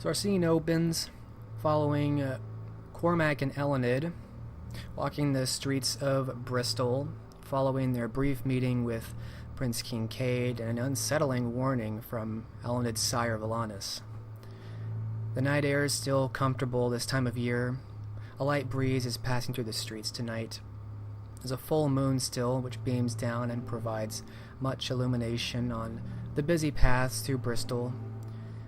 So our scene opens following Cormac and Elined walking the streets of Bristol, following their brief meeting with Prince Kincaid and an unsettling warning from Elined's sire Valanis. The night air is still comfortable this time of year. A light breeze is passing through the streets tonight. There's a full moon still, which beams down and provides much illumination on the busy paths through Bristol.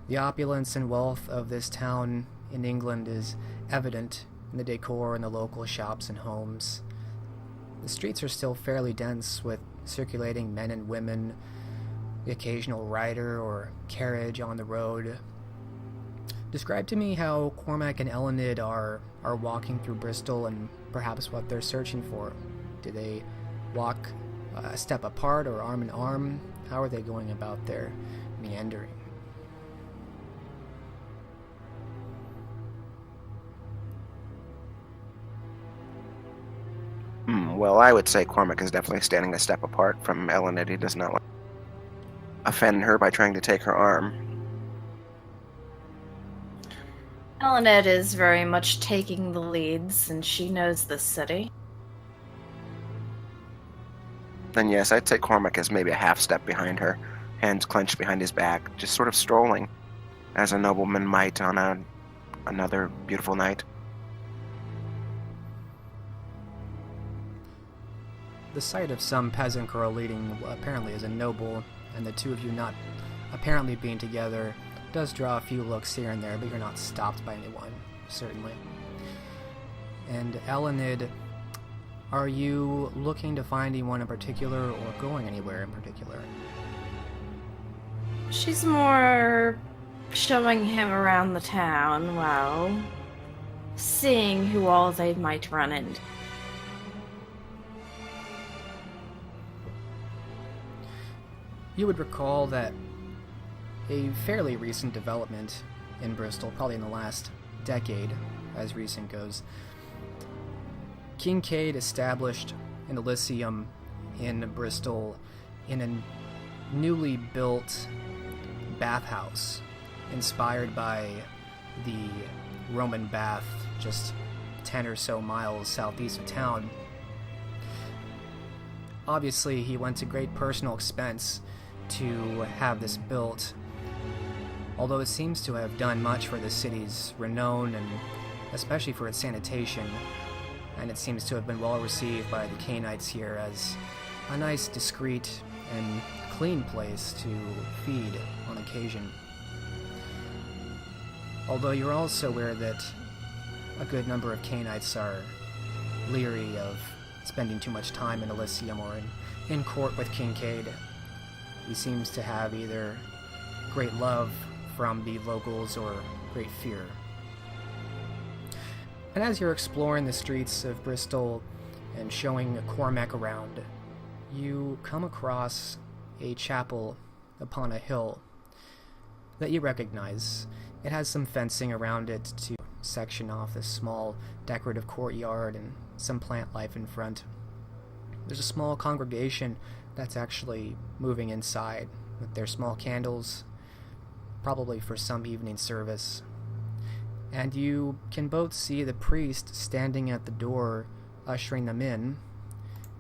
The opulence and wealth of this town in England is evident in the decor in the local shops and homes. The streets are still fairly dense with circulating men and women, the occasional rider or carriage on the road. Describe to me how Cormac and Elined are walking through Bristol and perhaps what they're searching for. Do they walk a step apart or arm in arm? How are they going about their meandering? Well, I would say Cormac is definitely standing a step apart from Elined. He does not want to offend her by trying to take her arm. Elined is very much taking the leads, and she knows this city. Then yes, I'd say Cormac is maybe a half step behind her, hands clenched behind his back, just sort of strolling, as a nobleman might on another beautiful night. The sight of some peasant girl leading what apparently is a noble, and the two of you not apparently being together, does draw a few looks here and there, but you're not stopped by anyone, certainly. And Elined, are you looking to find anyone in particular, or going anywhere in particular? She's more showing him around the town while seeing who all they might run into. You would recall that a fairly recent development in Bristol, probably in the last decade, as recent goes, Kincaid established an Elysium in Bristol in a newly built bathhouse inspired by the Roman bath just 10 or so miles southeast of town. Obviously, he went to great personal expense to have this built, although it seems to have done much for the city's renown and especially for its sanitation, and it seems to have been well received by the Cainites here as a nice, discreet, and clean place to feed on occasion. Although you're also aware that a good number of Cainites are leery of spending too much time in Elysium or in court with Kincaid. He seems to have either great love from the locals or great fear. And as you're exploring the streets of Bristol and showing Cormac around, you come across a chapel upon a hill that you recognize. It has some fencing around it to section off this small decorative courtyard and some plant life in front. There's a small congregation that's actually moving inside with their small candles, probably for some evening service. And you can both see the priest standing at the door, ushering them in.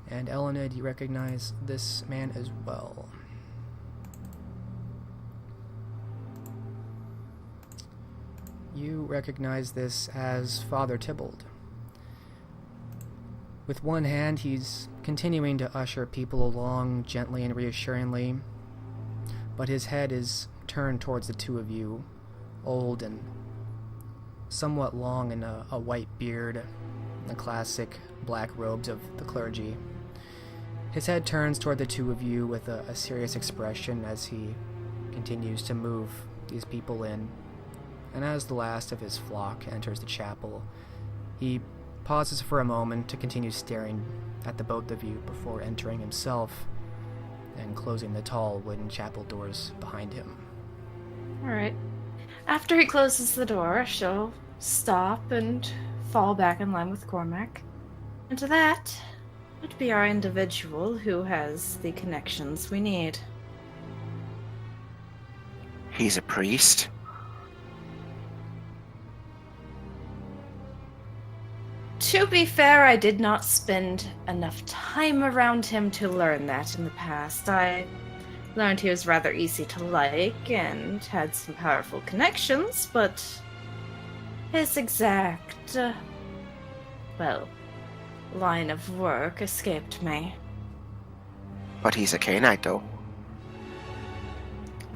And Elined, you recognize this man as well. You recognize this as Father Tybalt. With one hand, he's continuing to usher people along gently and reassuringly, but his head is turned towards the two of you, old and somewhat long in a white beard, the classic black robes of the clergy. His head turns toward the two of you with a serious expression as he continues to move these people in. And as the last of his flock enters the chapel, he pauses for a moment to continue staring at the both of you before entering himself and closing the tall wooden chapel doors behind him. Alright. After he closes the door, she'll stop and fall back in line with Cormac. And to that would be our individual who has the connections we need. He's a priest? To be fair, I did not spend enough time around him to learn that in the past. I learned he was rather easy to like and had some powerful connections, but his exact, line of work escaped me. But he's a Cainite, though.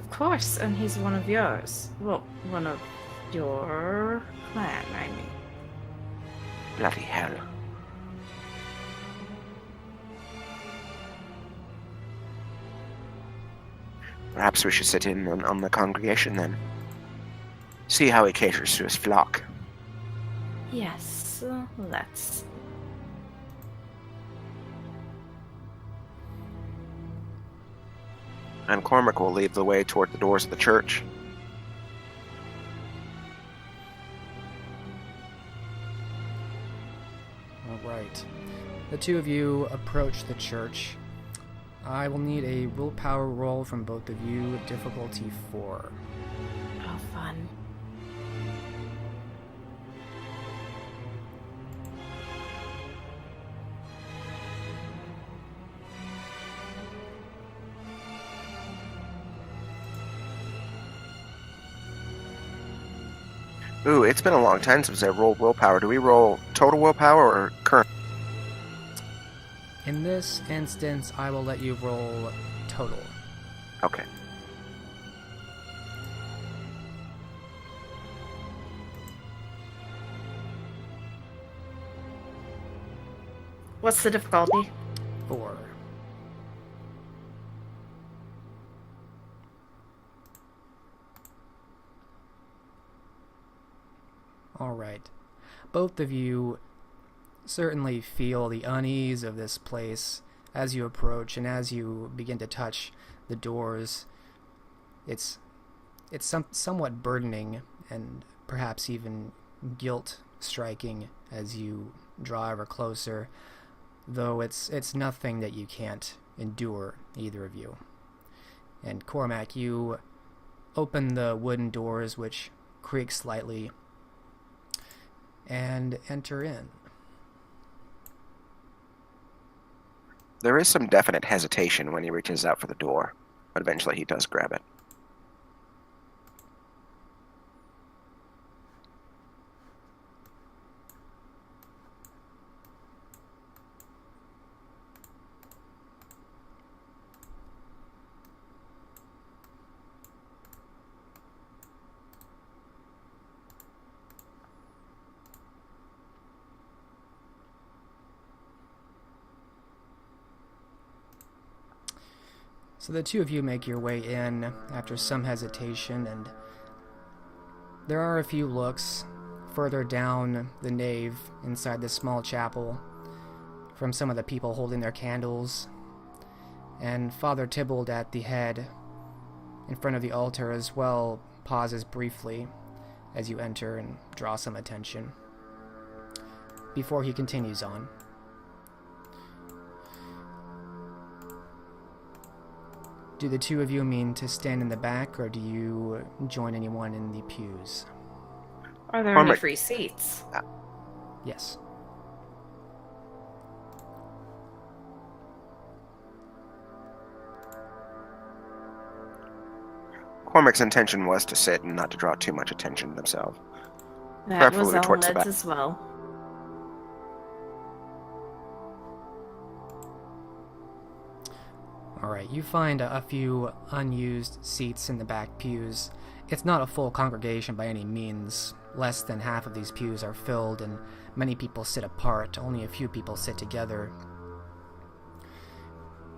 Of course, and he's one of yours. Well, one of your clan, I mean. Bloody hell. Perhaps we should sit in on the congregation then. See how he caters to his flock. Yes, let's. And Cormac will lead the way toward the doors of the church. All right. The two of you approach the church. I will need a willpower roll from both of you, difficulty 4. Oh, fun. Ooh, it's been a long time since I rolled willpower. Do we roll total willpower or current? In this instance, I will let you roll total. Okay. What's the difficulty? 4. Alright. Both of you certainly feel the unease of this place as you approach, and as you begin to touch the doors. It's somewhat burdening and perhaps even guilt-striking as you draw ever closer, though it's nothing that you can't endure, either of you. And Cormac, you open the wooden doors, which creak slightly, and enter in. There is some definite hesitation when he reaches out for the door, but eventually he does grab it. So the two of you make your way in after some hesitation, and there are a few looks further down the nave inside this small chapel from some of the people holding their candles, and Father Tybalt at the head in front of the altar as well pauses briefly as you enter and draw some attention before he continues on. Do the two of you mean to stand in the back, or do you join anyone in the pews? Are there Cormac. any free seats? Yes. Cormac's intention was to sit and not to draw too much attention to themselves. That was Preferably towards the Elined's back. as well. Alright, you find a few unused seats in the back pews. It's not a full congregation by any means. Less than half of these pews are filled, and many people sit apart. Only a few people sit together.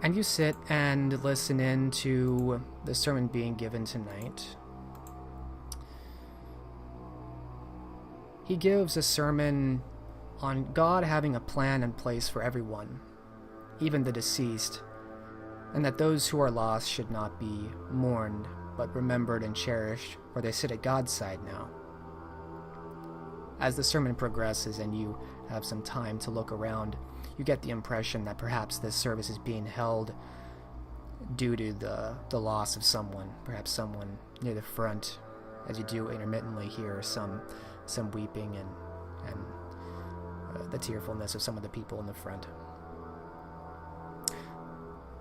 And you sit and listen in to the sermon being given tonight. He gives a sermon on God having a plan in place for everyone, even the deceased, and that those who are lost should not be mourned, but remembered and cherished, for they sit at God's side now. As the sermon progresses and you have some time to look around, you get the impression that perhaps this service is being held due to the loss of someone, perhaps someone near the front, as you do intermittently hear some weeping and the tearfulness of some of the people in the front.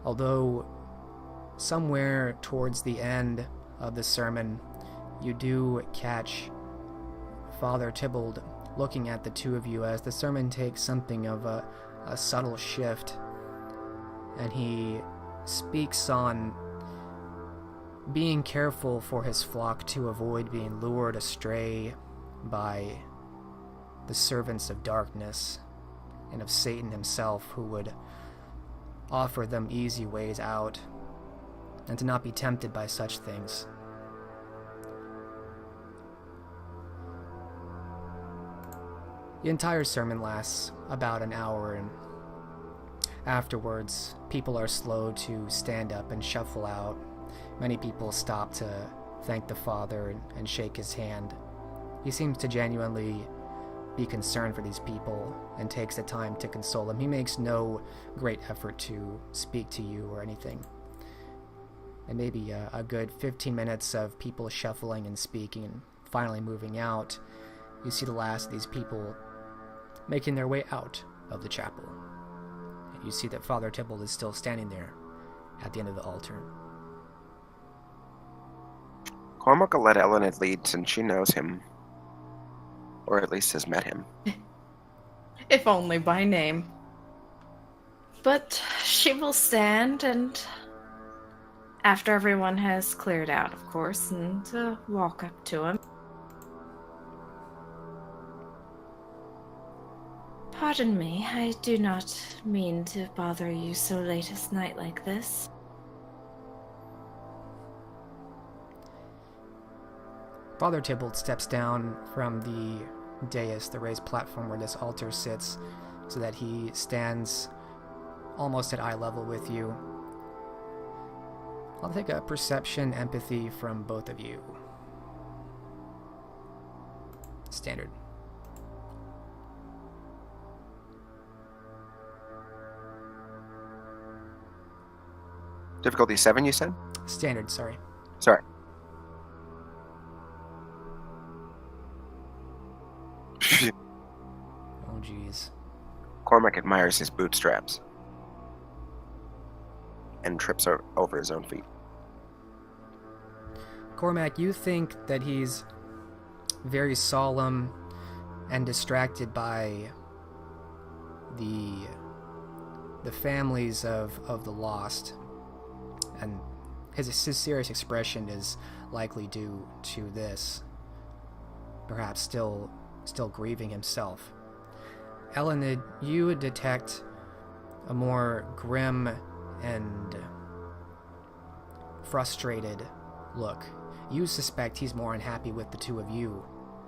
Although, somewhere towards the end of the sermon, you do catch Father Tybalt looking at the two of you as the sermon takes something of a subtle shift, and he speaks on being careful for his flock to avoid being lured astray by the servants of darkness and of Satan himself, who would offer them easy ways out, and to not be tempted by such things. The entire sermon lasts about an hour, and afterwards, people are slow to stand up and shuffle out. Many people stop to thank the Father and shake his hand. He seems to genuinely be concerned for these people and takes the time to console them. He makes no great effort to speak to you or anything. And maybe a good 15 minutes of people shuffling and speaking and finally moving out, you see the last of these people making their way out of the chapel. You see that Father Tybalt is still standing there at the end of the altar. Cormac will let Elined lead since she knows him. Or at least has met him. If only by name. But she will stand, and after everyone has cleared out, of course, and walk up to him. Pardon me, I do not mean to bother you so late at night like this. Father Tybalt steps down from the dais, the raised platform where this altar sits, so that he stands almost at eye level with you. I'll take a perception empathy from both of you. Standard. Difficulty 7, you said? Standard, sorry. Sorry. Oh, jeez. Cormac admires his bootstraps and trips over his own feet. Cormac, you think that he's very solemn and distracted by the families of the lost, and his serious expression is likely due to this, perhaps still grieving himself. Elined, you would detect a more grim and frustrated look. You suspect he's more unhappy with the two of you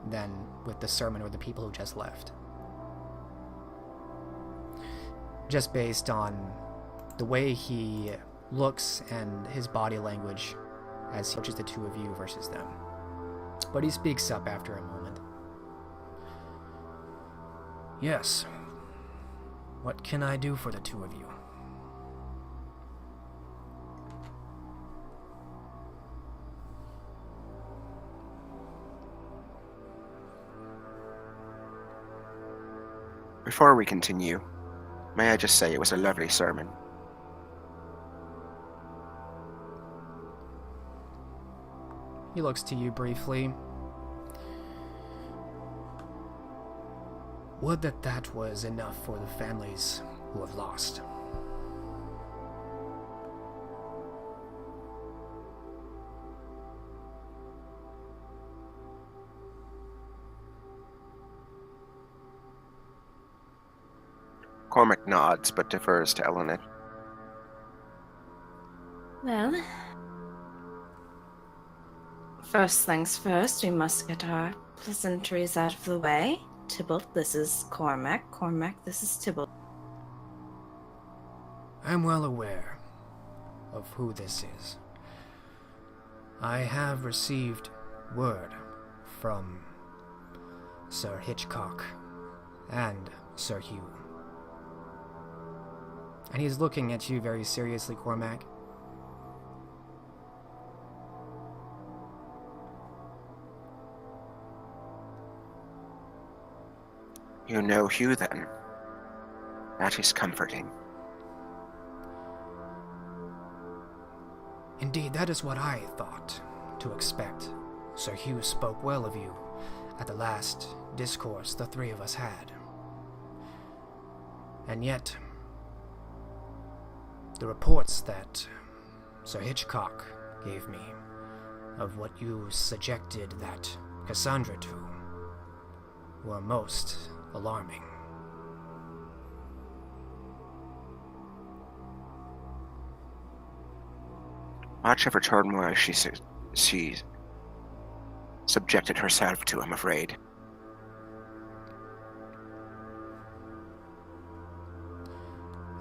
than with the sermon or the people who just left. Just based on the way he looks and his body language as he approaches the two of you versus them. But he speaks up after a moment. Yes. What can I do for the two of you? Before we continue, may I just say it was a lovely sermon. He looks to you briefly. Would that was enough for the families who have lost. Cormac nods, but defers to Elined. Well, first things first, we must get our pleasantries out of the way. Tybalt, this is Cormac. Cormac, this is Tybalt. I'm well aware of who this is. I have received word from Sir Hitchcock and Sir Hugh. And he's looking at you very seriously, Cormac. You know Hugh, then? That is comforting. Indeed, that is what I thought to expect. Sir Hugh spoke well of you at the last discourse the three of us had. And yet, the reports that Sir Hitchcock gave me of what you subjected that Cassandra to were most alarming. Much of her turmoil she subjected herself to, I'm afraid.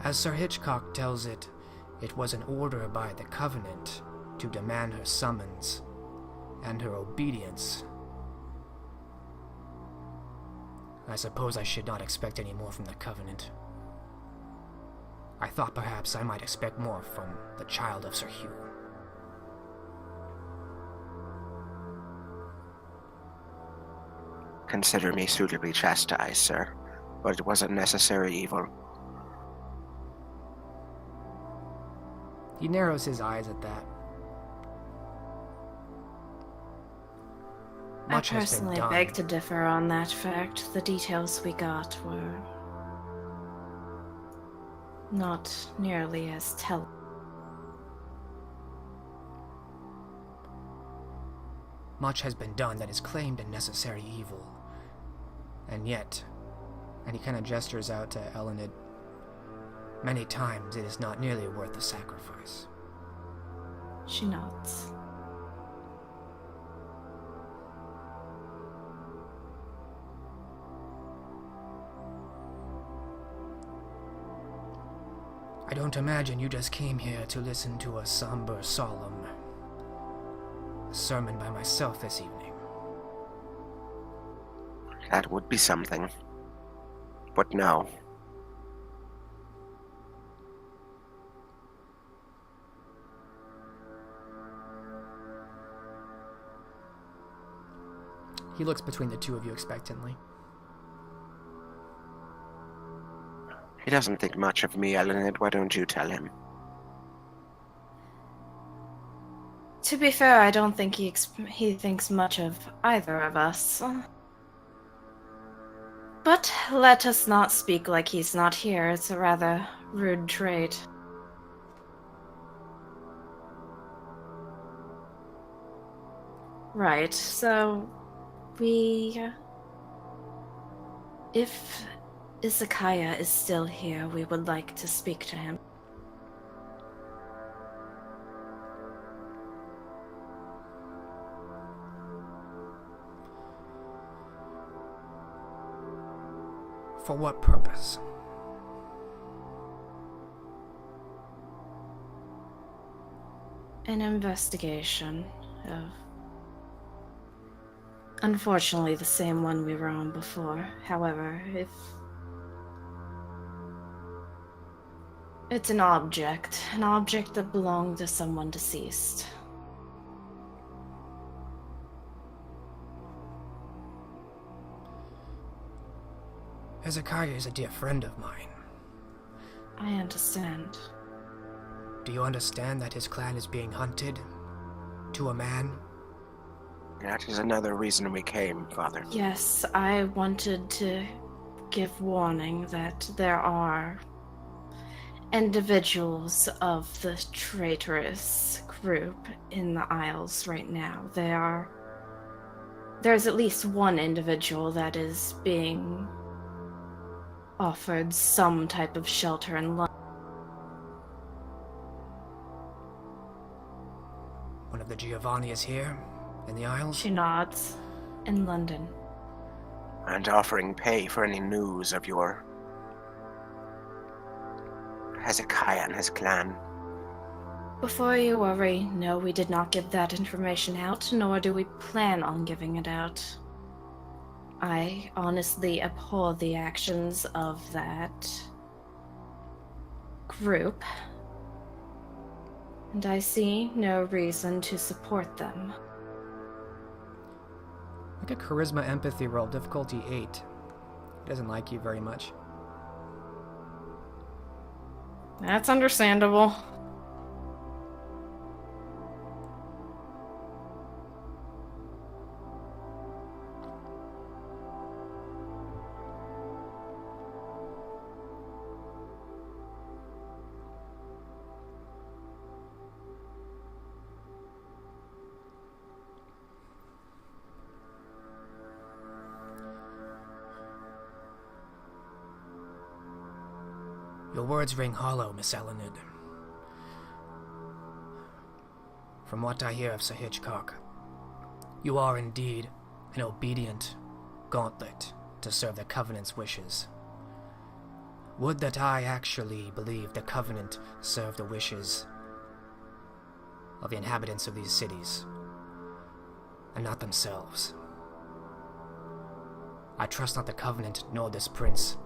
As Sir Hitchcock tells it, it was an order by the Covenant to demand her summons and her obedience. I suppose I should not expect any more from the Covenant. I thought perhaps I might expect more from the child of Sir Hugh. Consider me suitably chastised, sir, but it was a necessary evil. He narrows his eyes at that. Much I personally has been done. beg to differ on that fact. The details we got were not nearly as telling. Much has been done that is claimed a necessary evil. And yet, and he kind of gestures out to Elined, many times it is not nearly worth the sacrifice. She nods. I don't imagine you just came here to listen to a somber, solemn sermon by myself this evening. That would be something. But no. He looks between the two of you expectantly. He doesn't think much of me, Elined. Why don't you tell him? To be fair, I don't think he thinks much of either of us. But let us not speak like he's not here. It's a rather rude trait. Right, so if Hezekiah is still here, we would like to speak to him. For what purpose? An investigation of... Unfortunately, the same one we were on before. However, if... It's an object that belonged to someone deceased. Hezekiah is a dear friend of mine. I understand. Do you understand that his clan is being hunted? To a man? That is another reason we came, Father. Yes, I wanted to give warning that there are individuals of the traitorous group in the Isles right now. There's at least one individual that is being offered some type of shelter in London. One of the Giovanni is here, in the Isles? She nods. In London. And offering pay for any news of your Hezekiah and his clan. Before you worry, no, we did not give that information out, nor do we plan on giving it out. I honestly abhor the actions of that group, and I see no reason to support them. Make a charisma empathy roll, difficulty 8. He doesn't like you very much. That's understandable. Your words ring hollow, Miss Elined. From what I hear of Sir Hitchcock, you are indeed an obedient gauntlet to serve the Covenant's wishes. Would that I actually believed the Covenant served the wishes of the inhabitants of these cities, and not themselves. I trust not the Covenant, nor this prince,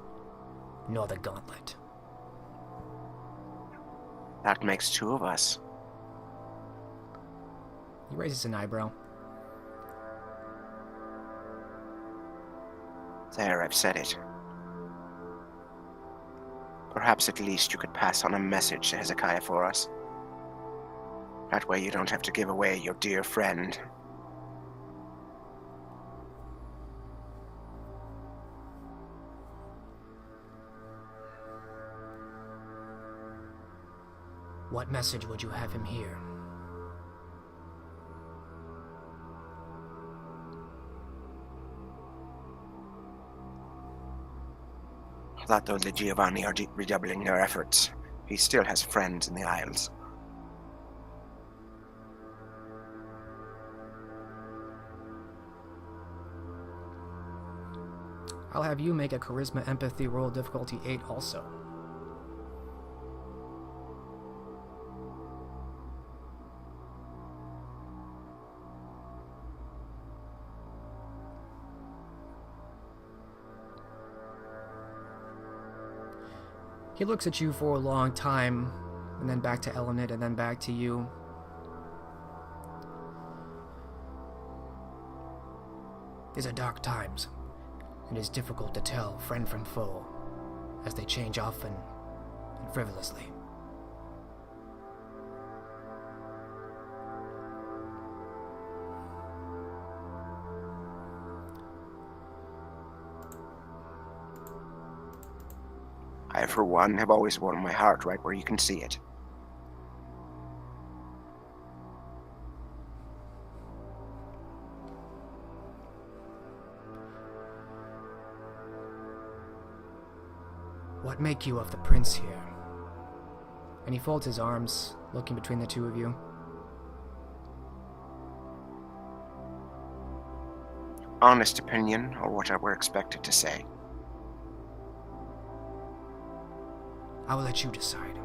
nor the gauntlet. That makes two of us. He raises an eyebrow. There, I've said it. Perhaps at least you could pass on a message to Hezekiah for us. That way you don't have to give away your dear friend. What message would you have him hear? That though the Giovanni are redoubling their efforts, he still has friends in the Isles. I'll have you make a charisma empathy roll difficulty 8 also. He looks at you for a long time, and then back to Elined, and then back to you. These are dark times. It is difficult to tell friend from foe, as they change often and frivolously. I, for one, have always worn my heart right where you can see it. What make you of the prince here? And he folds his arms, looking between the two of you. Honest opinion, or what I were expected to say. I will let you decide.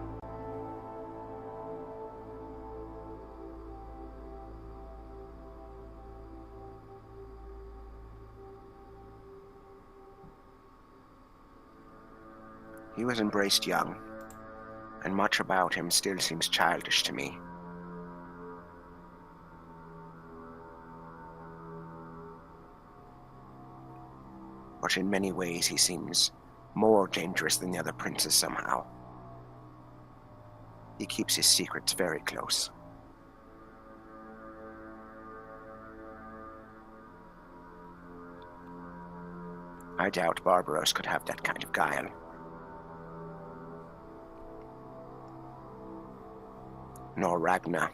He was embraced young, and much about him still seems childish to me. But in many ways he seems more dangerous than the other princes somehow. He keeps his secrets very close. I doubt Barbaros could have that kind of guile. Nor Ragna.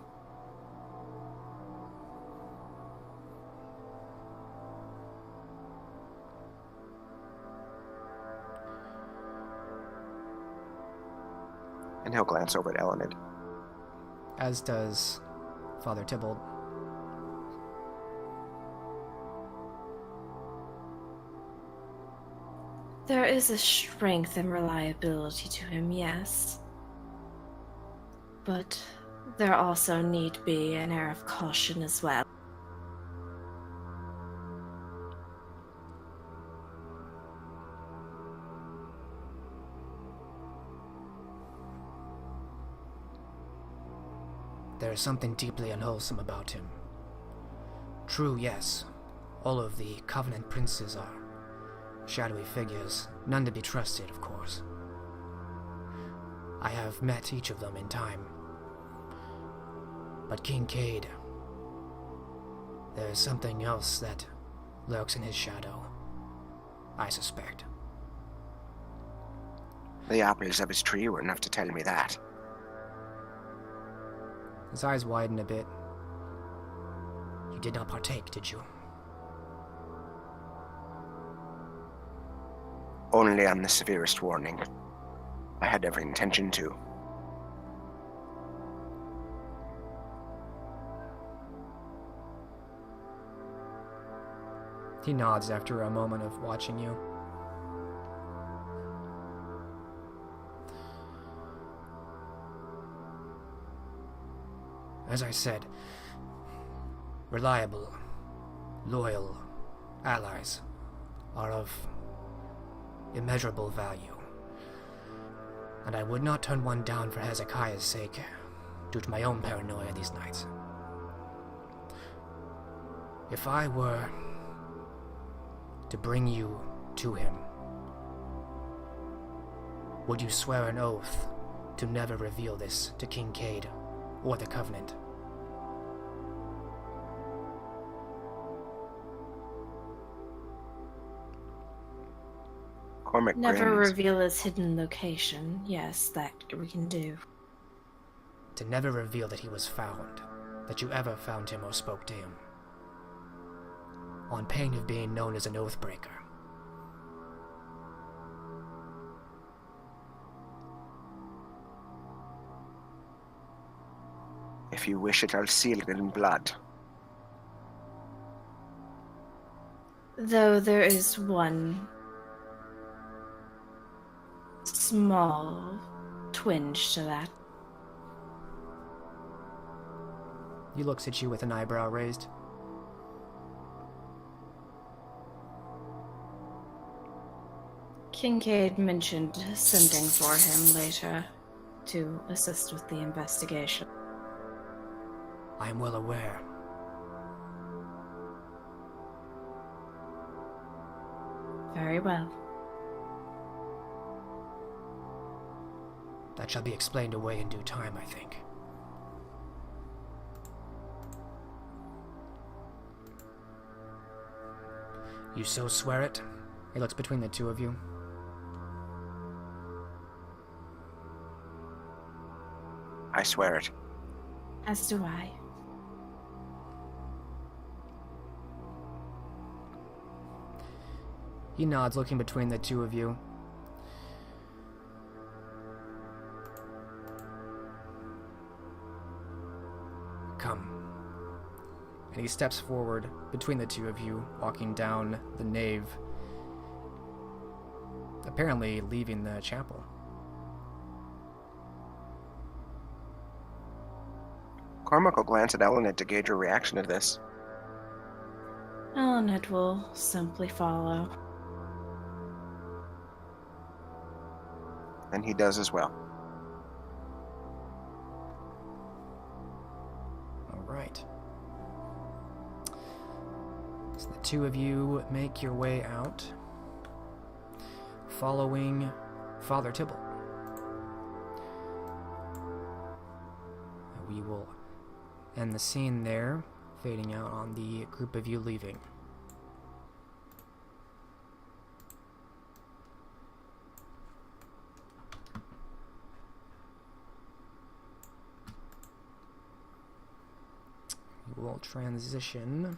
And he'll glance over at Elined. As does Father Tybalt. There is a strength and reliability to him, yes. But there also need be an air of caution as well. There is something deeply unwholesome about him. True, yes, all of the Covenant princes are shadowy figures, none to be trusted, of course. I have met each of them in time. But Kincaid, there is something else that lurks in his shadow, I suspect. The apples of his tree were enough to tell me that. His eyes widen a bit. You did not partake, did you? Only on the severest warning. I had every intention to. He nods after a moment of watching you. As I said, reliable, loyal allies are of immeasurable value, and I would not turn one down for Hezekiah's sake, due to my own paranoia these nights. If I were to bring you to him, would you swear an oath to never reveal this to Kincaid or the Covenant? Cormac Never grins. reveal his hidden location. Yes, that we can do. To never reveal that he was found, that you ever found him or spoke to him, on pain of being known as an oathbreaker. If you wish it, I'll seal it in blood. Though there is one small twinge to that. He looks at you with an eyebrow raised. Kincaid mentioned sending for him later to assist with the investigation. I am well aware. Very well. That shall be explained away in due time, I think. You so swear it? He looks between the two of you. I swear it. As do I. He nods, looking between the two of you. Come. And he steps forward between the two of you, walking down the nave, apparently leaving the chapel. Cormac will glance at Elined to gauge her reaction to this. Elined will simply follow. And he does as well. Alright. So the two of you make your way out, following Father Tybalt. We will end the scene there, fading out on the group of you leaving. We will transition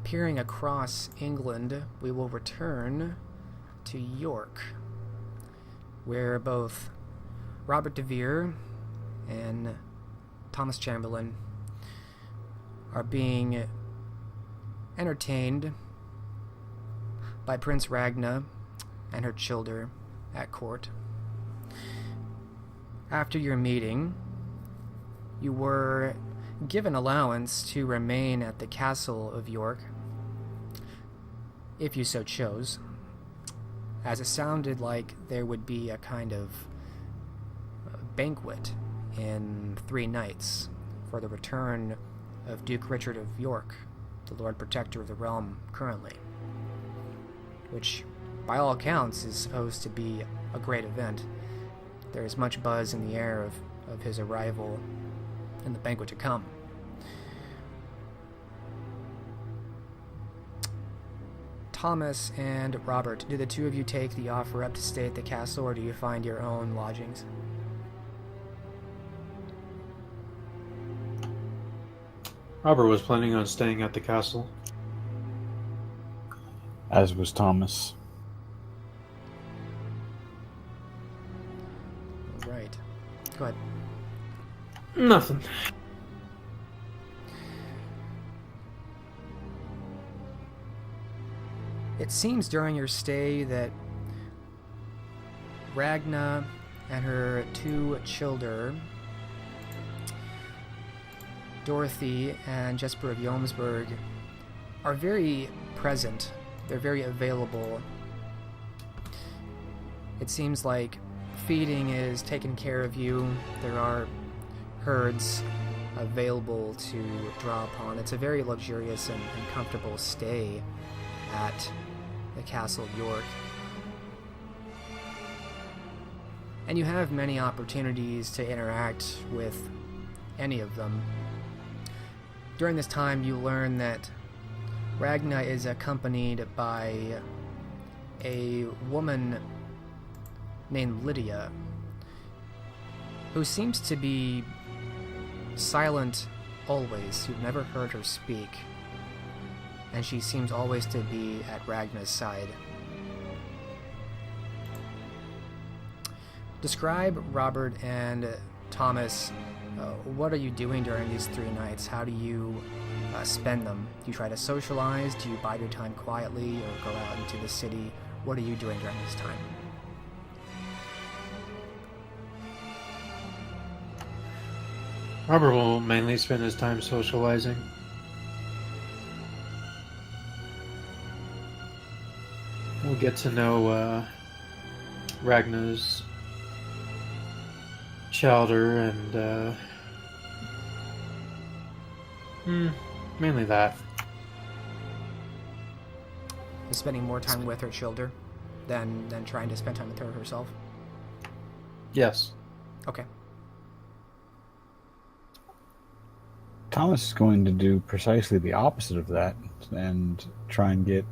peering across England. We will return to York, where both Robert de Vere and Thomas Chamberlain are being entertained by Prince Ragna and her children at court. After your meeting, you were given allowance to remain at the castle of York, if you so chose, as it sounded like there would be a kind of banquet in 3 nights for the return of Duke Richard of York, the Lord Protector of the realm currently, which, by all accounts, is supposed to be a great event. There is much buzz in the air of his arrival and the banquet to come. Thomas and Robert, do the two of you take the offer up to stay at the castle, or do you find your own lodgings? Robert was planning on staying at the castle. As was Thomas. Right. Go ahead. Nothing. It seems during your stay that Ragna and her 2 children, Dorothy and Jesper of Jomsburg, are very present. They're very available. It seems like feeding is taken care of you. There are herds available to draw upon. It's a very luxurious and comfortable stay at the Castle of York. And you have many opportunities to interact with any of them. During this time, you learn that Ragna is accompanied by a woman named Lydia, who seems to be silent always. You've never heard her speak, and she seems always to be at Ragna's side. Describe Robert and Thomas. What are you doing during these 3 nights? How do you spend them? Do you try to socialize? Do you bide your time quietly or go out into the city? What are you doing during this time? Robert will mainly spend his time socializing. We'll get to know Ragna's chowder and mainly that. Is spending more time with her children than trying to spend time with her herself? Yes. Okay. Thomas is going to do precisely the opposite of that and try and get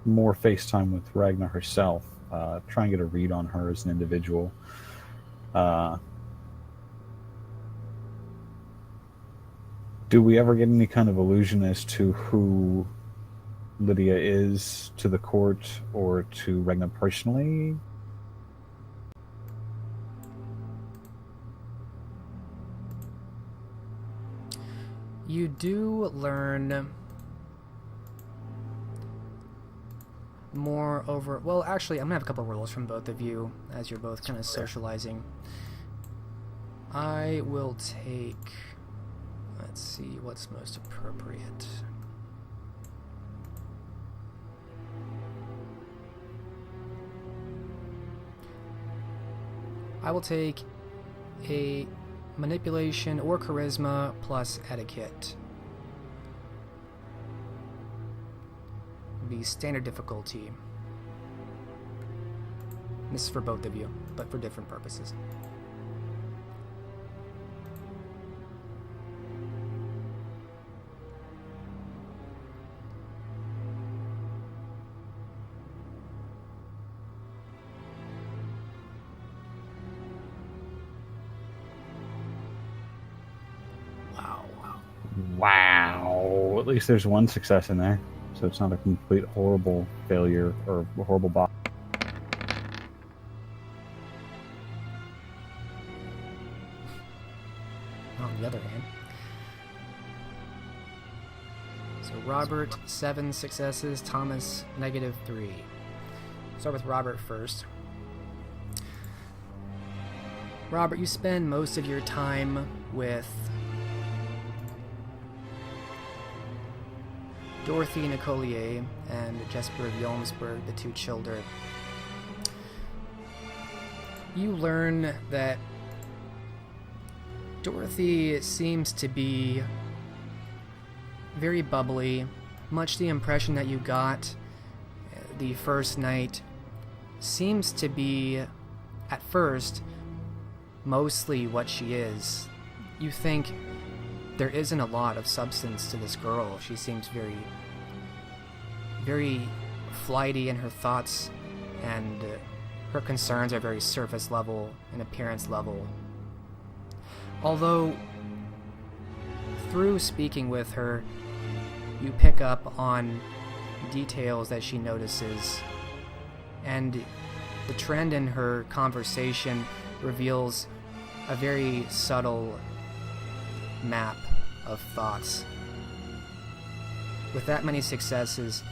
more face time with Ragnar herself. Try and get a read on her as an individual. Do we ever get any kind of illusion as to who Lydia is to the court or to Ragnar personally? You do learn more over... Well, actually, I'm going to have a couple of rolls from both of you as you're both kind of socializing. I will take... Let's see what's most appropriate. I will take a manipulation or charisma plus etiquette. Be standard difficulty. This is for both of you, but for different purposes. Wow. At least there's one success in there. So it's not a complete horrible failure or a horrible bot. On the other hand. So Robert, 7 successes. Thomas, -3. Start with Robert first. Robert, you spend most of your time with Dorothy Nicolier and Jesper of Jomsburg, the 2 children. You learn that Dorothy seems to be very bubbly, much the impression that you got the first night seems to be, at first, mostly what she is. You think there isn't a lot of substance to this girl. She seems very, very flighty in her thoughts, and her concerns are very surface level and appearance level. Although, through speaking with her, you pick up on details that she notices, and the trend in her conversation reveals a very subtle map of thoughts. With that many successes,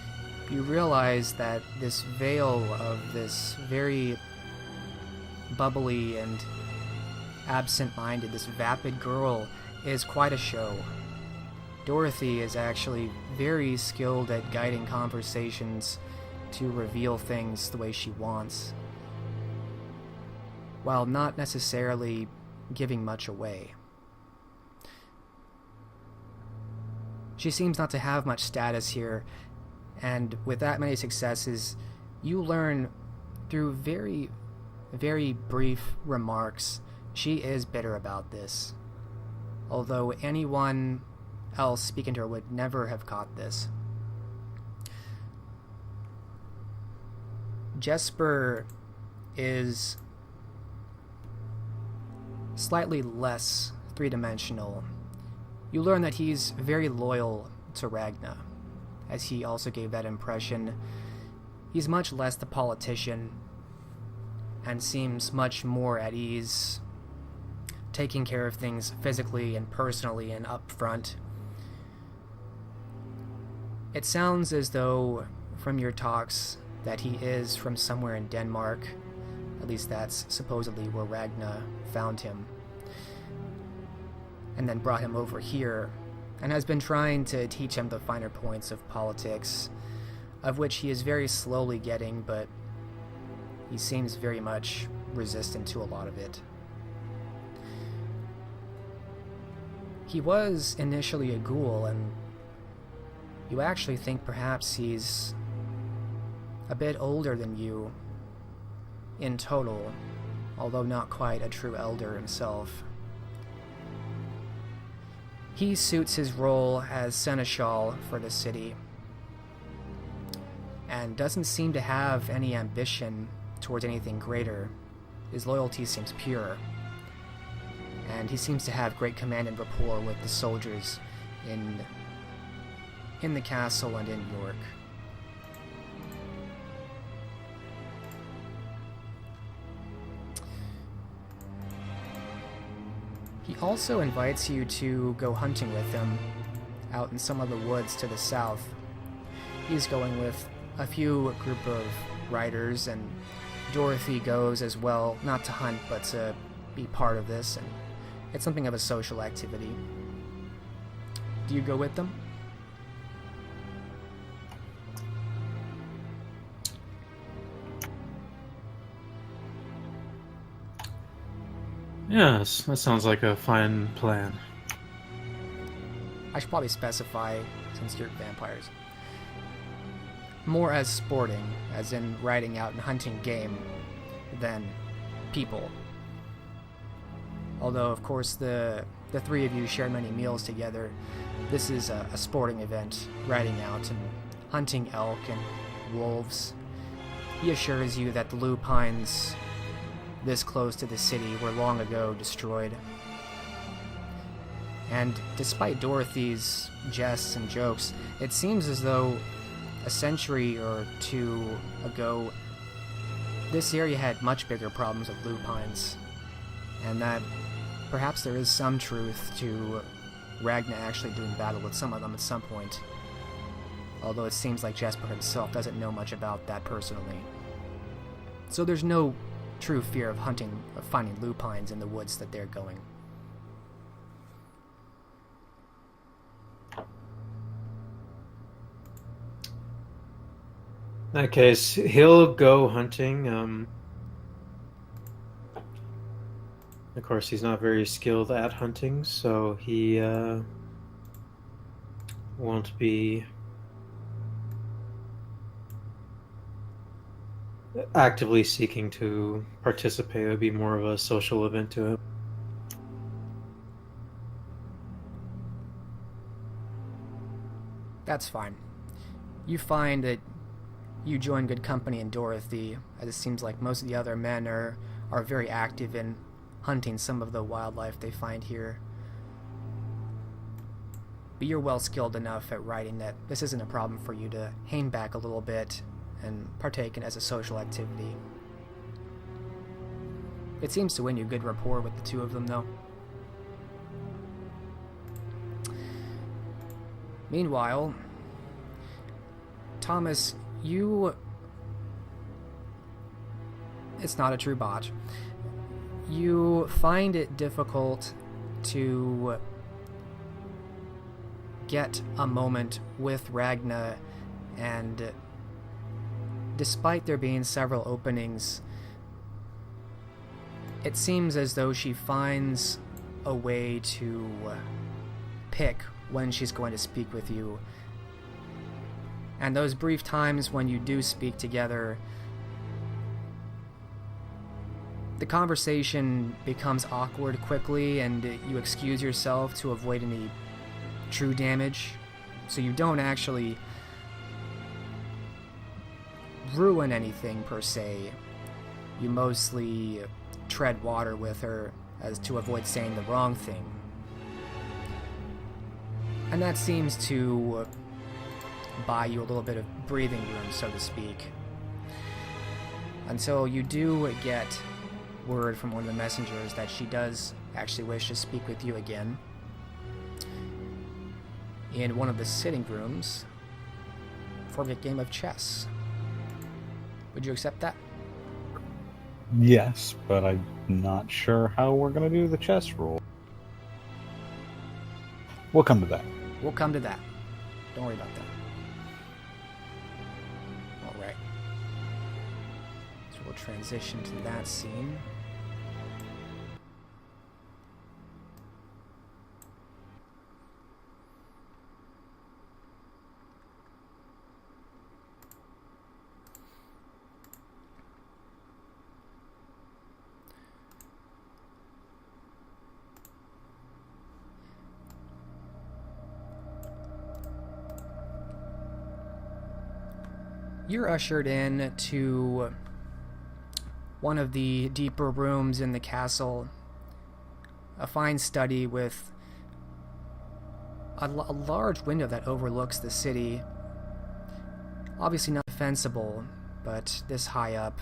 you realize that this veil of this very bubbly and absent-minded, this vapid girl is quite a show. Dorothy is actually very skilled at guiding conversations to reveal things the way she wants, while not necessarily giving much away. She seems not to have much status here, and with that many successes, you learn through very, very brief remarks she is bitter about this, although anyone else speaking to her would never have caught this. Jesper is slightly less three-dimensional. You learn that he's very loyal to Ragna, as he also gave that impression. He's much less the politician and seems much more at ease, taking care of things physically and personally and upfront. It sounds as though, from your talks, that he is from somewhere in Denmark. At least that's supposedly where Ragna found him, and then brought him over here, and has been trying to teach him the finer points of politics, of which he is very slowly getting, but he seems very much resistant to a lot of it. He was initially a ghoul, and you actually think perhaps he's a bit older than you in total, although not quite a true elder himself. He suits his role as seneschal for the city, and doesn't seem to have any ambition towards anything greater. His loyalty seems pure, and he seems to have great command and rapport with the soldiers in the castle and in York. He also invites you to go hunting with him out in some of the woods to the south. He's going with a few group of riders, and Dorothy goes as well, not to hunt, but to be part of this, and it's something of a social activity. Do you go with them? Yes, that sounds like a fine plan. I should probably specify, since you're vampires, more as sporting, as in riding out and hunting game, than people. Although, of course, the three of you share many meals together, this is a sporting event, riding out and hunting elk and wolves. He assures you that the lupines this close to the city were long ago destroyed. And despite Dorothy's jests and jokes, it seems as though a century or two ago, this area had much bigger problems with lupines, and that perhaps there is some truth to Ragna actually doing battle with some of them at some point, although it seems like Jesper himself doesn't know much about that personally. So there's no true fear of finding lupines in the woods that they're going. In that case, he'll go hunting. Of course, he's not very skilled at hunting, so he won't be actively seeking to participate. It would be more of a social event to him. That's fine. You find that you join good company in Dorothy, as it seems like most of the other men are very active in hunting some of the wildlife they find here. But you're well skilled enough at riding that this isn't a problem for you to hang back a little bit and partake in as a social activity. It seems to win you good rapport with the two of them, though. Meanwhile, Thomas, it's not a true botch. You find it difficult to get a moment with Ragna, and despite there being several openings, it seems as though she finds a way to pick when she's going to speak with you. And those brief times when you do speak together, the conversation becomes awkward quickly, and you excuse yourself to avoid any true damage, so you don't actually ruin anything per se. You mostly tread water with her as to avoid saying the wrong thing. And that seems to buy you a little bit of breathing room, so to speak. Until you do get word from one of the messengers that she does actually wish to speak with you again in one of the sitting rooms for a game of chess. Would you accept that? Yes, but I'm not sure how we're going to do the chess roll. We'll come to that. We'll come to that. Don't worry about that. Alright. So we'll transition to that scene. You're ushered in to one of the deeper rooms in the castle. A fine study with a large window that overlooks the city. Obviously not defensible, but this high up,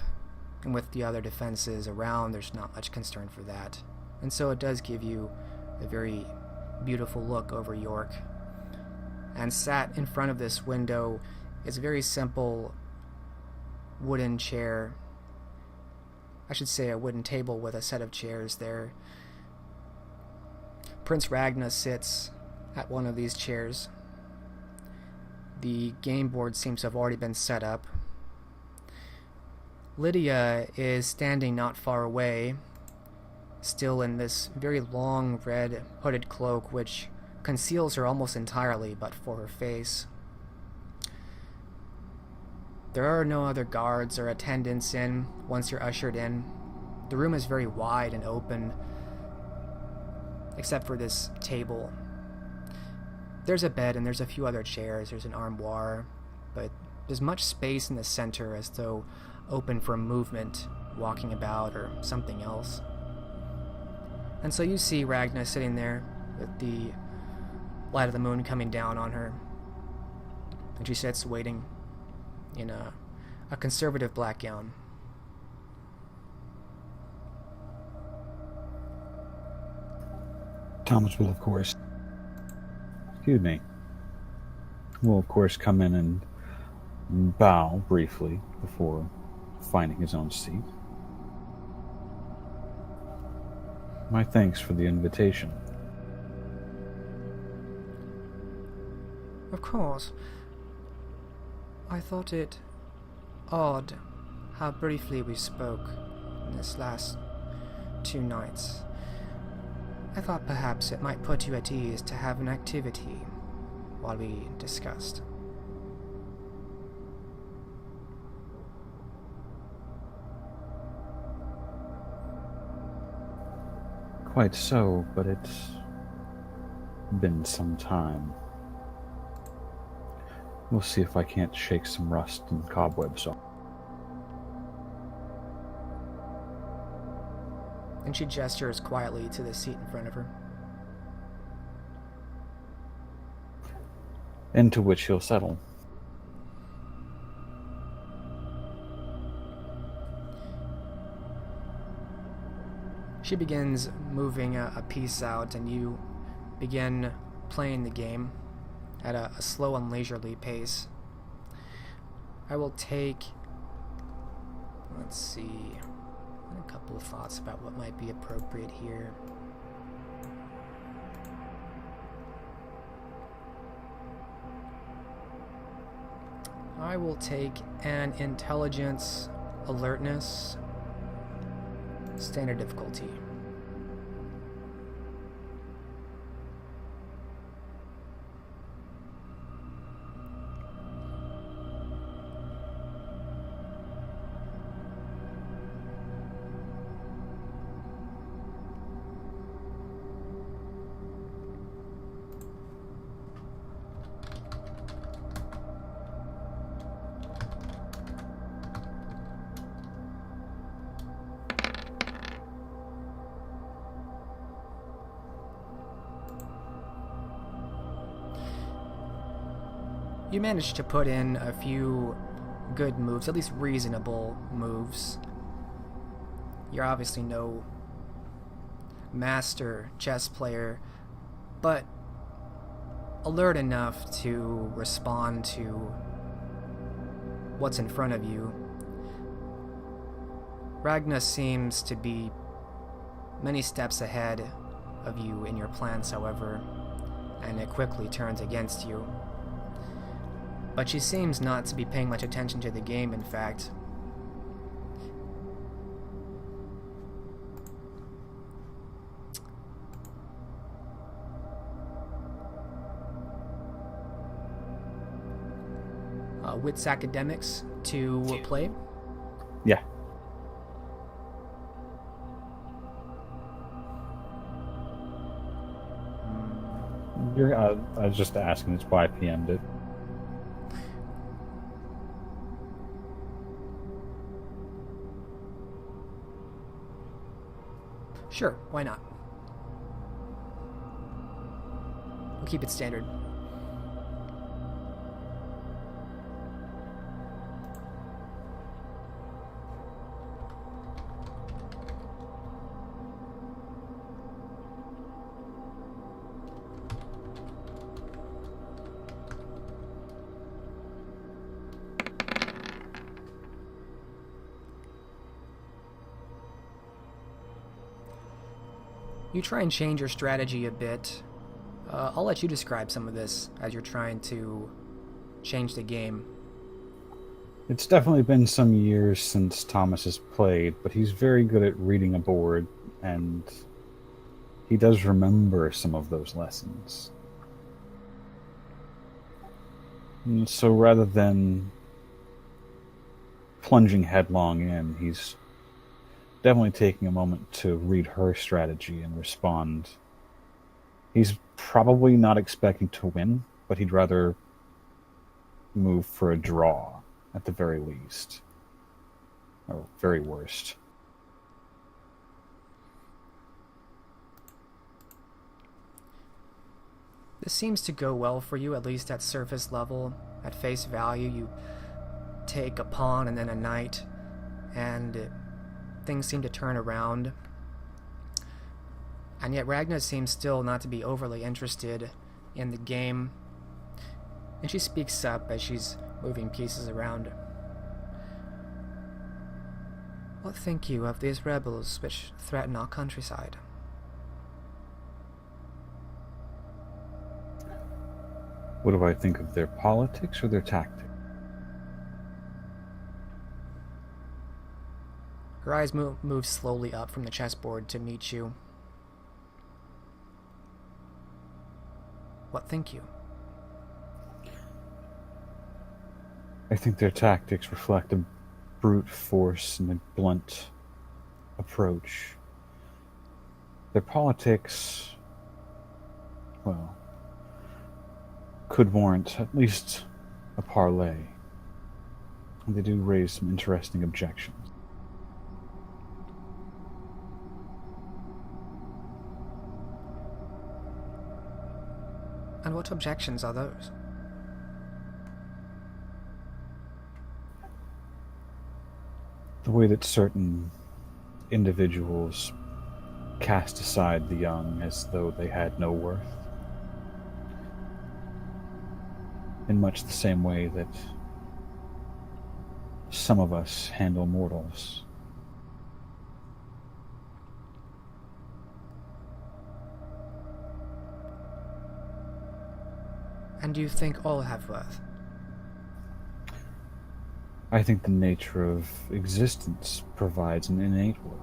and with the other defenses around, there's not much concern for that. And so it does give you a very beautiful look over York. And sat in front of this window is a very simple wooden chair. I should say a wooden table with a set of chairs there. Prince Ragna sits at one of these chairs. The game board seems to have already been set up. Lydia is standing not far away, still in this very long red hooded cloak which conceals her almost entirely but for her face. There are no other guards or attendants in once you're ushered in. The room is very wide and open, except for this table. There's a bed and there's a few other chairs. There's an armoire, but there's much space in the center as though open for movement, walking about, or something else. And so you see Ragna sitting there with the light of the moon coming down on her. And she sits waiting in a conservative black gown. Thomas will, of course, will, of course, come in and bow briefly before finding his own seat. My thanks for the invitation. Of course. I thought it odd how briefly we spoke in this last 2 nights. I thought perhaps it might put you at ease to have an activity while we discussed. Quite so, but it's been some time. We'll see if I can't shake some rust and cobwebs off. And she gestures quietly to the seat in front of her. Into which he'll settle. She begins moving a piece out, and you begin playing the game at a slow and leisurely pace. I will take, let's see, a couple of thoughts about what might be appropriate here. I will take an intelligence, alertness, standard difficulty. You managed to put in a few good moves, at least reasonable moves. You're obviously no master chess player, but alert enough to respond to what's in front of you. Ragna seems to be many steps ahead of you in your plans, however, and it quickly turns against you. But she seems not to be paying much attention to the game, in fact. Wits Academics to play. Yeah. I was just asking, it's why I PM'd it. Sure, why not? We'll keep it standard. You try and change your strategy a bit. I'll let you describe some of this as you're trying to change the game. It's definitely been some years since Thomas has played, but he's very good at reading a board, and he does remember some of those lessons. And so rather than plunging headlong in, he's definitely taking a moment to read her strategy and respond. He's probably not expecting to win, but he'd rather move for a draw at the very least, or very worst. This seems to go well for you, at least at surface level. At face value, you take a pawn and then a knight, and things seem to turn around. And yet Ragna seems still not to be overly interested in the game, and she speaks up as she's moving pieces around. What think you of these rebels which threaten our countryside? What do I think of their politics or their tactics? Her eyes move slowly up from the chessboard to meet you. What think you? I think their tactics reflect a brute force and a blunt approach. Their politics, well, could warrant at least a parley. And they do raise some interesting objections. And what objections are those? The way that certain individuals cast aside the young as though they had no worth. In much the same way that some of us handle mortals. And do you think all have worth? I think the nature of existence provides an innate worth.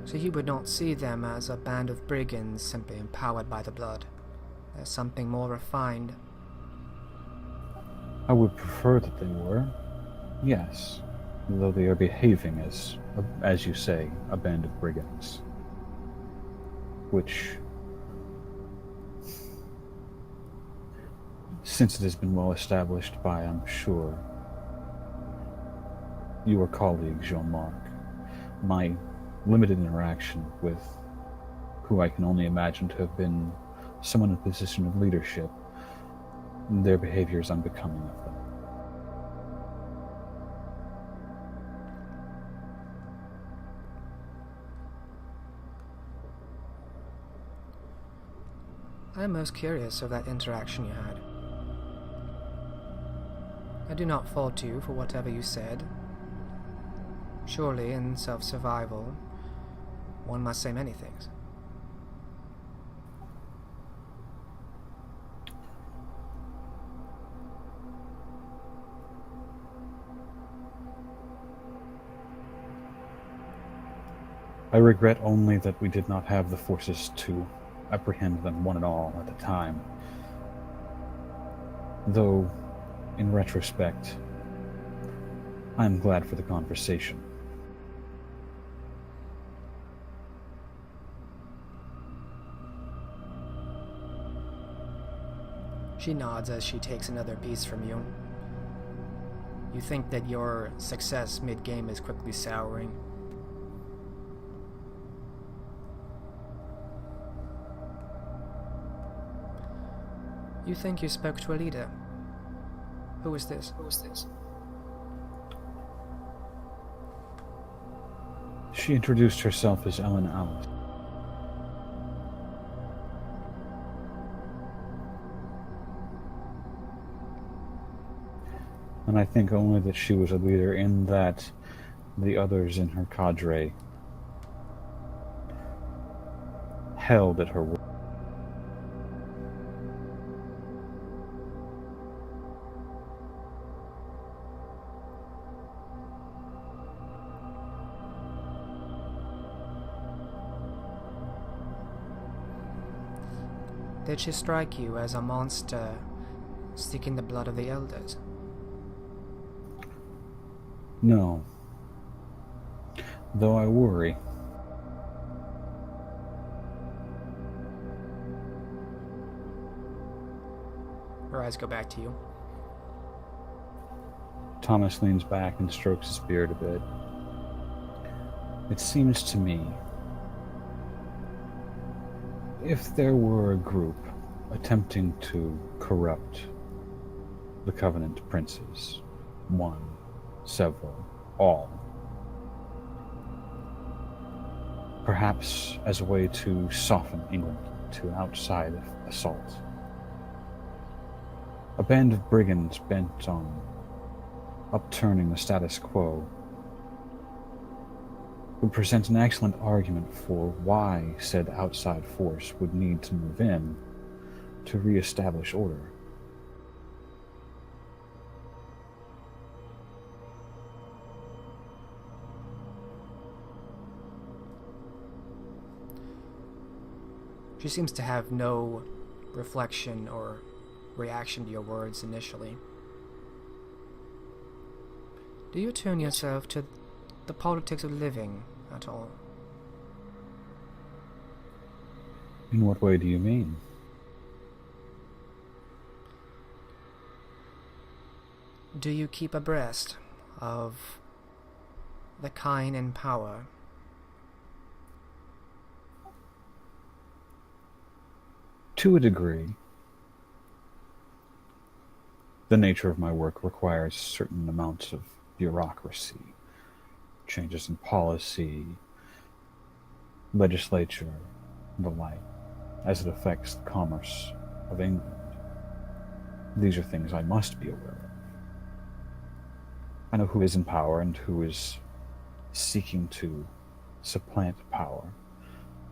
So you would not see them as a band of brigands simply empowered by the blood. There's something more refined. I would prefer that they were, yes, though they are behaving as you say, a band of brigands. Which, since it has been well established by, I'm sure, your colleague Jean-Marc, my limited interaction with who I can only imagine to have been someone in a position of leadership, their behavior is unbecoming of them. I am most curious of that interaction you had. I do not fault you for whatever you said. Surely, in self-survival, one must say many things. I regret only that we did not have the forces to apprehend them one and all at the time. Though, in retrospect, I am glad for the conversation. She nods as she takes another piece from you. You think that your success mid-game is quickly souring. You think you spoke to a leader. Who is this? She introduced herself as Ellen Alice. And I think only that she was a leader in that the others in her cadre held at her word. Did she strike you as a monster seeking the blood of the elders? No. Though I worry. Her eyes go back to you. Thomas leans back and strokes his beard a bit. It seems to me, if there were a group attempting to corrupt the Covenant princes, one, several, all, perhaps as a way to soften England to outside assault, a band of brigands bent on upturning the status quo would present an excellent argument for why said outside force would need to move in to re-establish order. She seems to have no reflection or reaction to your words initially. Do you attune yourself to the politics of living at all? In what way do you mean? Do you keep abreast of the kind in power? To a degree. The nature of my work requires certain amounts of bureaucracy, changes in policy, legislature, and the like, as it affects the commerce of England. These are things I must be aware of. I know who is in power and who is seeking to supplant power,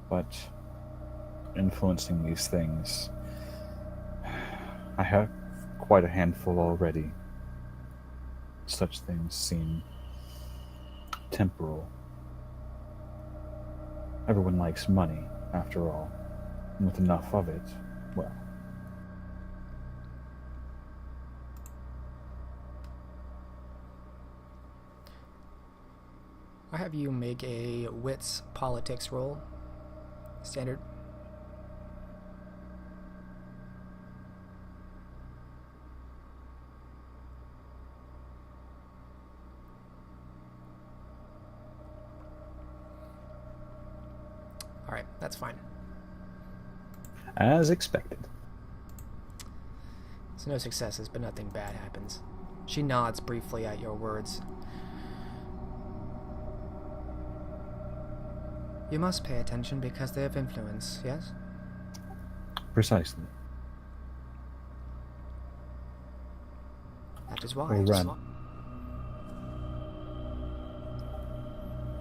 but influencing these things, I have quite a handful already. Such things seem temporal. Everyone likes money, after all, and with enough of it, well. I have you make a wits politics roll. Standard. Alright, that's fine. As expected. So no successes, but nothing bad happens. She nods briefly at your words. You must pay attention because they have influence, yes? Precisely. That is why. Well read.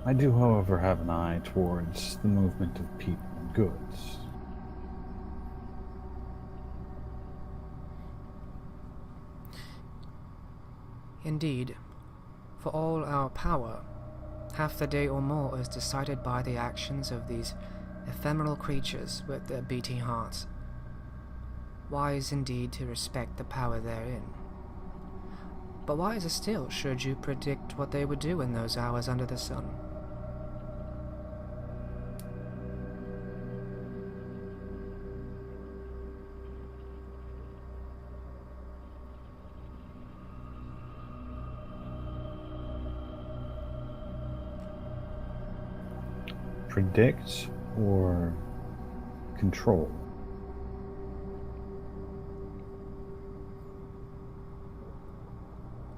I do, however, have an eye towards the movement of people and goods. Indeed, for all our power, half the day or more is decided by the actions of these ephemeral creatures with their beating hearts. Wise indeed to respect the power therein. But wiser still should you predict what they would do in those hours under the sun. Predict or control?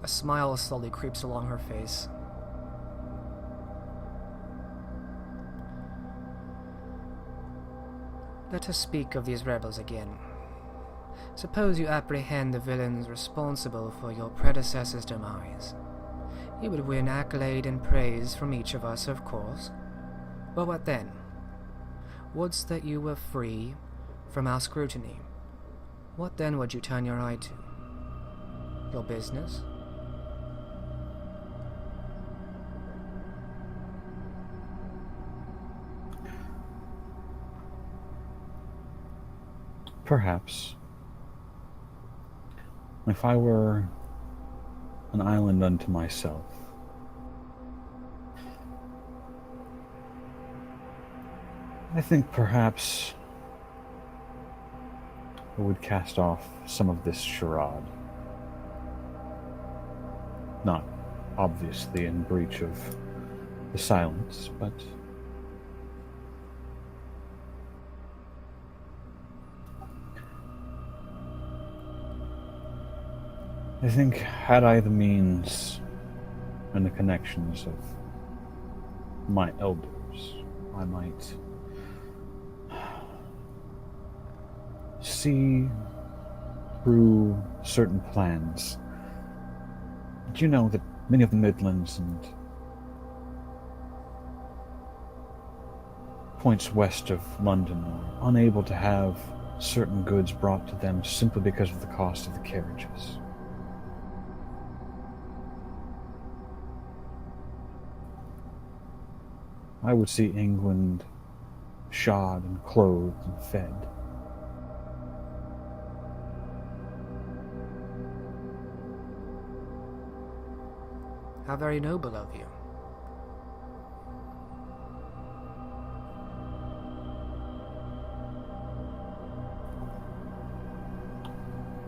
A smile slowly creeps along her face. Let us speak of these rebels again. Suppose you apprehend the villains responsible for your predecessor's demise. You would win accolade and praise from each of us, of course. But what then? Wouldst that you were free from our scrutiny? What then would you turn your eye to? Your business? Perhaps. If I were an island unto myself, I think perhaps I would cast off some of this charade. Not obviously in breach of the silence, but I think had I the means and the connections of my elders, I might see through certain plans. Do you know that many of the Midlands and points west of London are unable to have certain goods brought to them simply because of the cost of the carriages? I would see England shod and clothed and fed. How very noble of you.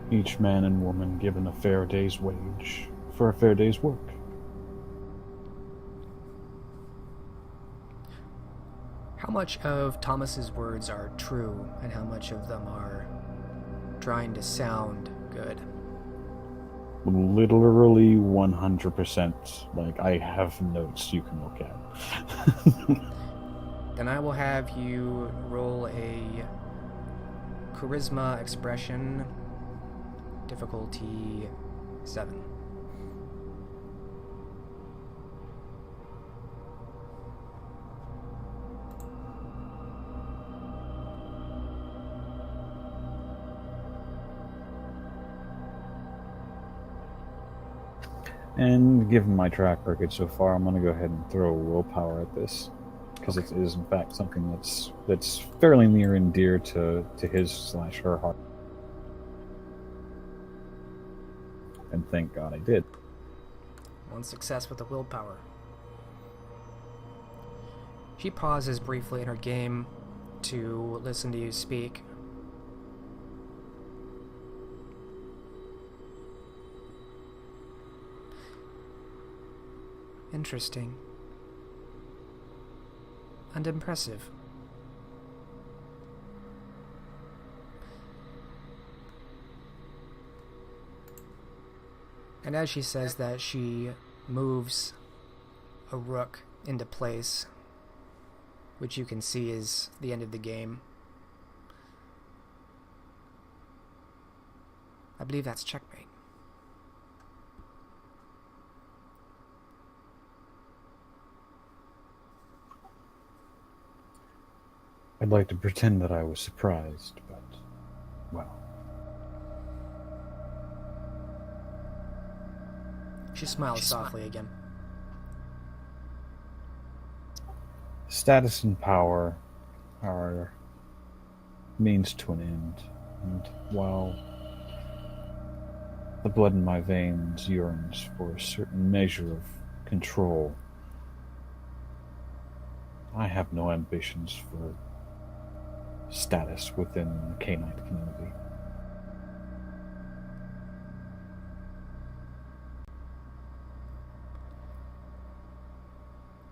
Each man and woman given a fair day's wage for a fair day's work. How much of Thomas's words are true, and how much of them are trying to sound good? Literally 100%. Like, I have notes you can look at. Then I will have you roll a charisma expression, difficulty 7. And given my track record so far, I'm going to go ahead and throw willpower at this, because it is in fact something that's fairly near and dear to his/her heart. And thank God I did. One success with the willpower. She pauses briefly in her game to listen to you speak. Interesting. And impressive. And as she says that, she moves a rook into place, which you can see is the end of the game. I believe that's checkmate. I'd like to pretend that I was surprised, but, well. She smiles softly again. Status and power are means to an end, and while the blood in my veins yearns for a certain measure of control, I have no ambitions for status within the Canaanite community.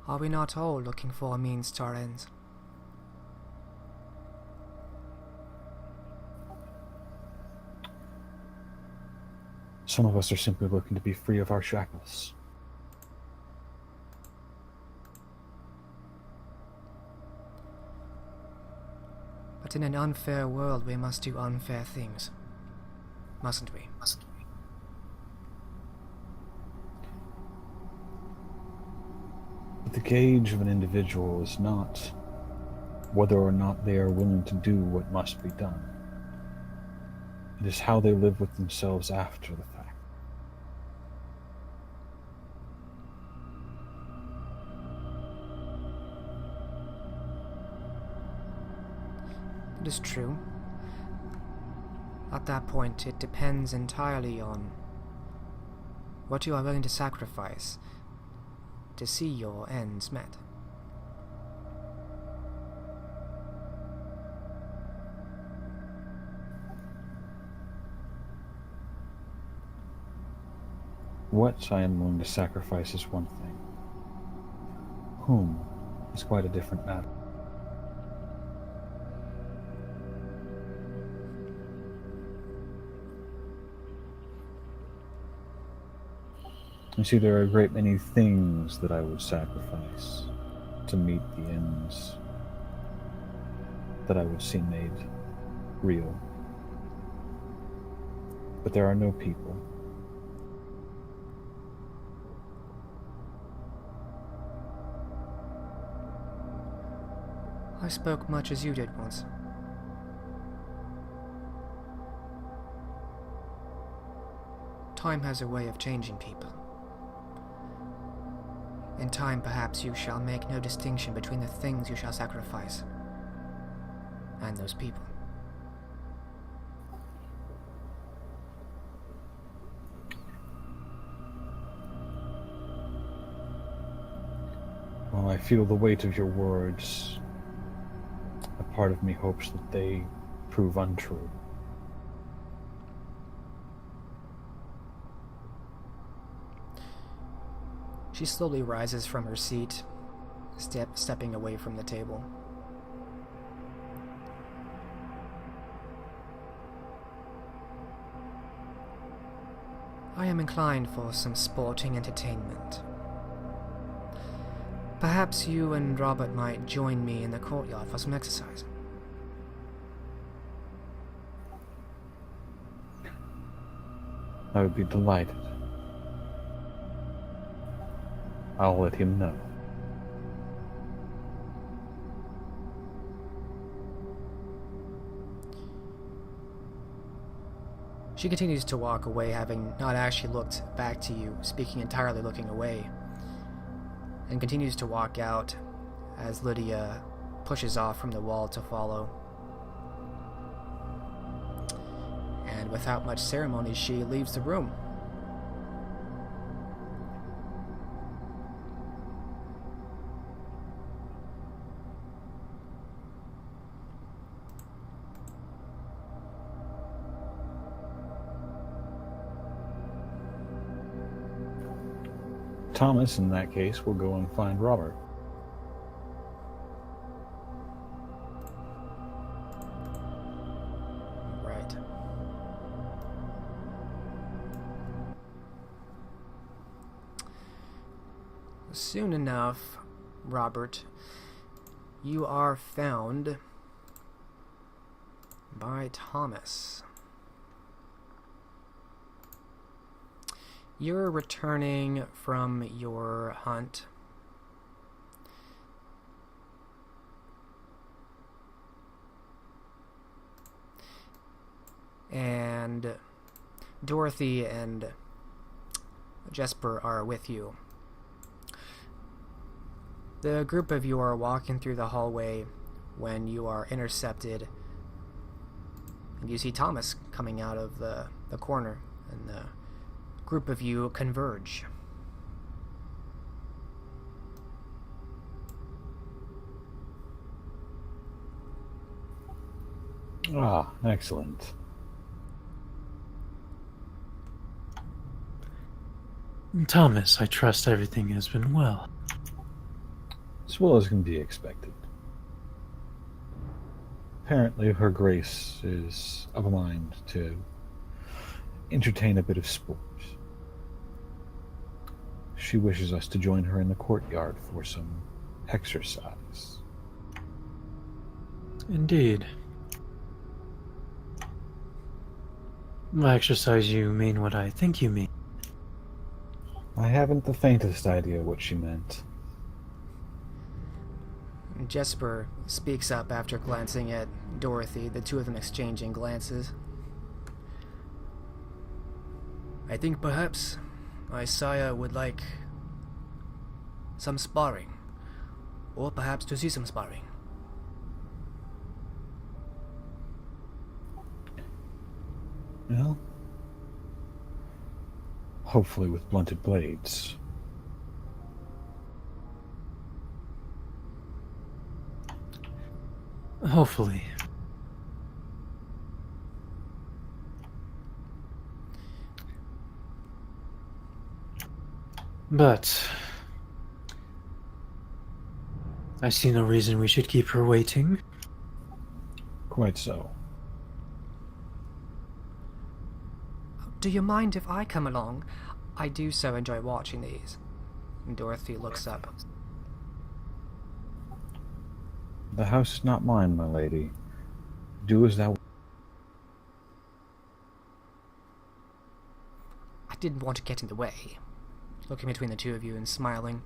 Are we not all looking for a means to our ends? Some of us are simply looking to be free of our shackles. But in an unfair world, we must do unfair things. Mustn't we? But the gauge of an individual is not whether or not they are willing to do what must be done. It is how they live with themselves after the fact. It is true. At that point, it depends entirely on what you are willing to sacrifice to see your ends met. What I am willing to sacrifice is one thing. Whom is quite a different matter. You see, there are a great many things that I would sacrifice to meet the ends that I would see made real. But there are no people. I spoke much as you did once. Time has a way of changing people. In time, perhaps you shall make no distinction between the things you shall sacrifice, and those people. Well, I feel the weight of your words. A part of me hopes that they prove untrue. She slowly rises from her seat, stepping away from the table. I am inclined for some sporting entertainment. Perhaps you and Robert might join me in the courtyard for some exercise. I would be delighted. I'll let him know. She continues to walk away, having not actually looked back to you, speaking entirely looking away, and continues to walk out as Lydia pushes off from the wall to follow. And without much ceremony, she leaves the room. Thomas, in that case, will go and find Robert. Right. Soon enough, Robert, you are found by Thomas. You're returning from your hunt. And Dorothy and Jesper are with you. The group of you are walking through the hallway when you are intercepted, and you see Thomas coming out of the corner, and the group of you converge. Ah, excellent. Thomas, I trust everything has been well. As well as can be expected. Apparently, Her Grace is of a mind to entertain a bit of sport. She wishes us to join her in the courtyard for some exercise. Indeed. By exercise, you mean what I think you mean. I haven't the faintest idea what she meant. Jesper speaks up after glancing at Dorothy, the two of them exchanging glances. I think perhaps Isaiah would like some sparring, or perhaps to see some sparring. Well, hopefully with blunted blades. Hopefully. But I see no reason we should keep her waiting. Quite so. Do you mind if I come along? I do so enjoy watching these. And Dorothy looks up. The house is not mine, my lady. Do as thou... I didn't want to get in the way. Looking between the two of you and smiling.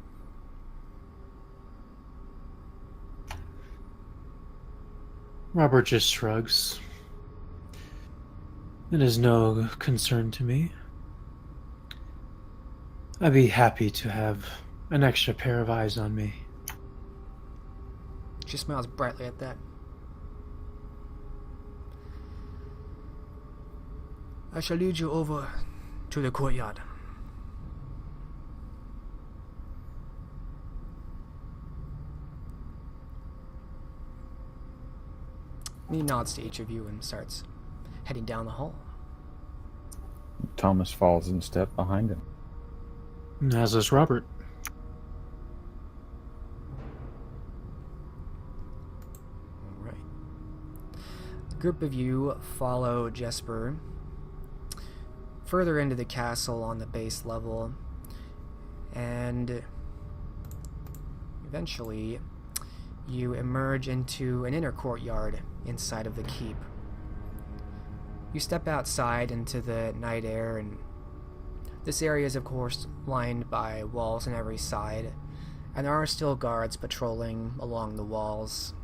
Robert just shrugs. It is no concern to me. I'd be happy to have an extra pair of eyes on me. She smiles brightly at that. I shall lead you over to the courtyard. He nods to each of you and starts heading down the hall. Thomas falls in step behind him. As is Robert. All right. The group of you follow Jesper further into the castle on the base level, and eventually you emerge into an inner courtyard inside of the keep. You step outside into the night air, and this area is of course lined by walls on every side, and there are still guards patrolling along the walls.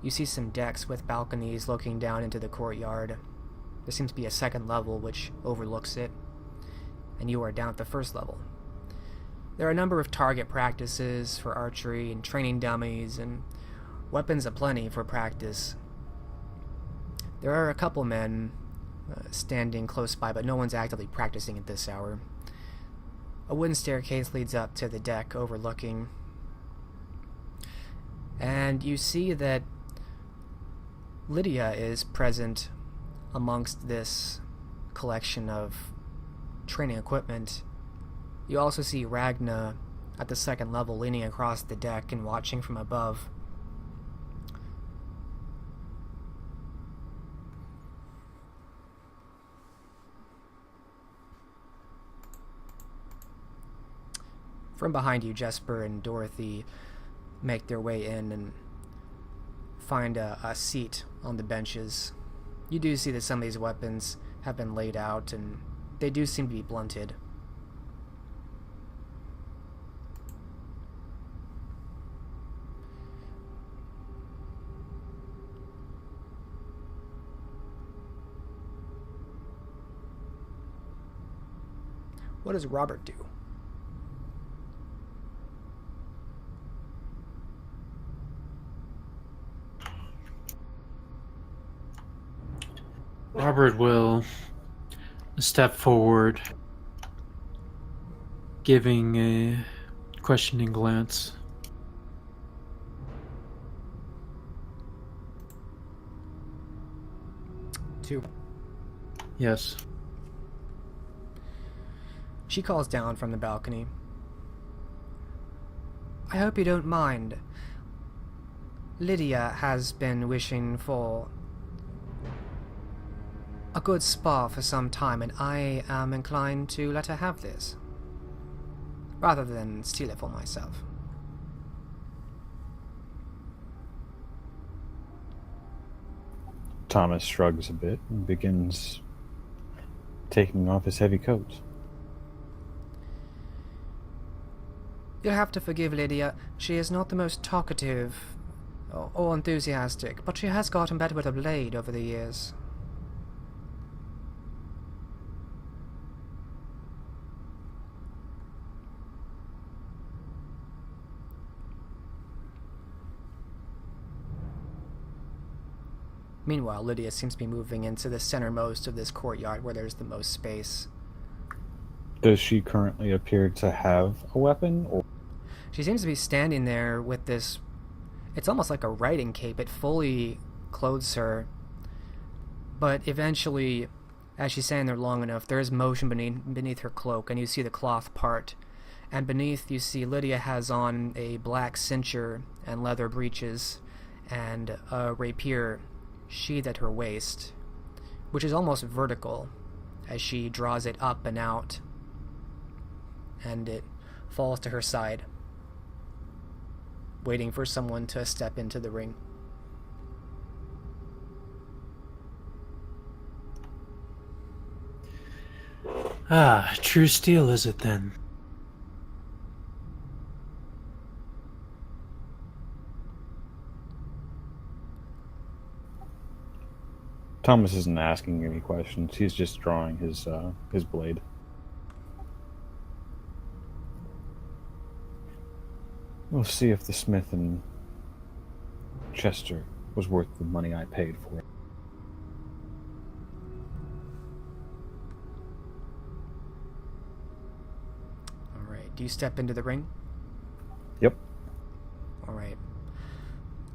You see some decks with balconies looking down into the courtyard. There seems to be a second level which overlooks it, and you are down at the first level. There are a number of target practices for archery and training dummies, and weapons aplenty for practice. There are a couple men standing close by, but no one's actively practicing at this hour. A wooden staircase leads up to the deck overlooking, and you see that Lydia is present amongst this collection of training equipment. You also see Ragna at the second level leaning across the deck and watching from above. From behind you, Jesper and Dorothy make their way in and find a seat on the benches. You do see that some of these weapons have been laid out, and they do seem to be blunted. What does Robert do? Robert will step forward, giving a questioning glance. Two. Yes. She calls down from the balcony. I hope you don't mind. Lydia has been wishing for a good spa for some time, and I am inclined to let her have this, rather than steal it for myself. Thomas shrugs a bit and begins taking off his heavy coat. You'll have to forgive Lydia. She is not the most talkative or enthusiastic, but she has gotten better with a blade over the years. Meanwhile, Lydia seems to be moving into the centermost of this courtyard where there's the most space. Does she currently appear to have a weapon? Or She seems to be standing there with this... It's almost like a riding cape. It fully clothes her. But eventually, as she's standing there long enough, there is motion beneath her cloak, and you see the cloth part. And beneath, you see Lydia has on a black cincher and leather breeches, and a rapier sheathed at her waist, which is almost vertical as she draws it up and out, and it falls to her side, waiting for someone to step into the ring. Ah, true steel is it then? Thomas isn't asking any questions. He's just drawing his blade. We'll see if the smith in Chester was worth the money I paid for it. Do you step into the ring? Yep. All right.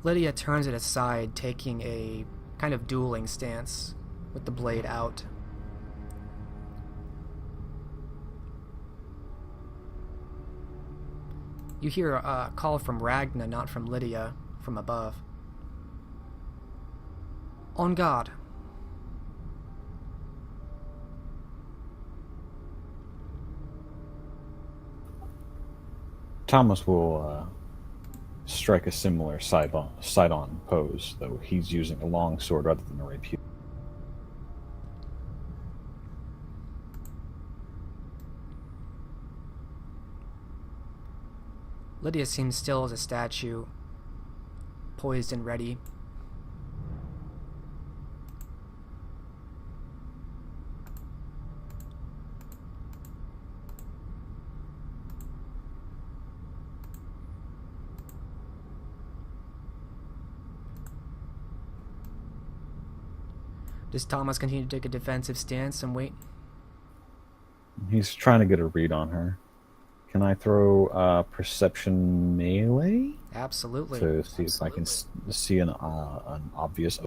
Lydia turns it aside, taking a kind of dueling stance with the blade out. You hear a call from Ragna, not from Lydia, from above. On guard. Thomas will strike a similar side-on pose, though he's using a long sword rather than a rapier. Lydia seems still as a statue, poised and ready. Does Thomas continue to take a defensive stance and wait? He's trying to get a read on her. Can I throw perception melee? Absolutely. To see if I can see an obvious...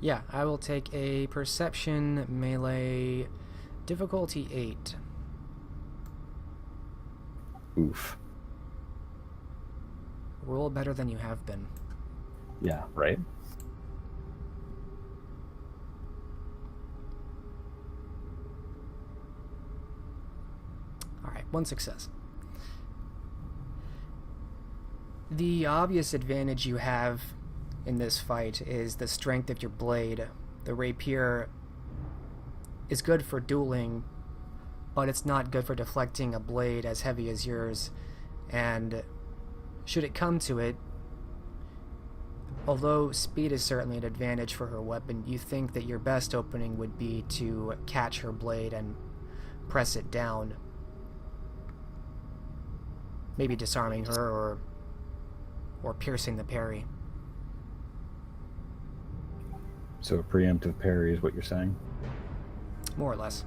Yeah, I will take a perception melee difficulty 8. Oof. Roll better than you have been. Yeah, right? Alright, 1 success. The obvious advantage you have in this fight is the strength of your blade. The rapier is good for dueling, but it's not good for deflecting a blade as heavy as yours. And should it come to it, although speed is certainly an advantage for her weapon, you think that your best opening would be to catch her blade and press it down. Maybe disarming her or piercing the parry. So a preemptive parry is what you're saying? More or less.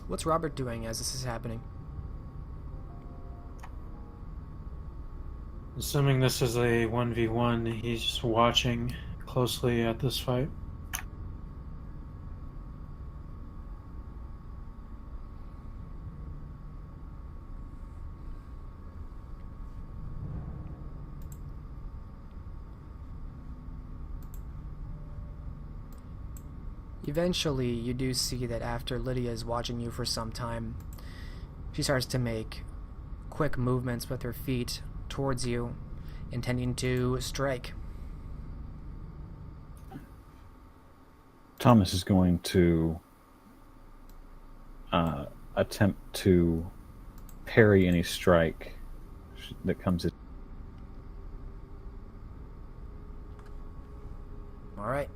What's Robert doing as this is happening? Assuming this is a 1v1, he's just watching closely at this fight. Eventually, you do see that after Lydia is watching you for some time, she starts to make quick movements with her feet towards you, intending to strike. Thomas is going to attempt to parry any strike that comes in. Alright.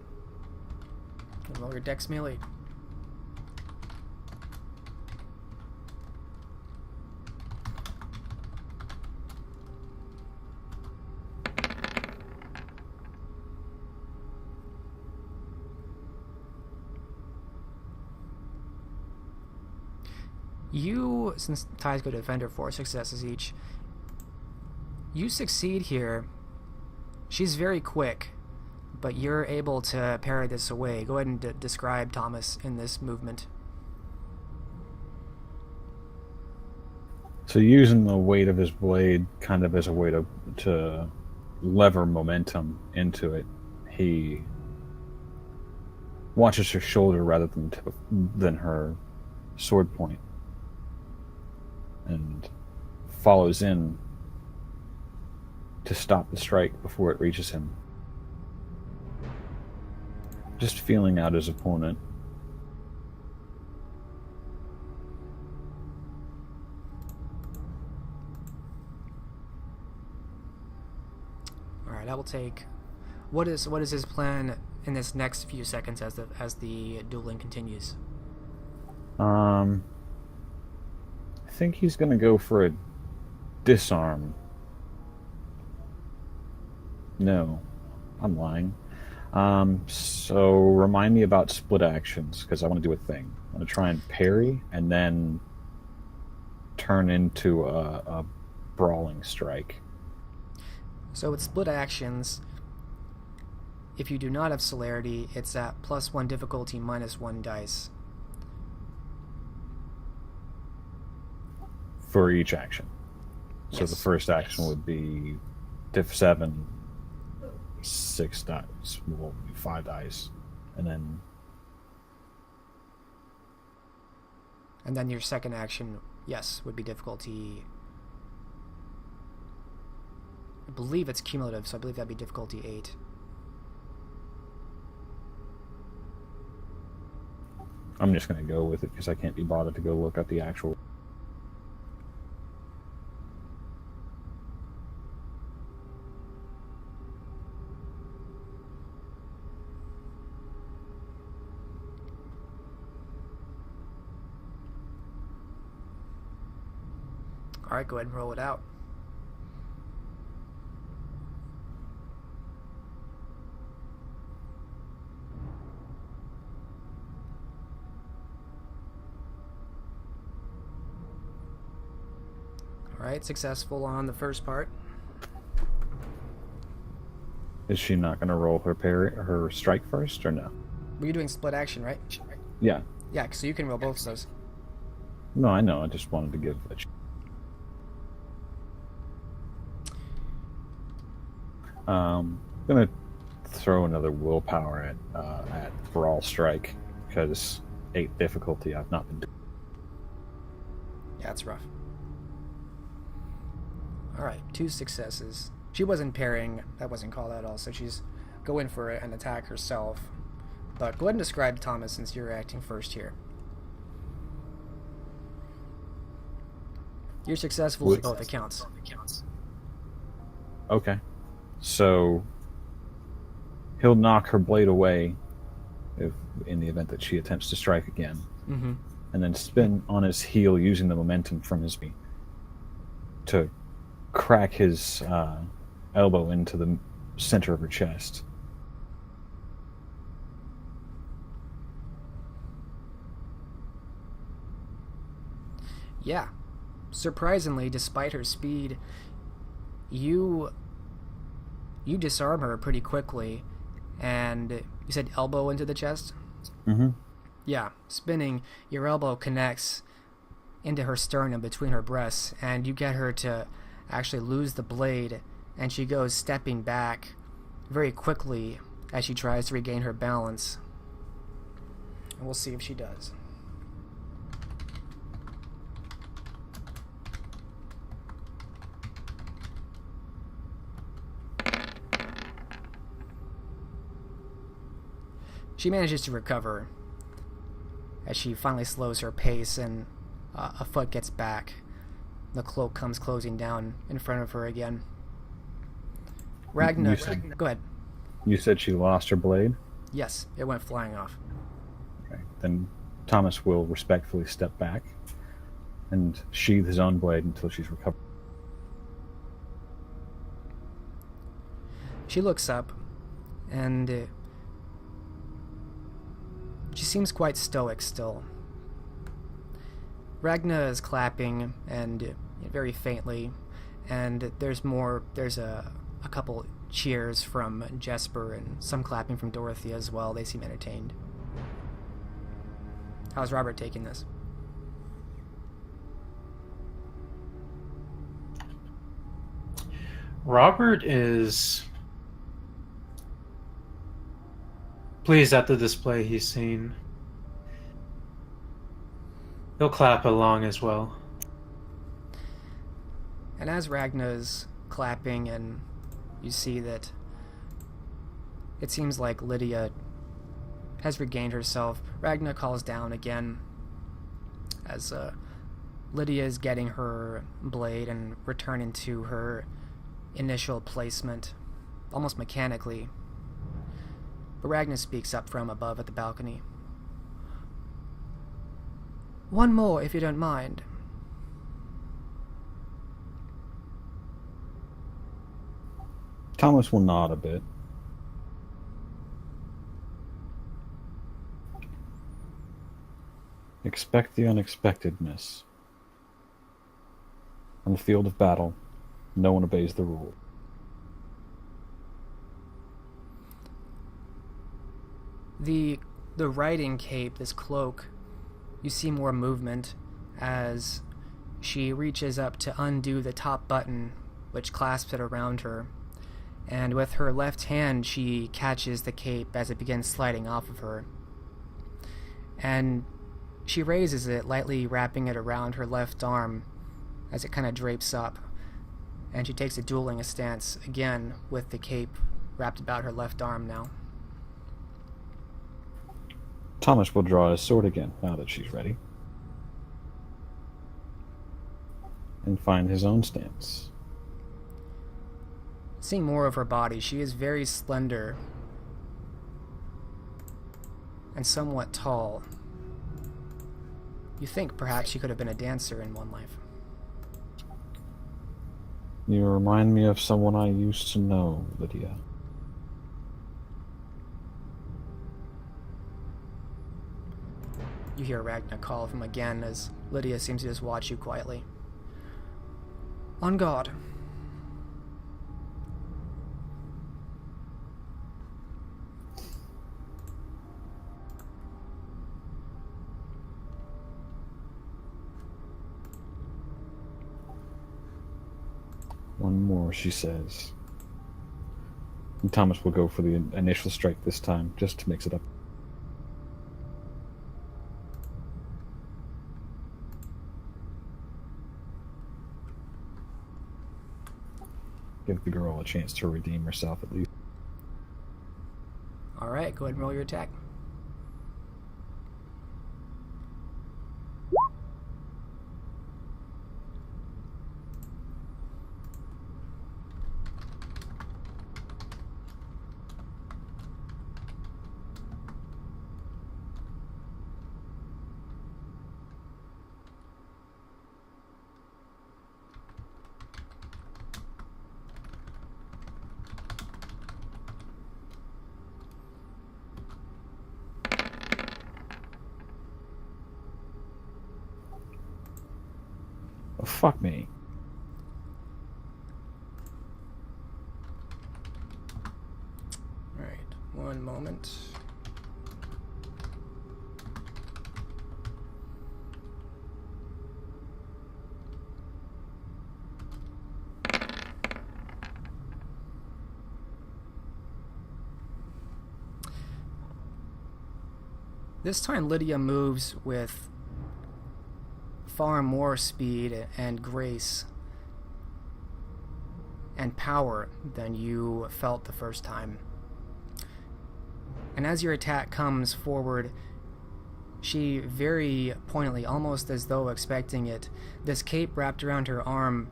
Roll your dex melee. You, since ties go to defender, 4 successes each, you succeed here. She's very quick, but you're able to parry this away. Go ahead and describe Thomas in this movement. So using the weight of his blade kind of as a way to lever momentum into it, he watches her shoulder rather than her sword point, and follows in to stop the strike before it reaches him. Just feeling out his opponent. Alright, I will take... What is his plan in this next few seconds as the dueling continues? I think he's gonna go for a disarm. No, I'm lying. So remind me about split actions, because I want to do a thing. I'm going to try and parry and then turn into a brawling strike. So with split actions, if you do not have celerity, it's at +1 difficulty, -1 dice. For each action. So Yes. the first action would be diff 7, 6 dice, well, 5 dice, and then your second action, yes, would be difficulty. I believe it's cumulative, so I believe that'd be difficulty 8. I'm just going to go with it because I can't be bothered to go look up the actual. Alright, go ahead and roll it out. Alright, successful on the first part. Is she not going to roll her parry, her strike first, or no? Were you doing split action, right? Yeah. Yeah, so you can roll both of those. No, I know. I just wanted to give a. Gonna throw another willpower at brawl strike because 8 difficulty. I've not been doing. Yeah, it's rough. Alright, 2 successes. She wasn't parrying, that wasn't called out at all, so she's going for an attack herself. But go ahead and describe Thomas since you're acting first here. You're successful with both accounts. Okay, so he'll knock her blade away if in the event that she attempts to strike again, and then spin on his heel using the momentum from his knee to crack his elbow into the center of her chest. Yeah. Surprisingly, despite her speed, you disarm her pretty quickly, and you said elbow into the chest? Mm-hmm. Yeah, spinning, your elbow connects into her sternum between her breasts, and you get her to actually lose the blade, and she goes stepping back very quickly as she tries to regain her balance. And we'll see if she does. She manages to recover as she finally slows her pace and a foot gets back. The cloak comes closing down in front of her again. Ragnar, go ahead. You said she lost her blade? Yes, it went flying off. Okay. Then Thomas will respectfully step back and sheathe his own blade until she's recovered. She looks up, and she seems quite stoic still. Ragna is clapping, and very faintly, and there's a couple cheers from Jesper and some clapping from Dorothy as well. They seem entertained. How's Robert taking this? Robert is pleased at the display he's seen. He'll clap along as well. And as Ragna's clapping, and you see that it seems like Lydia has regained herself, Ragna calls down again as Lydia is getting her blade and returning to her initial placement, almost mechanically. But Ragnar speaks up from above at the balcony. One more, if you don't mind. Thomas will nod a bit. Expect the unexpected, miss. On the field of battle, no one obeys the rule. The riding cape, this cloak, you see more movement as she reaches up to undo the top button, which clasps it around her. And with her left hand, she catches the cape as it begins sliding off of her. And she raises it, lightly wrapping it around her left arm as it kind of drapes up. And she takes a dueling stance, again, with the cape wrapped about her left arm now. Thomas will draw his sword again, now that she's ready. And find his own stance. Seeing more of her body, she is very slender and somewhat tall. You think perhaps she could have been a dancer in one life. You remind me of someone I used to know, Lydia. You hear Ragnar call from again as Lydia seems to just watch you quietly. On guard. One more, she says. And Thomas will go for the initial strike this time, just to mix it up. Give the girl a chance to redeem herself at least. Alright, go ahead and roll your attack. Oh, fuck me. Alright, one moment. This time Lydia moves with far more speed and grace and power than you felt the first time. And as your attack comes forward, she very poignantly, almost as though expecting it, this cape wrapped around her arm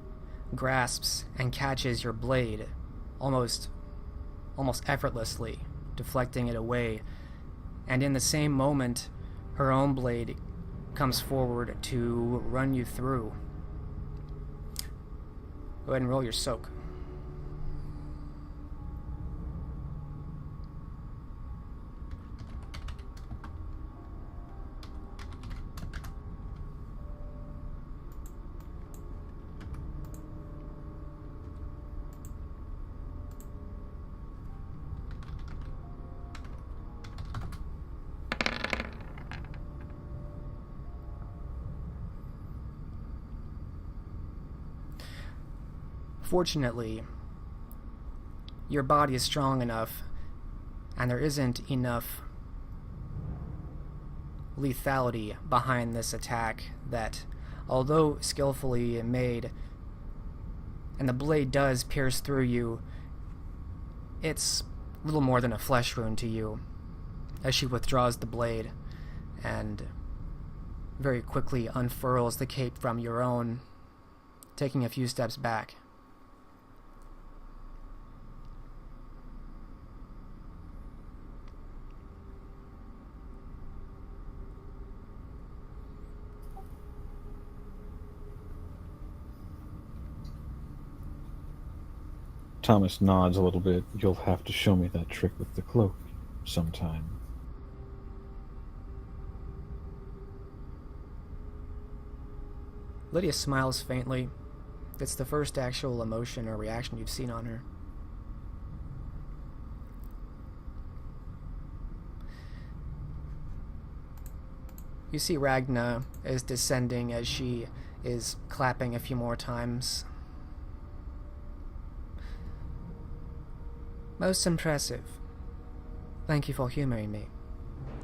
grasps and catches your blade, almost effortlessly, deflecting it away. And in the same moment, her own blade comes forward to run you through. Go ahead and roll your soak. Fortunately, your body is strong enough, and there isn't enough lethality behind this attack that, although skillfully made, and the blade does pierce through you, it's little more than a flesh wound to you, as she withdraws the blade and very quickly unfurls the cape from your own, taking a few steps back. Thomas nods a little bit. You'll have to show me that trick with the cloak sometime. Lydia smiles faintly. It's the first actual emotion or reaction you've seen on her. You see Ragna is descending as she is clapping a few more times. Most impressive. Thank you for humoring me.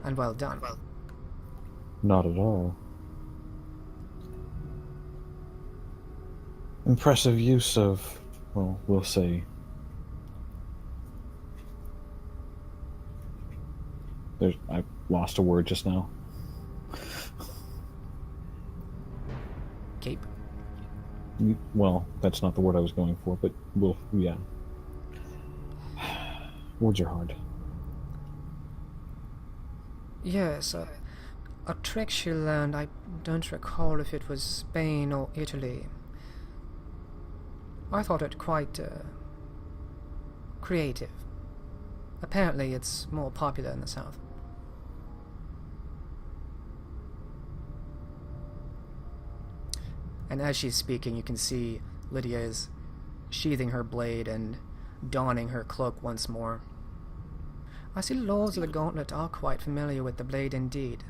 And well done. Not at all. Impressive use of, well, we'll say... I lost a word just now. Cape. Well, that's not the word I was going for, but yeah. Words are hard. Yes, a trick she learned. I don't recall if it was Spain or Italy. I thought it quite creative. Apparently it's more popular in the South. And as she's speaking, you can see Lydia is sheathing her blade and donning her cloak once more. I see the lords of the gauntlet are quite familiar with the blade indeed.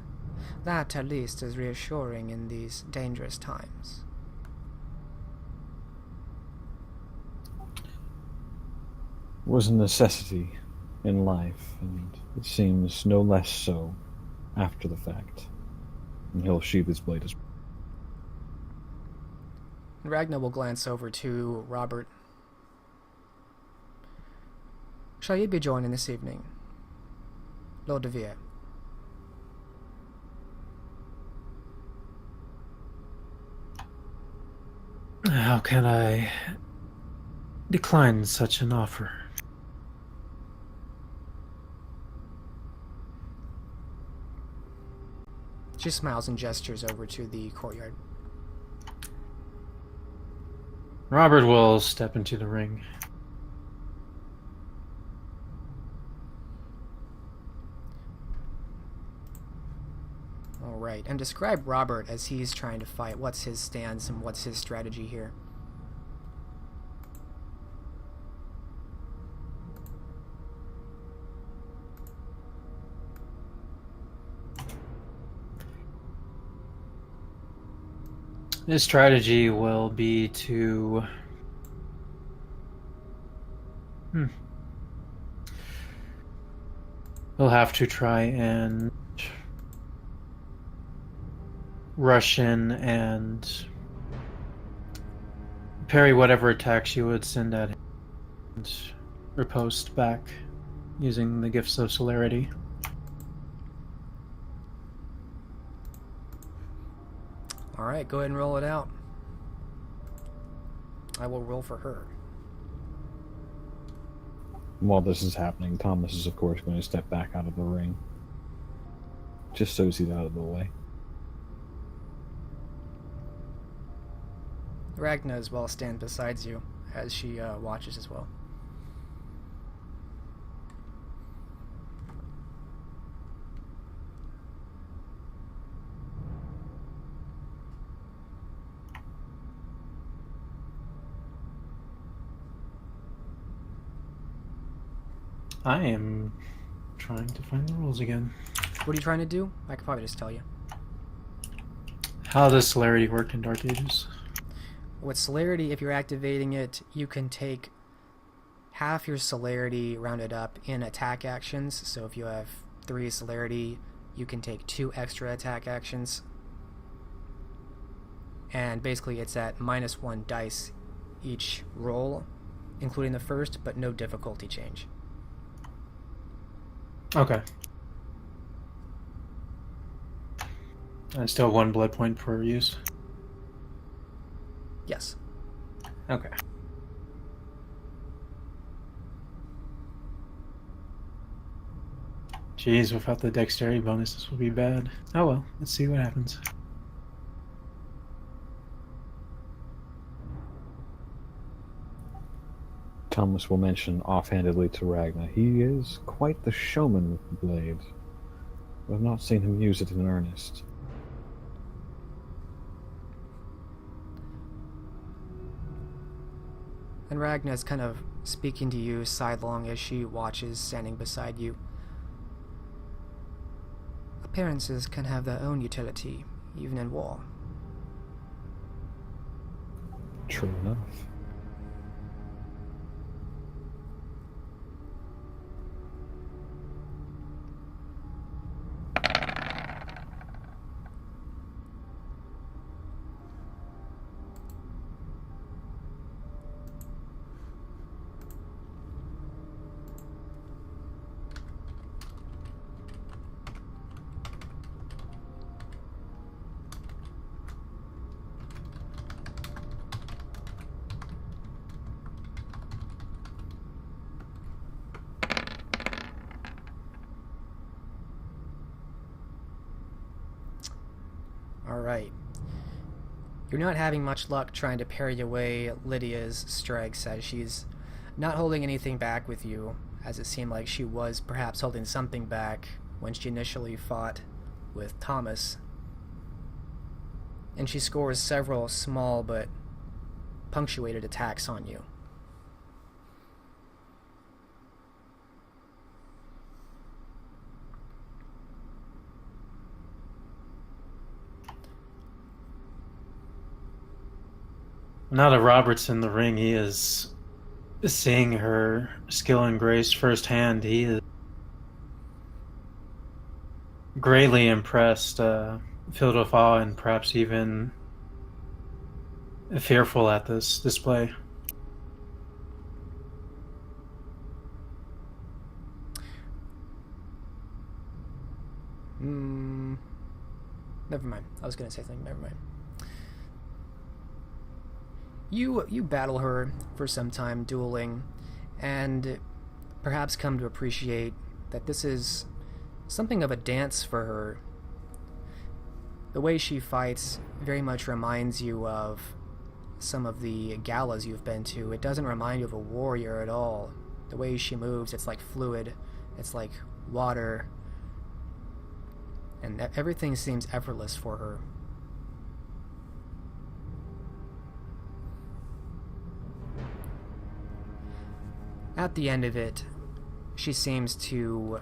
That, at least, is reassuring in these dangerous times. It was a necessity in life, and it seems no less so after the fact. And he'll sheath his blade as well. Ragna will glance over to Robert. Shall you be joining this evening, Lord de Vere? How can I decline such an offer? She smiles and gestures over to the courtyard. Robert will step into the ring. Alright, and describe Robert as he's trying to fight. What's his stance and what's his strategy here? His strategy will be to he'll have to try and rush in and parry whatever attacks you would send at him and riposte back using the gifts of celerity. Alright, go ahead and roll it out. I will roll for her. While this is happening, Thomas is, of course, going to step back out of the ring. Just so he's out of the way. Ragna as well stands beside you as she watches as well. I am trying to find the rules again. What are you trying to do? I could probably just tell you. How does celerity work in Dark Ages? With celerity, if you're activating it, you can take half your celerity rounded up in attack actions. So if you have 3 celerity, you can take 2 extra attack actions. And basically it's at -1 dice each roll, including the first, but no difficulty change. Okay. And still 1 blood point per use? Yes. Okay. Jeez, without the dexterity bonus, this will be bad. Oh well, let's see what happens. Thomas will mention offhandedly to Ragna, he is quite the showman with the blade. I've not seen him use it in earnest. And Ragna's kind of speaking to you sidelong as she watches, standing beside you. Appearances can have their own utility, even in war. True enough. Alright. You're not having much luck trying to parry away Lydia's strikes, as she's not holding anything back with you, as it seemed like she was perhaps holding something back when she initially fought with Thomas. And she scores several small but punctuated attacks on you. Now that Robert's in the ring, he is seeing her skill and grace firsthand. He is greatly impressed, filled with awe, and perhaps even fearful at this display. Never mind. I was going to say something. Never mind. You battle her for some time, dueling, and perhaps come to appreciate that this is something of a dance for her. The way she fights very much reminds you of some of the galas you've been to. It doesn't remind you of a warrior at all. The way she moves, it's like fluid, it's like water, and everything seems effortless for her. At the end of it, she seems to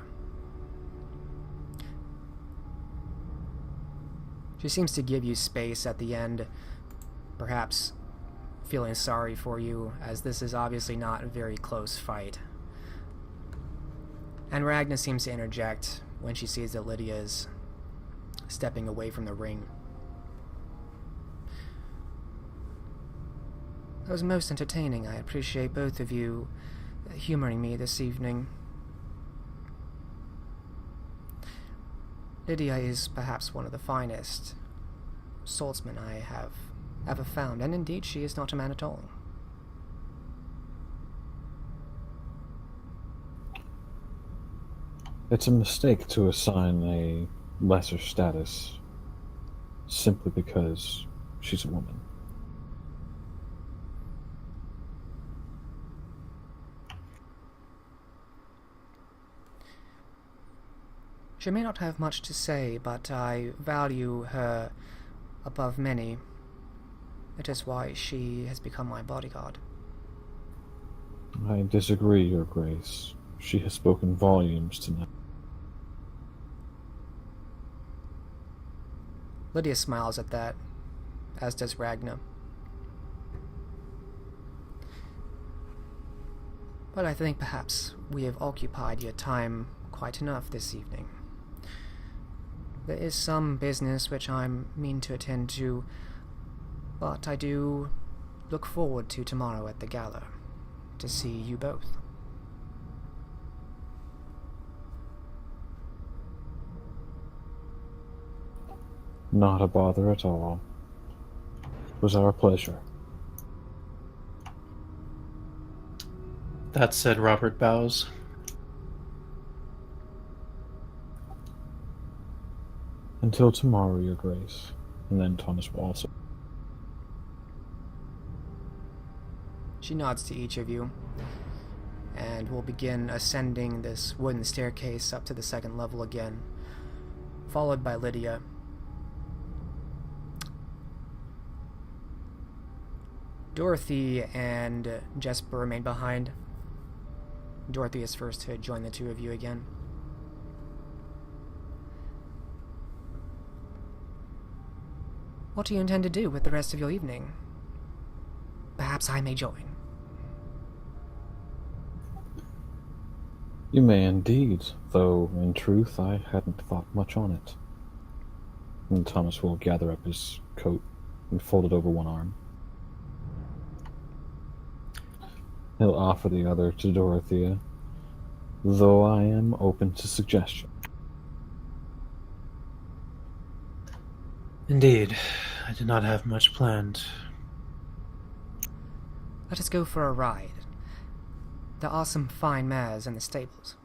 give you space at the end, perhaps feeling sorry for you, as this is obviously not a very close fight. And Ragna seems to interject when she sees that Lydia is stepping away from the ring. That was most entertaining. I appreciate both of you humoring me this evening. Lydia is perhaps one of the finest swordsmen I have ever found, and indeed she is not a man at all. It's a mistake to assign a lesser status simply because she's a woman. She may not have much to say, but I value her above many. It is why she has become my bodyguard. I disagree, Your Grace. She has spoken volumes tonight. Lydia smiles at that, as does Ragna. But I think perhaps we have occupied your time quite enough this evening. There is some business which I mean to attend to, but I do look forward to tomorrow at the gala, to see you both. Not a bother at all. It was our pleasure. That said, Robert bows. Until tomorrow, Your Grace. And then Thomas will also. She nods to each of you, and we'll begin ascending this wooden staircase up to the second level again, followed by Lydia. Dorothy and Jesper remain behind. Dorothy is first to join the two of you again. What do you intend to do with the rest of your evening? Perhaps I may join. You may indeed, though in truth I hadn't thought much on it. And Thomas will gather up his coat and fold it over one arm. He'll offer the other to Dorothea, though I am open to suggestion. Indeed, I did not have much planned. Let us go for a ride. There are some fine mares in the stables.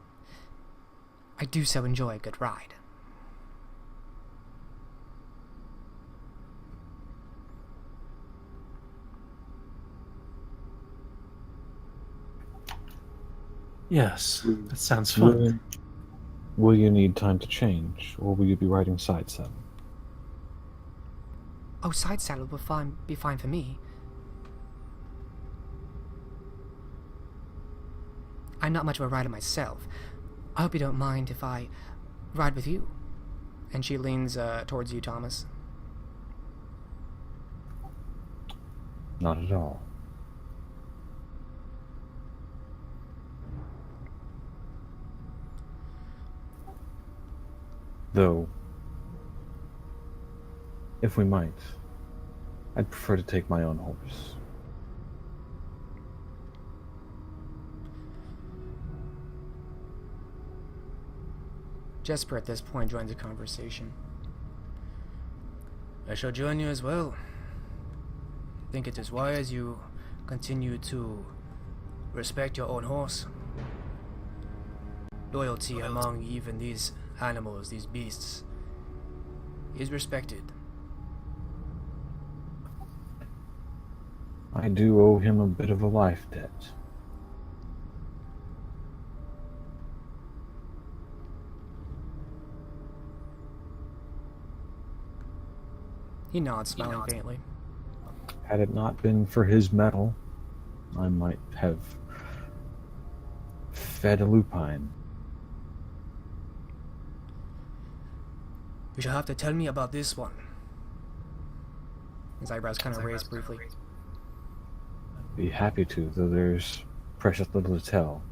I do so enjoy a good ride. Yes, that sounds fun. Will you need time to change, or will you be riding side saddle? Oh, side saddle will be fine for me. I'm not much of a rider myself. I hope you don't mind if I ride with you. And she leans towards you, Thomas. Not at all. Though, if we might, I'd prefer to take my own horse. Jesper at this point joins the conversation. I shall join you as well. I think it is wise you continue to respect your own horse. Loyalty among even these animals, these beasts, is respected. I do owe him a bit of a life debt. He nods, smiling faintly. Had it not been for his mettle, I might have fed a lupine. You shall have to tell me about this one. His eyebrows kind of raised briefly. I'd be happy to, though there's precious little to tell.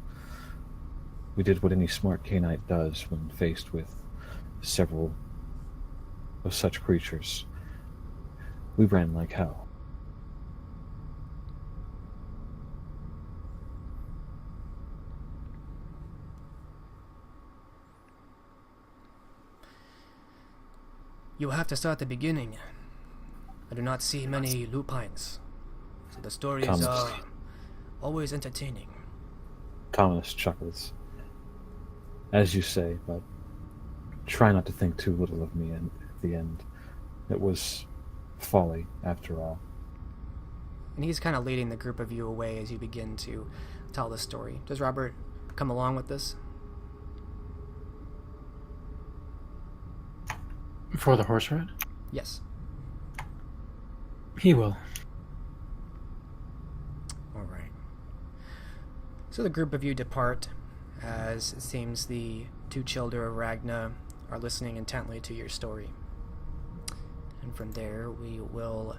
We did what any smart Cainite does when faced with several of such creatures. We ran like hell. You will have to start at the beginning. I do not see many lupines, so the stories Thomas. are always entertaining. Thomas chuckles. As you say, but try not to think too little of me at the end. It was folly, after all. And he's kind of leading the group of you away as you begin to tell the story. Does Robert come along with this? For the horse ride? Yes. He will. Alright. So the group of you depart, as it seems the two children of Ragna are listening intently to your story. And from there, we will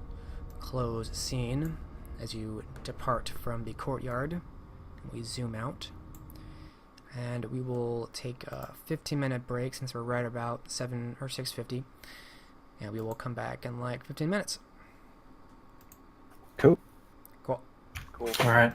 close scene as you depart from the courtyard. We zoom out. And we will take a 15-minute break since we're right about 7 or 6:50. And we will come back in like 15 minutes. Cool. Cool. All right.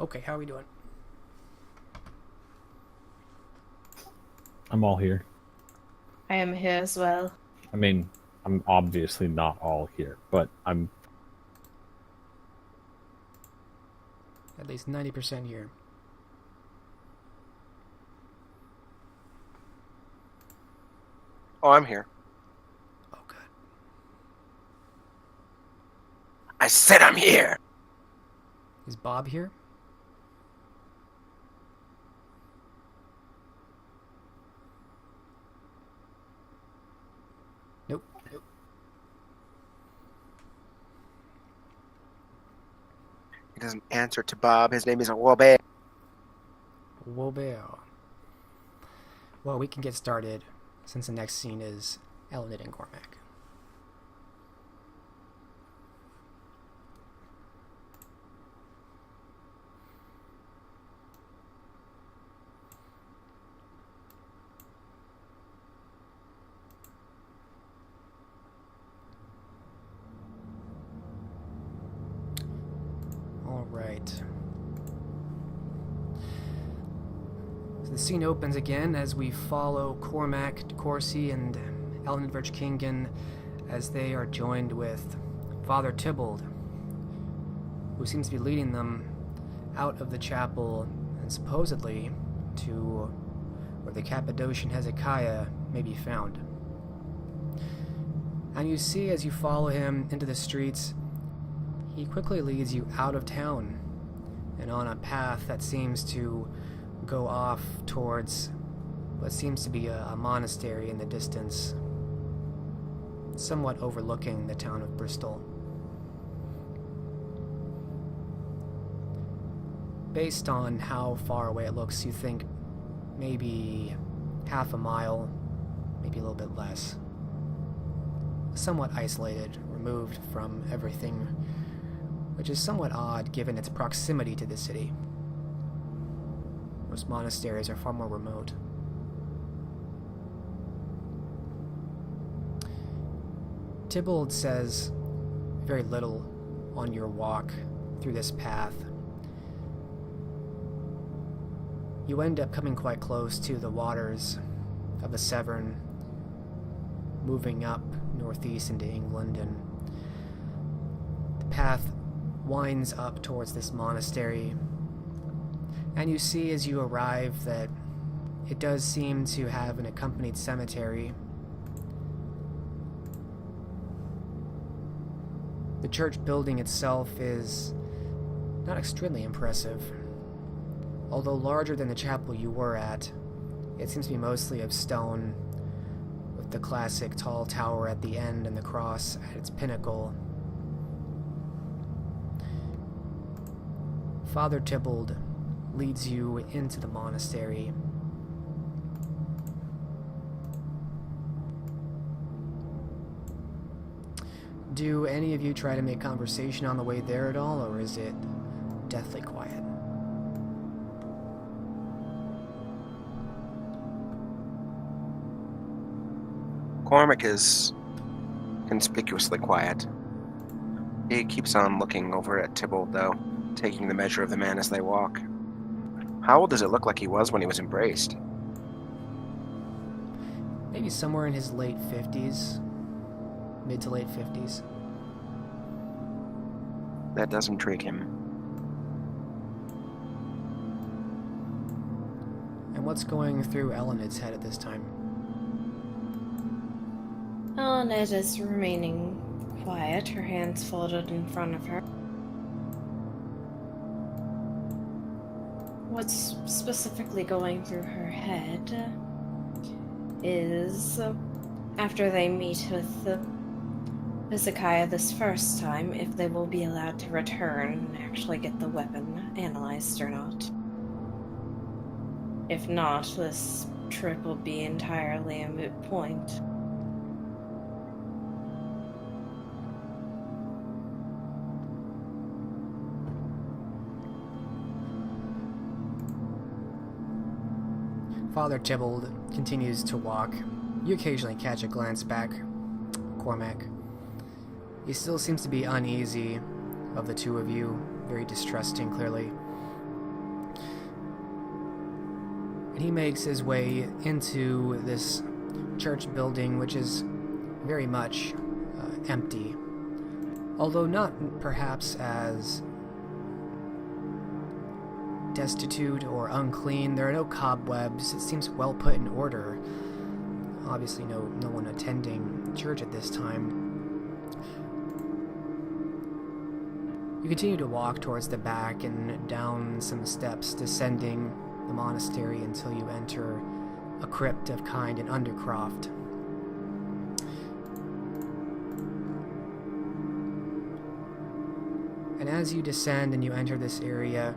Okay, how are we doing? I'm all here. I am here as well. I mean, I'm obviously not all here, but I'm... At least 90% here. Oh, I'm here. Oh, good. I said I'm here! Is Bob here? Nope. He doesn't answer to Bob. His name is Wobe. Wobel. Well, we can get started since the next scene is Elined and Cormac. All right. So the scene opens again as we follow Cormac, Corsi, and Elined Verchkingen as they are joined with Father Tybalt, who seems to be leading them out of the chapel and supposedly to where the Cappadocian Hezekiah may be found. And you see as you follow him into the streets, he quickly leads you out of town and on a path that seems to go off towards what seems to be a monastery in the distance, somewhat overlooking the town of Bristol. Based on how far away it looks, you think maybe half a mile, maybe a little bit less. Somewhat isolated, removed from everything, which is somewhat odd given its proximity to the city. Most monasteries are far more remote. Tybalt says very little on your walk through this path. You end up coming quite close to the waters of the Severn, moving up northeast into England, and the path winds up towards this monastery. And you see as you arrive that it does seem to have an accompanied cemetery. The church building itself is not extremely impressive. Although larger than the chapel you were at, it seems to be mostly of stone, with the classic tall tower at the end and the cross at its pinnacle. Father Tybalt leads you into the monastery. Do any of you try to make conversation on the way there at all, or is it deathly quiet? Cormac is conspicuously quiet. He keeps on looking over at Tybalt, though, taking the measure of the man as they walk. How old does it look like he was when he was embraced? Maybe somewhere in his late 50s. Mid to late 50s. That does intrigue him. And what's going through Elined's head at this time? Elined is remaining quiet, her hands folded in front of her. What's specifically going through her head is, after they meet with the Hezekiah this first time, if they will be allowed to return and actually get the weapon analyzed or not. If not, this trip will be entirely a moot point. Father Tybalt continues to walk. You occasionally catch a glance back. Cormac. He still seems to be uneasy of the two of you, very distrusting, clearly. And he makes his way into this church building, which is very much empty. Although not perhaps as destitute or unclean. There are no cobwebs. It seems well put in order. Obviously no one attending church at this time. You continue to walk towards the back and down some steps, descending the monastery until you enter a crypt of kind and undercroft. And as you descend and you enter this area,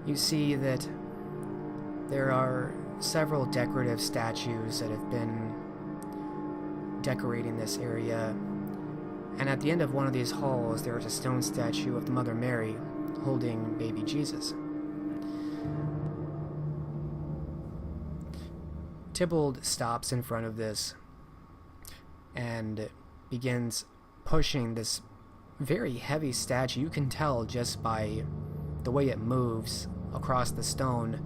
you see that there are several decorative statues that have been decorating this area. And at the end of one of these halls, there is a stone statue of the Mother Mary holding baby Jesus. Tybalt stops in front of this and begins pushing this very heavy statue. You can tell just by the way it moves across the stone.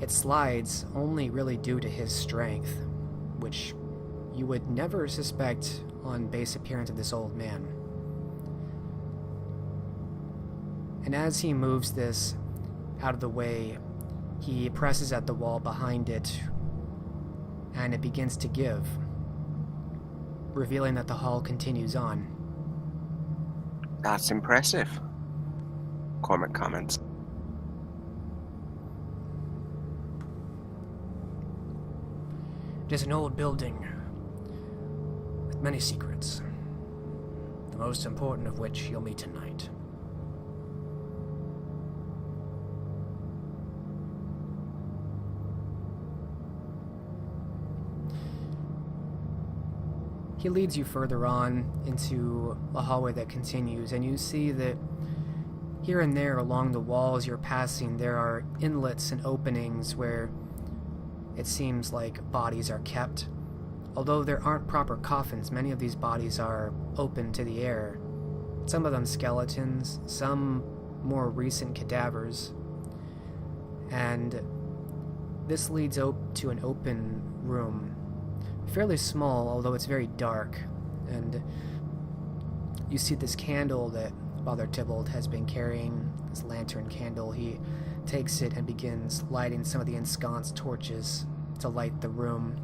It slides only really due to his strength, which you would never suspect on base appearance of this old man. And as he moves this out of the way, he presses at the wall behind it, and it begins to give, revealing that the hall continues on. That's impressive, Cormac comments. It is an old building with many secrets, the most important of which you'll meet tonight. He leads you further on into a hallway that continues, and you see that here and there along the walls you're passing, there are inlets and openings where it seems like bodies are kept. Although there aren't proper coffins, many of these bodies are open to the air. Some of them skeletons, some more recent cadavers. And this leads to an open room. Fairly small, although it's very dark. And you see this candle that Father Tybalt has been carrying, this lantern candle. He takes it and begins lighting some of the ensconced torches to light the room.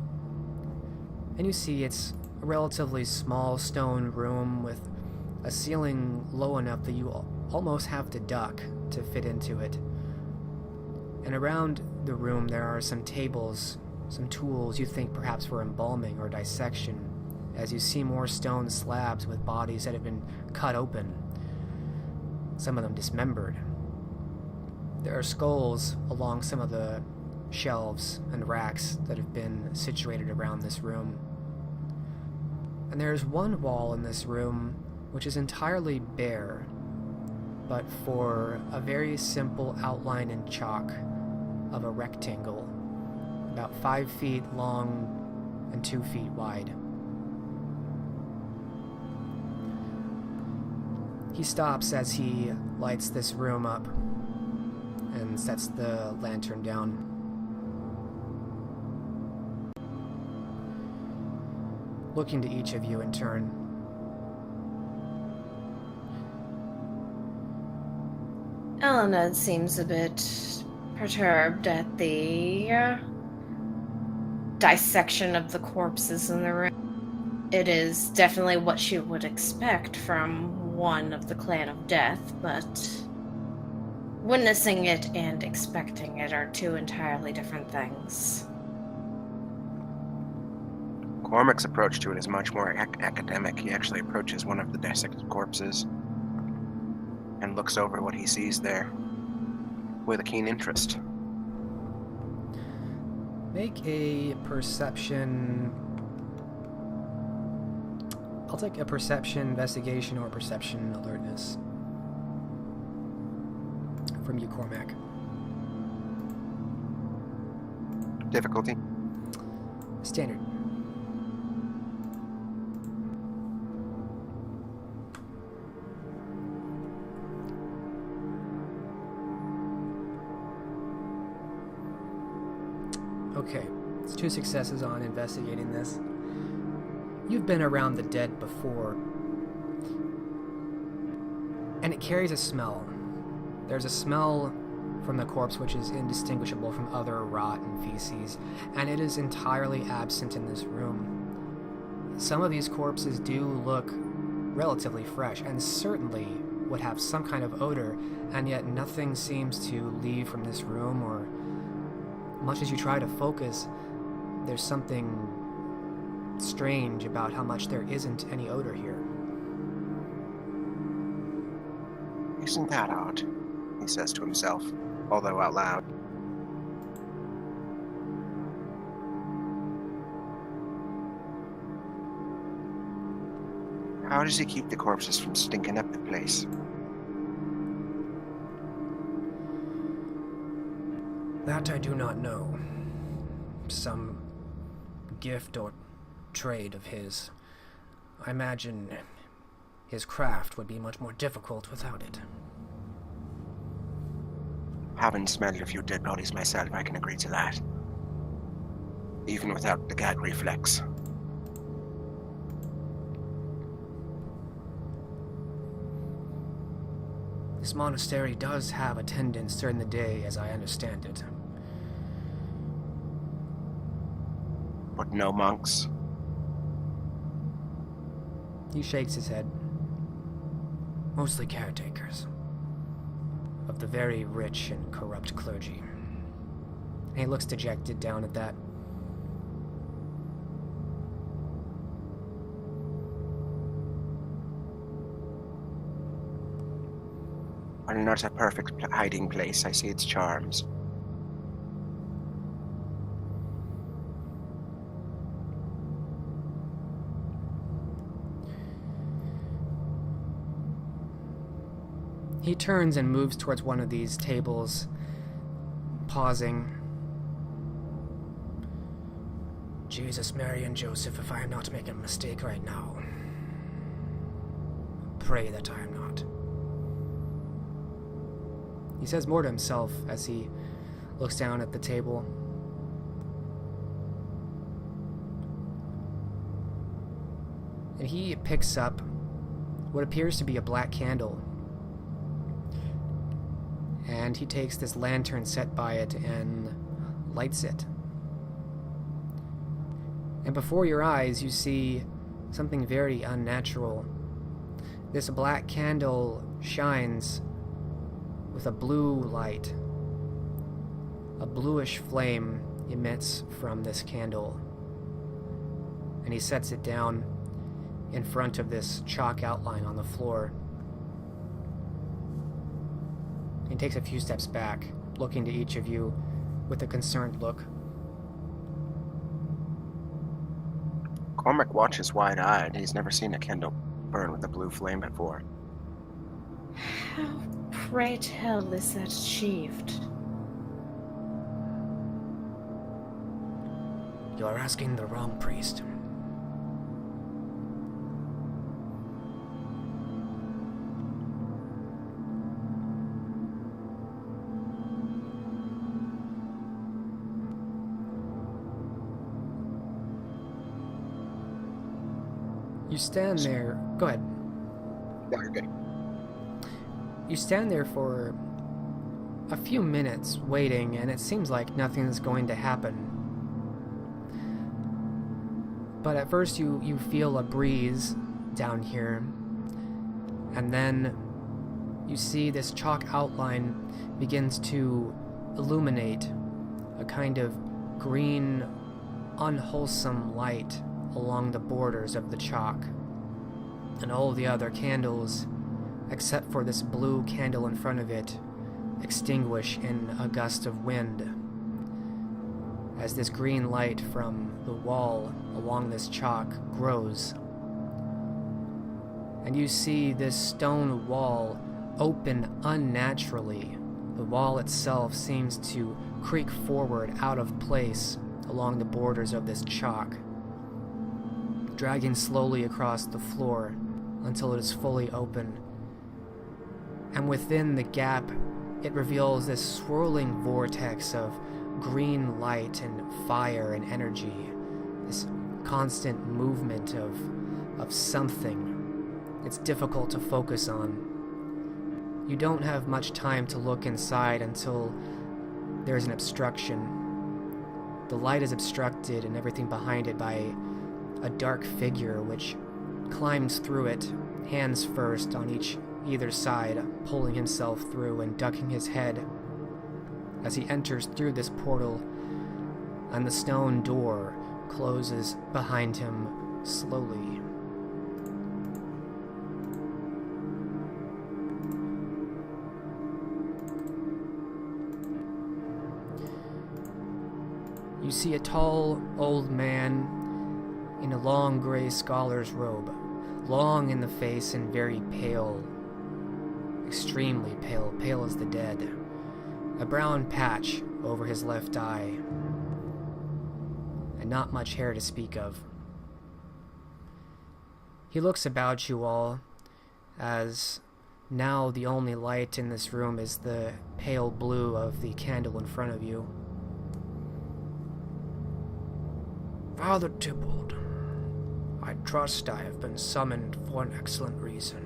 And you see it's a relatively small stone room with a ceiling low enough that you almost have to duck to fit into it. And around the room there are some tables, some tools you think perhaps for embalming or dissection, as you see more stone slabs with bodies that have been cut open, some of them dismembered. There are skulls along some of the shelves and racks that have been situated around this room. And there's one wall in this room which is entirely bare, but for a very simple outline in chalk of a rectangle, about 5 feet long and 2 feet wide. He stops as he lights this room up and sets the lantern down. Looking to each of you in turn. Elined seems a bit perturbed at the dissection of the corpses in the room. It is definitely what she would expect from one of the Clan of Death, but witnessing it and expecting it are two entirely different things. Cormac's approach to it is much more academic. He actually approaches one of the dissected corpses and looks over what he sees there with a keen interest. Make a perception... I'll take a perception investigation or perception alertness from you, Cormac. Difficulty? Standard. Okay, it's 2 successes on investigating this. You've been around the dead before, and it carries a smell. There's a smell from the corpse which is indistinguishable from other rot and feces, and it is entirely absent in this room. Some of these corpses do look relatively fresh, and certainly would have some kind of odor, and yet nothing seems to leave from this room, or much as you try to focus, there's something strange about how much there isn't any odor here. Isn't that odd? He says to himself, although out loud. How does he keep the corpses from stinking up the place? That I do not know. Some gift or trade of his. I imagine his craft would be much more difficult without it. Having smelled a few dead bodies myself, I can agree to that. Even without the gag reflex. This monastery does have attendants during the day, as I understand it. But no monks. He shakes his head. Mostly caretakers. Of the very rich and corrupt clergy. And he looks dejected down at that. While not a perfect hiding place, I see its charms. He turns and moves towards one of these tables, pausing. Jesus, Mary, and Joseph, if I am not making a mistake right now. Pray that I am not. He says more to himself as he looks down at the table. And he picks up what appears to be a black candle. And he takes this lantern set by it and lights it. And before your eyes, you see something very unnatural. This black candle shines with a blue light. A bluish flame emits from this candle. And he sets it down in front of this chalk outline on the floor. He takes a few steps back, looking to each of you with a concerned look. Cormac watches wide-eyed. He's never seen a candle burn with a blue flame before. How, pray tell, is that achieved? You are asking the wrong priest. You stand there. Go ahead. No, you're good. You stand there for a few minutes waiting, and it seems like nothing's going to happen. But at first you feel a breeze down here, and then you see this chalk outline begins to illuminate a kind of green, unwholesome light along the borders of the chalk, and all the other candles, except for this blue candle in front of it, extinguish in a gust of wind, as this green light from the wall along this chalk grows. And you see this stone wall open unnaturally. The wall itself seems to creak forward out of place along the borders of this chalk, dragging slowly across the floor until it is fully open. And within the gap, it reveals this swirling vortex of green light and fire and energy, this constant movement of something. It's difficult to focus on. You don't have much time to look inside until there's an obstruction. The light is obstructed and everything behind it by a dark figure which climbs through it, hands first on either side, pulling himself through and ducking his head as he enters through this portal, and the stone door closes behind him slowly. You see a tall, old man in a long gray scholar's robe, long in the face and very pale, extremely pale, pale as the dead. A brown patch over his left eye, and not much hair to speak of. He looks about you all, as now the only light in this room is the pale blue of the candle in front of you. Father Tybalt, I trust I have been summoned for an excellent reason.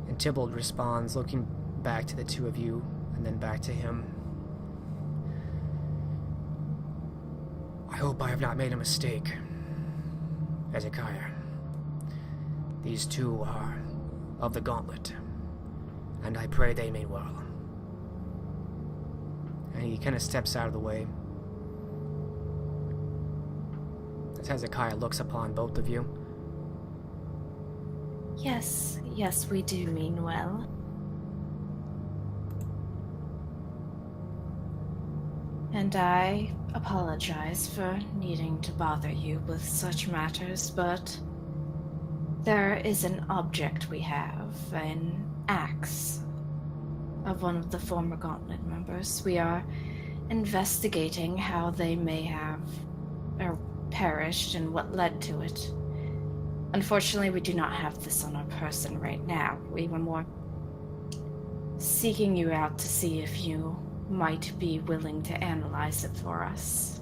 And Tybalt responds, looking back to the two of you, and then back to him. I hope I have not made a mistake, Hezekiah. These two are of the Gauntlet, and I pray they may well. And he kind of steps out of the way as Hezekiah looks upon both of you. Yes, we do mean well. And I apologize for needing to bother you with such matters, but there is an object we have, an axe of one of the former Gauntlet members. We are investigating how they may have perished and what led to it. Unfortunately, we do not have this on our person right now. We were more seeking you out to see if you might be willing to analyze it for us.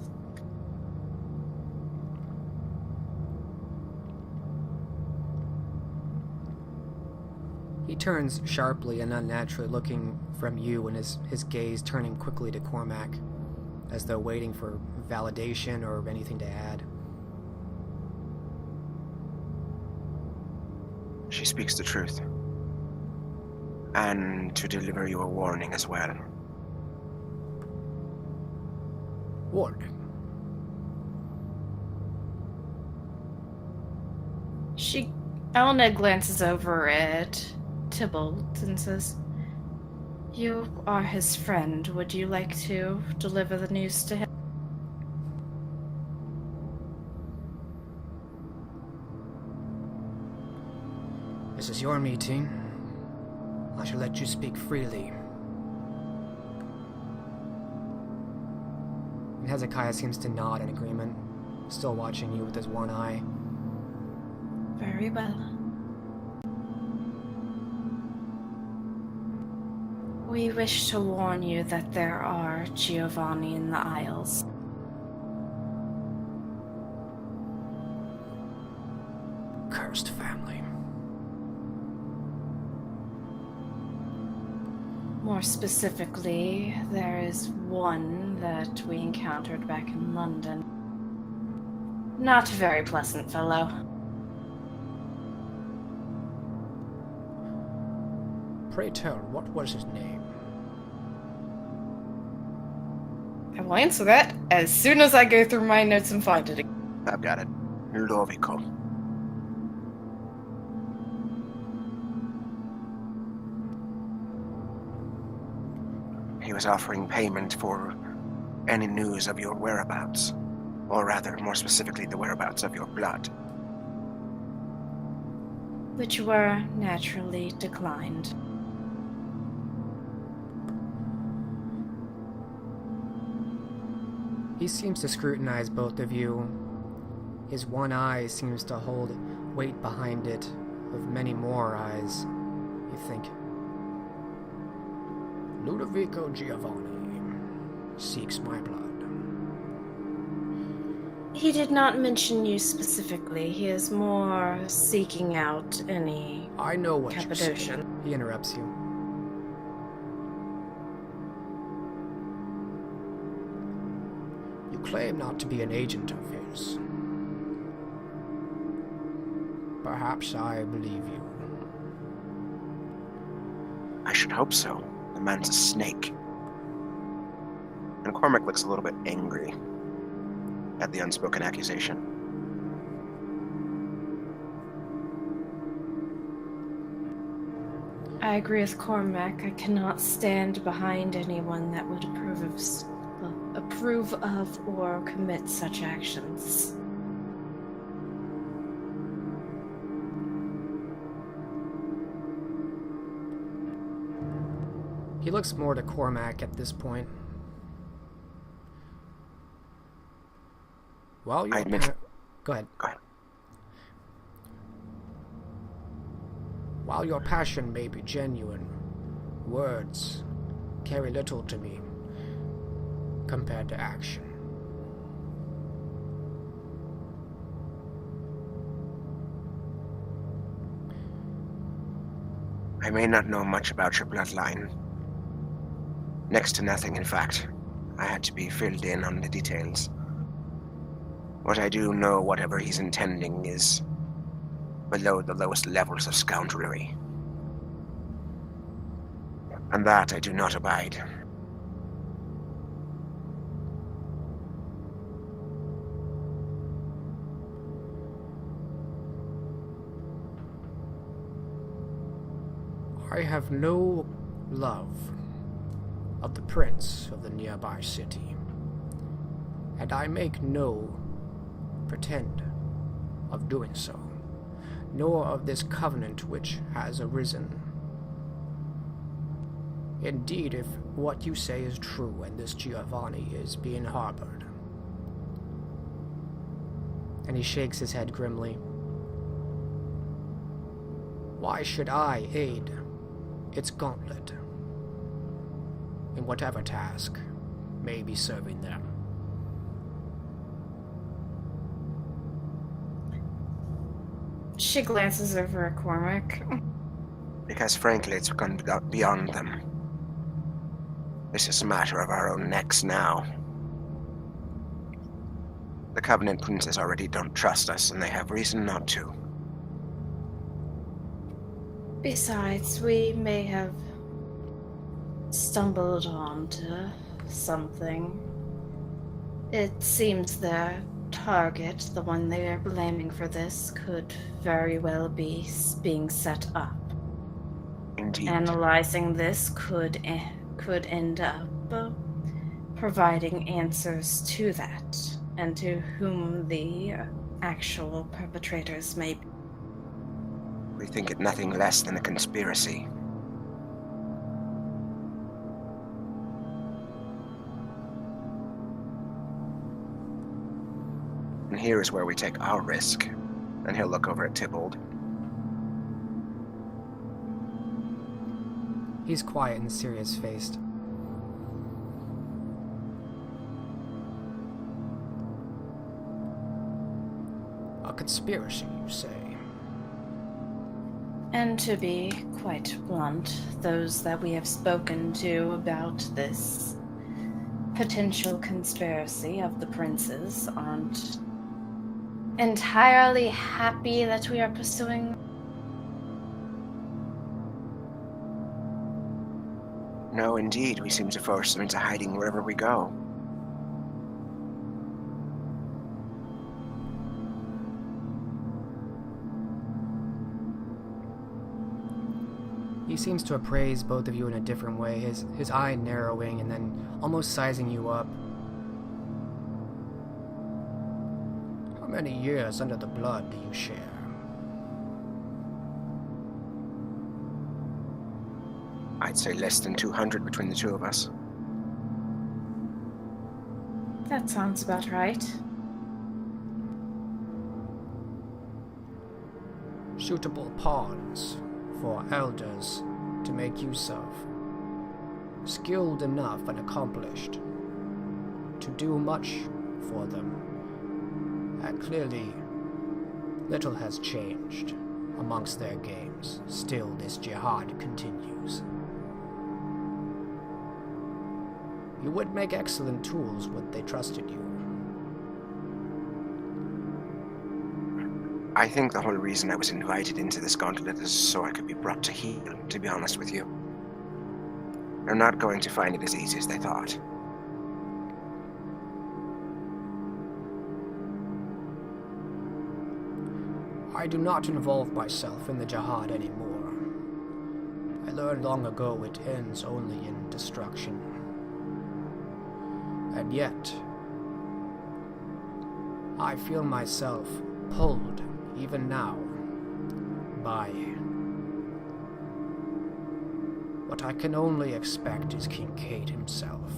He turns sharply and unnaturally, looking from you, and his gaze turning quickly to Cormac, as though waiting for validation or anything to add. She speaks the truth. And to deliver you a warning as well. Warning? Elined glances over at Tybalt and says, "You are his friend. Would you like to deliver the news to him?" This is your meeting. I shall let you speak freely. And Hezekiah seems to nod in agreement, still watching you with his one eye. Very well. We wish to warn you that there are Giovanni in the Isles. Cursed family. More specifically, there is one that we encountered back in London. Not a very pleasant fellow. Pray tell, what was his name? I will answer that as soon as I go through my notes and find it. I've got it. Ludovico. He was offering payment for any news of your whereabouts. Or rather, more specifically, the whereabouts of your blood. Which were naturally declined. He seems to scrutinize both of you. His one eye seems to hold weight behind it of many more eyes. He think. Ludovico Giovanni seeks my blood. He did not mention you specifically. He is more seeking out any I know what you say. Cappadocian. He interrupts you. You claim not to be an agent of his. Perhaps I believe you. I should hope so. The man's a snake. And Cormac looks a little bit angry at the unspoken accusation. I agree with Cormac. I cannot stand behind anyone that would approve of or commit such actions. He looks more to Cormac at this point. Well, I admit. Go ahead. Go ahead. While your passion may be genuine, words carry little to me compared to action. I may not know much about your bloodline. Next to nothing, in fact. I had to be filled in on the details. What I do know, whatever he's intending, is below the lowest levels of scoundrelry. And that I do not abide. I have no love of the prince of the nearby city, and I make no pretend of doing so, nor of this covenant which has arisen. Indeed, if what you say is true and this Giovanni is being harbored. And he shakes his head grimly. Why should I aid its gauntlet in whatever task may be serving them? She glances over at Cormac. Because frankly, it's gone beyond them. This is a matter of our own necks now. The Covenant princes already don't trust us, and they have reason not to. Besides, we may have stumbled onto something. It seems their target, the one they are blaming for this, could very well be being set up. Indeed. Analyzing this could end up providing answers to that, and to whom the actual perpetrators may be. We think it nothing less than a conspiracy. And here is where we take our risk. And he'll look over at Tybalt. He's quiet and serious-faced. A conspiracy, you say? And to be quite blunt, those that we have spoken to about this potential conspiracy of the princes aren't entirely happy that we are pursuing. No, indeed, we seem to force them into hiding wherever we go. He seems to appraise both of you in a different way, his eye narrowing and then almost sizing you up. How many years under the blood do you share? I'd say less than 200 between the two of us. That sounds about right. Suitable pawns for elders to make use of, skilled enough and accomplished to do much for them. And clearly, little has changed amongst their games. Still, this jihad continues. You would make excellent tools would they trusted you. I think the whole reason I was invited into this gauntlet is so I could be brought to heel, to be honest with you. They're not going to find it as easy as they thought. I do not involve myself in the jihad anymore. I learned long ago it ends only in destruction. And yet, I feel myself pulled, even now, by what I can only expect is Kincaid himself.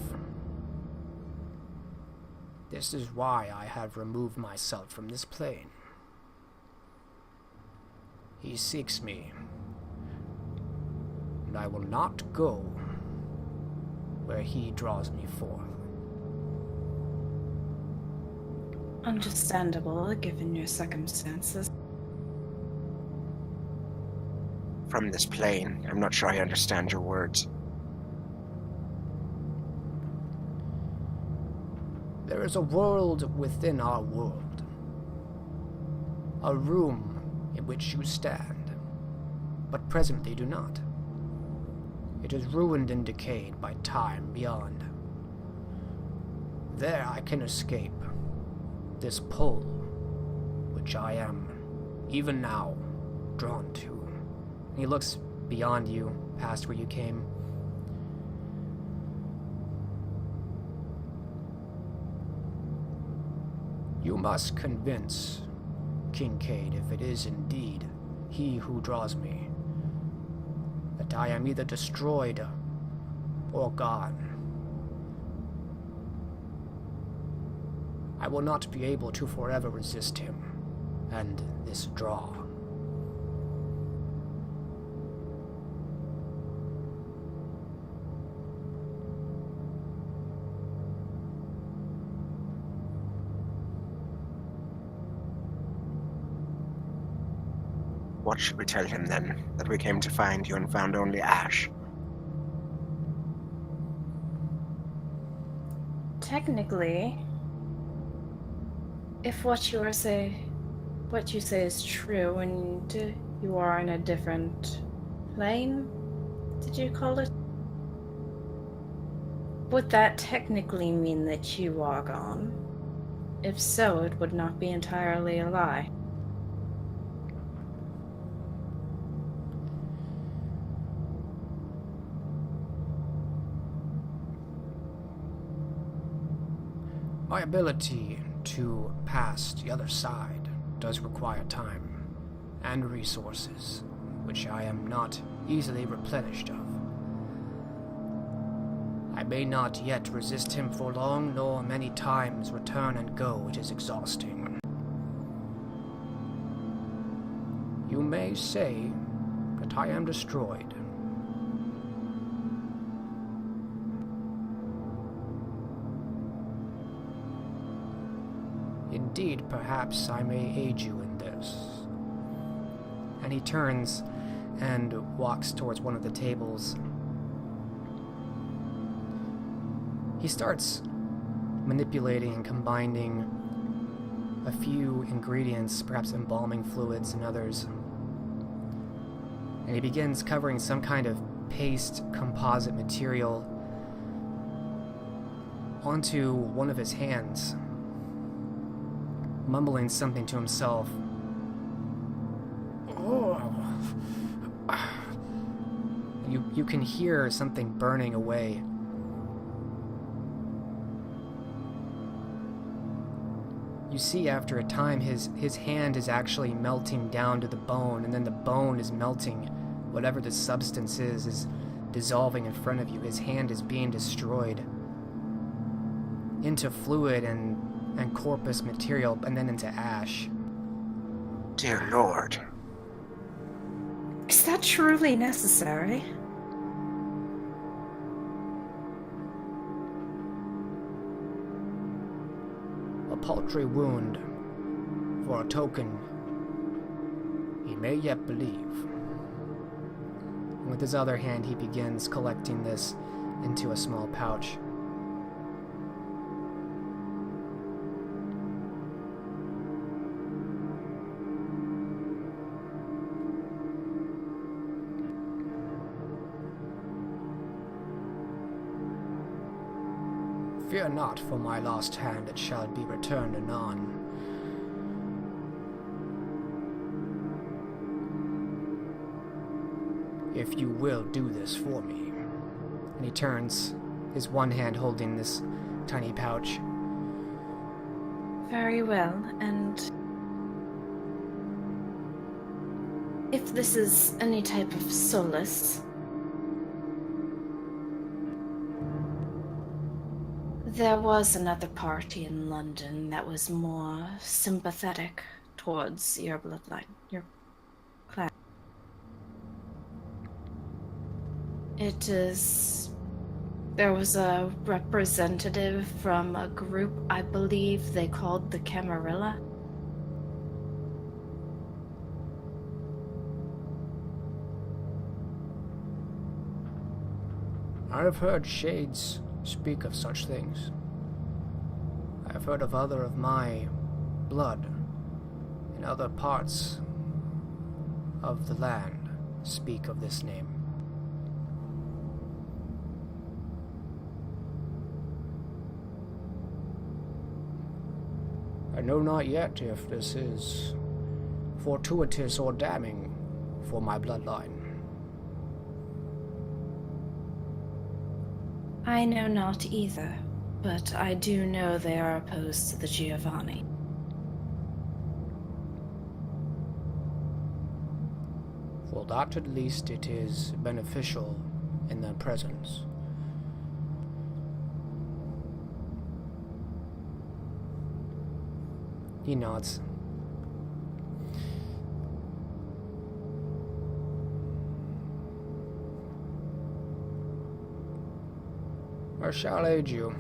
This is why I have removed myself from this plane. He seeks me, and I will not go where he draws me forth. Understandable, given your circumstances. From this plane, I'm not sure I understand your words. There is a world within our world. A room in which you stand, but presently do not. It is ruined and decayed by time beyond. There I can escape this pull, which I am, even now, drawn to. He looks beyond you, past where you came. You must convince Kincaid, if it is indeed he who draws me, that I am either destroyed or gone. I will not be able to forever resist him and this draw. What should we tell him then? That we came to find you and found only ash? Technically, if what you say is true, and you are in a different plane, did you call it? Would that technically mean that you are gone? If so, it would not be entirely a lie. My ability to pass the other side does require time and resources, which I am not easily replenished of. I may not yet resist him for long, nor many times return and go. It is exhausting. You may say that I am destroyed. Indeed, perhaps I may aid you in this. And he turns and walks towards one of the tables. He starts manipulating and combining a few ingredients, perhaps embalming fluids and others. And he begins covering some kind of paste composite material onto one of his hands, mumbling something to himself. Oh. You can hear something burning away. You see after a time his hand is actually melting down to the bone, and then the bone is melting. Whatever the substance is dissolving in front of you. His hand is being destroyed into fluid and corpus material, and then into ash. Dear Lord. Is that truly necessary? A paltry wound for a token he may yet believe. And with his other hand, he begins collecting this into a small pouch. Fear not, for my lost hand it shall be returned anon. If you will do this for me. And he turns, his one hand holding this tiny pouch. Very well, and if this is any type of solace, there was another party in London that was more sympathetic towards your bloodline, your clan. There was a representative from a group, I believe they called the Camarilla. I have heard shades speak of such things. I have heard of other of my blood in other parts of the land speak of this name. I know not yet if this is fortuitous or damning for my bloodline. I know not either, but I do know they are opposed to the Giovanni. For that at least it is beneficial in their presence. He nods. I shall aid you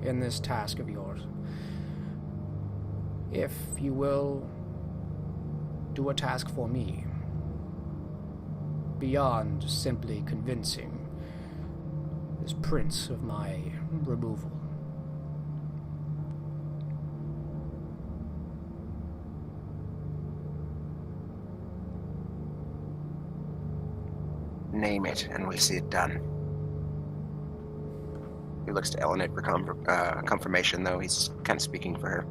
in this task of yours. If you will do a task for me, beyond simply convincing this prince of my removal. Name it, and we'll see it done. He looks to Elined for confirmation, though he's kind of speaking for her.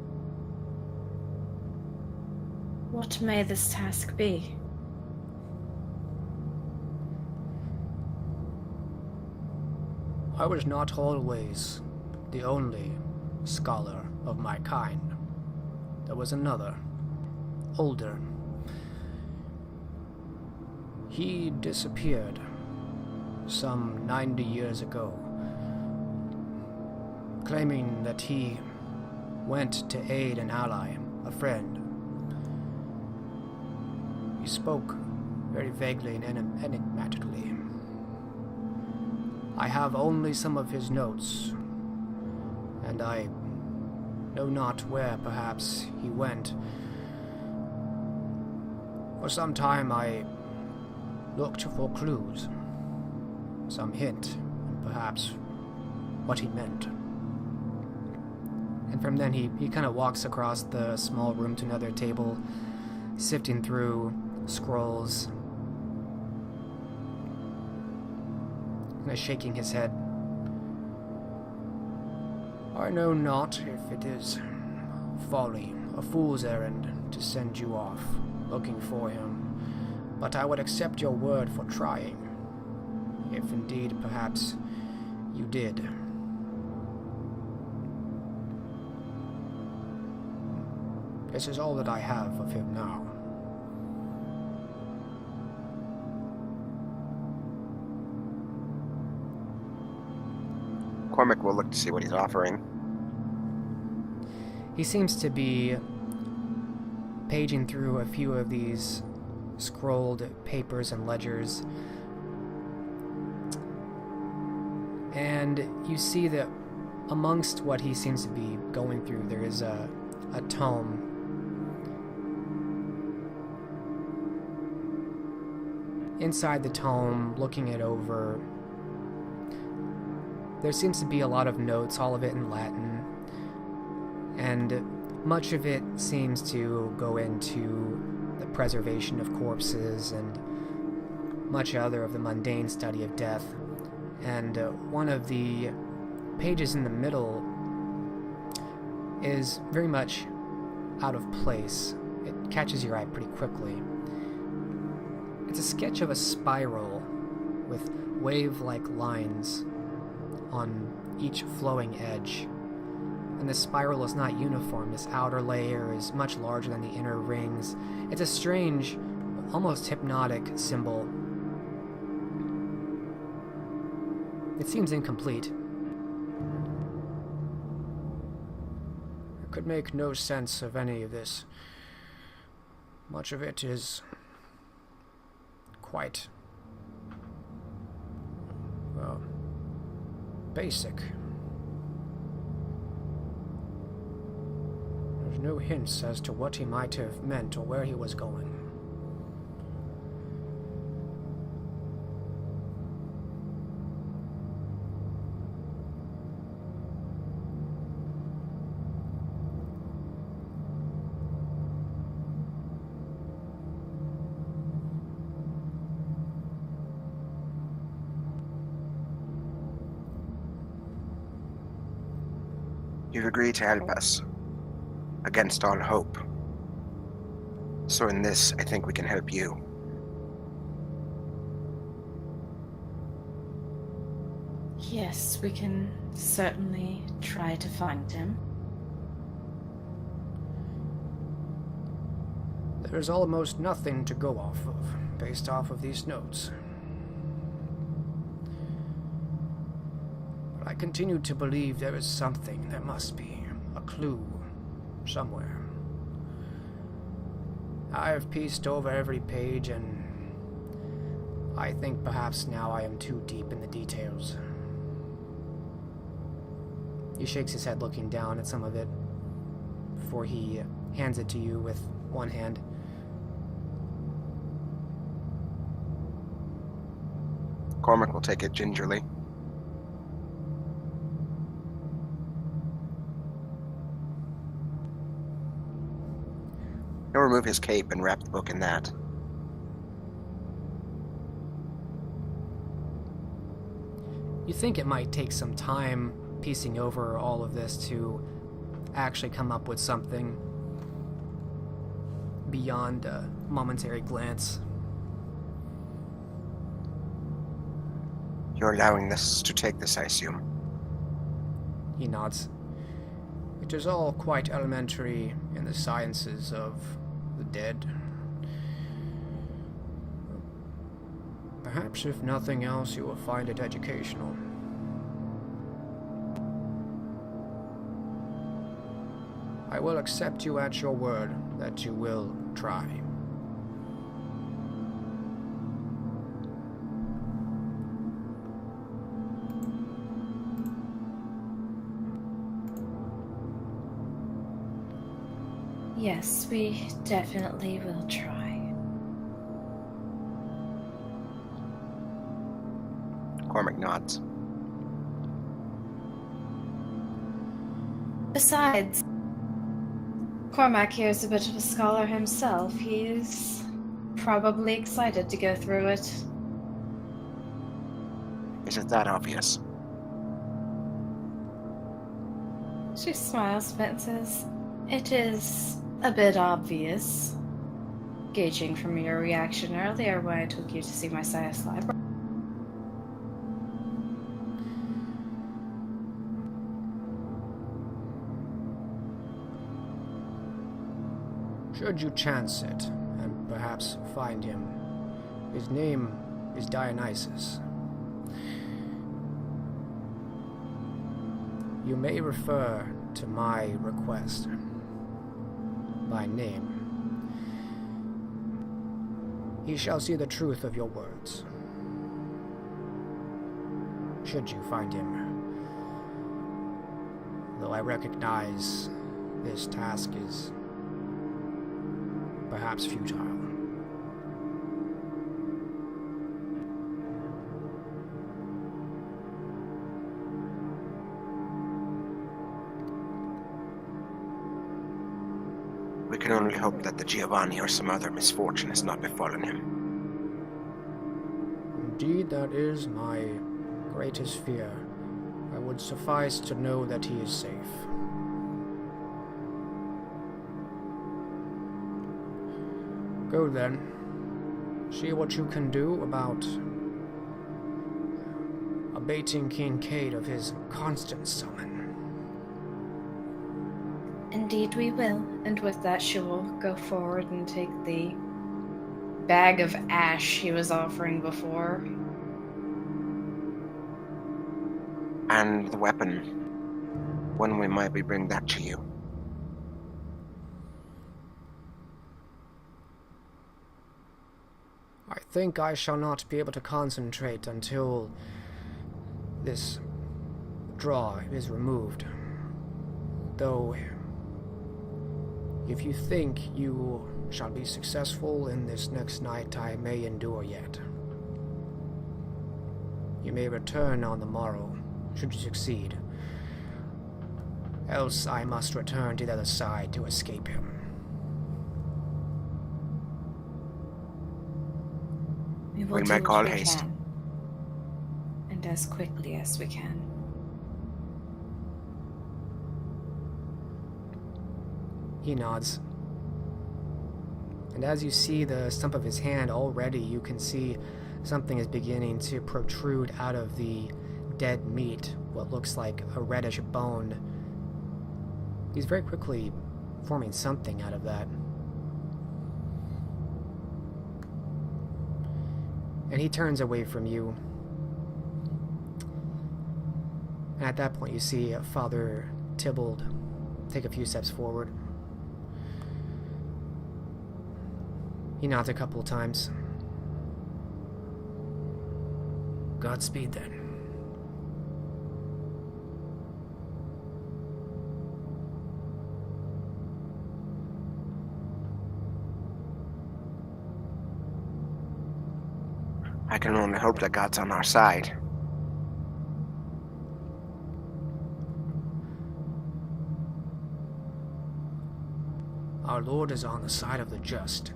What may this task be? I was not always the only scholar of my kind. There was another, older. He disappeared some 90 years ago, claiming that he went to aid an ally, a friend. He spoke very vaguely and enigmatically. I have only some of his notes, and I know not where perhaps he went. For some time I looked for clues, some hint, and perhaps what he meant. And from then he kind of walks across the small room to another table, sifting through scrolls, kind of shaking his head. I know not if it is folly, a fool's errand, to send you off looking for him, but I would accept your word for trying, if indeed perhaps you did. This is all that I have of him now. Cormac will look to see what he's offering. He seems to be paging through a few of these scrolled papers and ledgers. And you see that amongst what he seems to be going through, there is a tome. Inside the tome, looking it over, there seems to be a lot of notes, all of it in Latin, and much of it seems to go into the preservation of corpses and much other of the mundane study of death. And one of the pages in the middle is very much out of place. It catches your eye pretty quickly. It's a sketch of a spiral with wave-like lines on each flowing edge. And the spiral is not uniform. This outer layer is much larger than the inner rings. It's a strange, almost hypnotic symbol. It seems incomplete. I could make no sense of any of this. Much of it is quite, well, basic. There's no hints as to what he might have meant or where he was going. You've agreed to help us, against all hope. So in this, I think we can help you. Yes, we can certainly try to find him. There's almost nothing to go off of, based off of these notes. But I continue to believe there is something, there must be, a clue, somewhere. I have pieced over every page, and I think perhaps now I am too deep in the details. He shakes his head, looking down at some of it, before he hands it to you with one hand. Cormac will take it gingerly. He'll remove his cape and wrap the book in that. You think it might take some time piecing over all of this to actually come up with something beyond a momentary glance. You're allowing us to take this, I assume. He nods. It is all quite elementary in the sciences of the dead. Perhaps if nothing else, you will find it educational. I will accept you at your word that you will try. Yes, we definitely will try. Cormac nods. Besides, Cormac here is a bit of a scholar himself. He's probably excited to go through it. Is it that obvious? She smiles a bit and says, "It is a bit obvious, gauging from your reaction earlier when I took you to see my science library." Should you chance it, and perhaps find him, his name is Dionysus. You may refer to my request by name. He shall see the truth of your words. Should you find him. Though I recognize this task is perhaps futile. We can only hope that the Giovanni or some other misfortune has not befallen him. Indeed, that is my greatest fear. I would suffice to know that he is safe. Go then. See what you can do about abating Kincaid of his constant summon. Indeed we will. And with that, she will go forward and take the bag of ash he was offering before. And the weapon. When we might be bring that to you. I think I shall not be able to concentrate until this draw is removed. Though, if you think you shall be successful in this next night, I may endure yet. You may return on the morrow, should you succeed. Else I must return to the other side to escape him. We will We'll do make what all we haste. can. And as quickly as we can. He nods. And as you see the stump of his hand already, you can see something is beginning to protrude out of the dead meat, what looks like a reddish bone. He's very quickly forming something out of that. And he turns away from you. And at that point you see Father Tybalt take a few steps forward. He nods a couple of times. Godspeed then. I can only hope that God's on our side. Our Lord is on the side of the just,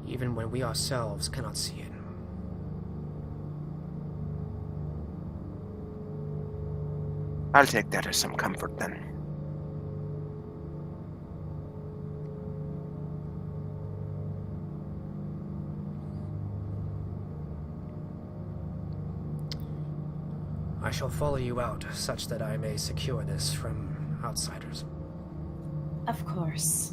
even when we ourselves cannot see it. I'll take that as some comfort then. I shall follow you out, such that I may secure this from outsiders. Of course.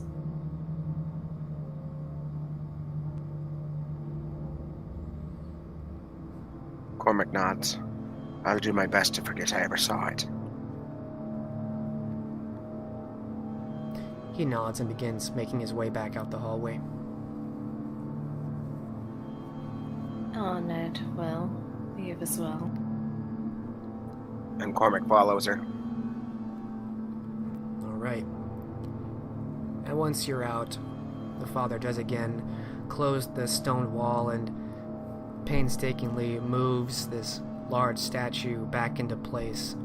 Cormac nods. I'll do my best to forget I ever saw it. He nods and begins making his way back out the hallway. Oh, Ned, well, leave as well. And Cormac follows her. Alright. And once you're out, the father does again close the stone wall and painstakingly moves this large statue back into place.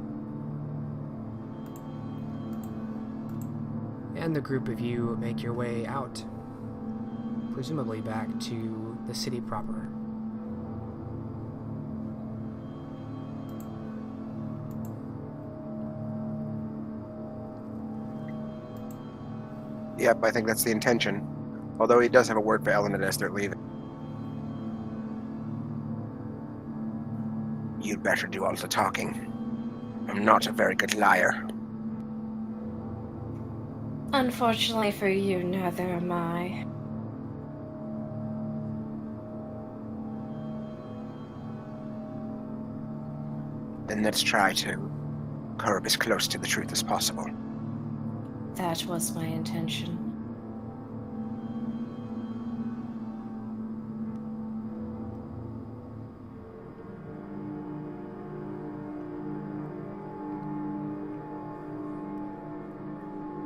And the group of you make your way out, presumably back to the city proper. Yep, I think that's the intention. Although he does have a word for Elined as they're leaving. You'd better do all the talking. I'm not a very good liar. Unfortunately for you, neither am I. Then let's try to curb as close to the truth as possible. That was my intention.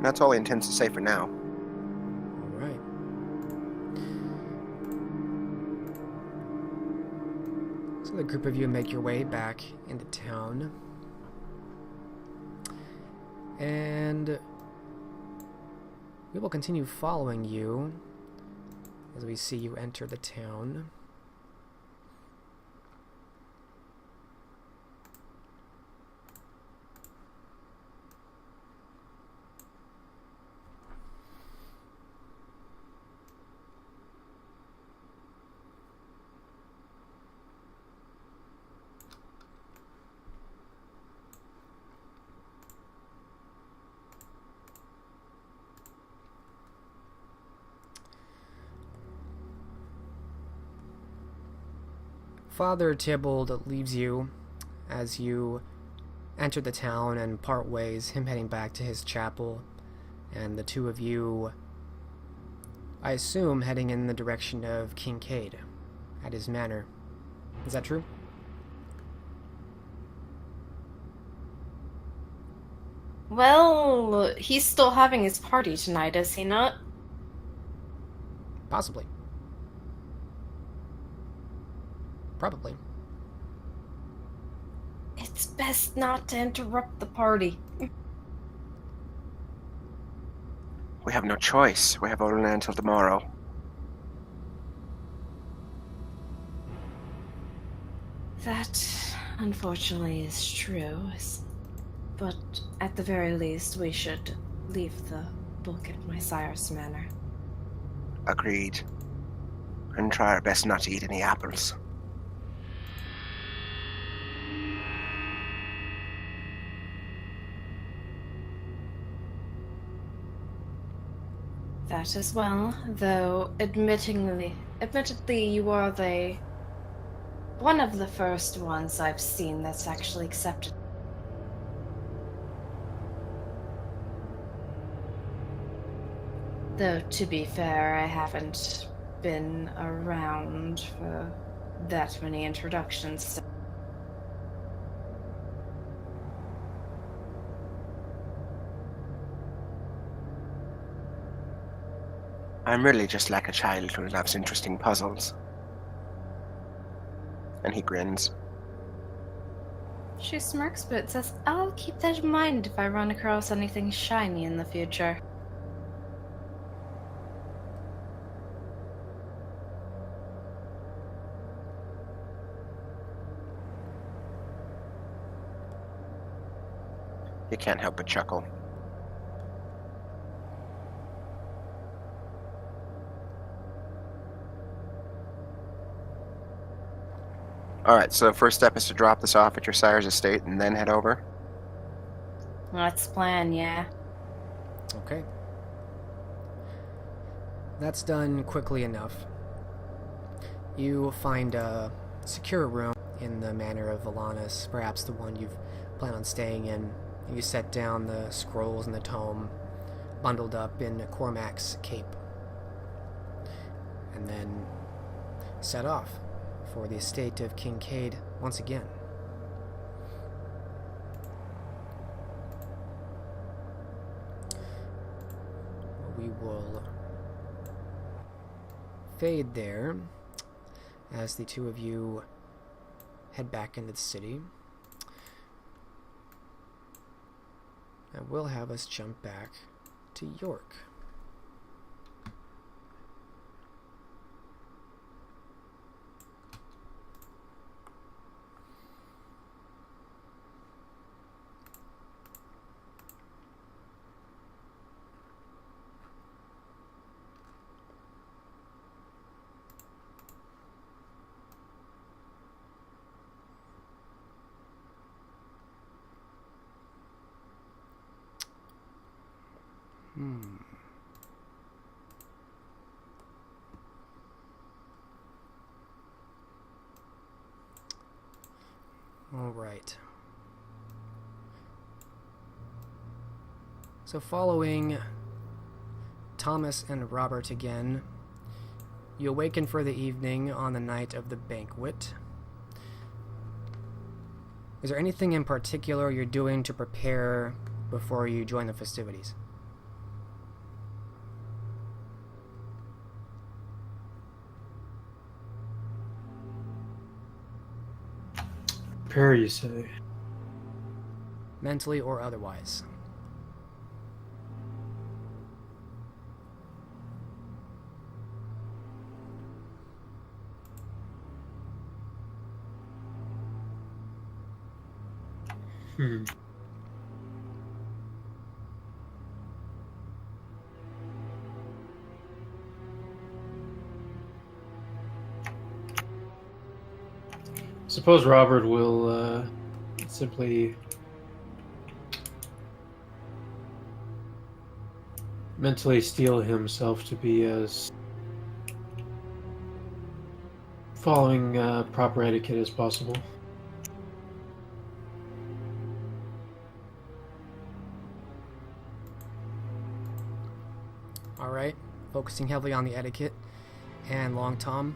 That's all he intends to say for now. All right. So the group of you make your way back into town. And we will continue following you as we see you enter the town. Father Tybalt leaves you as you enter the town and part ways, him heading back to his chapel, and the two of you, I assume, heading in the direction of Kincaid at his manor. Is that true? Well, he's still having his party tonight, is he not? Possibly. Probably. It's best not to interrupt the party. We have no choice. We have only until tomorrow. That, unfortunately, is true. But at the very least, we should leave the book at my sire's manor. Agreed. And try our best not to eat any apples. That as well, though admittedly you are one of the first ones I've seen that's actually accepted. Though, to be fair, I haven't been around for that many introductions. So I'm really just like a child who loves interesting puzzles. And he grins. she smirks but says, I'll keep that in mind if I run across anything shiny in the future. You can't help but chuckle. Alright, so first step is to drop this off at your sire's estate and then head over? That's the plan, yeah. Okay. That's done quickly enough. You find a secure room in the manor of Valanis, perhaps the one you've planned on staying in. You set down the scrolls and the tome, bundled up in Cormac's cape, and then set off for the estate of Kincaid once again. We will fade there as the two of you head back into the city. And we'll have us jump back to York. All right. So following Thomas and Robert again, you awaken for the evening on the night of the banquet. Is there anything in particular you're doing to prepare before you join the festivities? Prepare, you say? Mentally or otherwise. Suppose Robert will simply mentally steel himself to be as following proper etiquette as possible. Alright, focusing heavily on the etiquette. And Long Tom.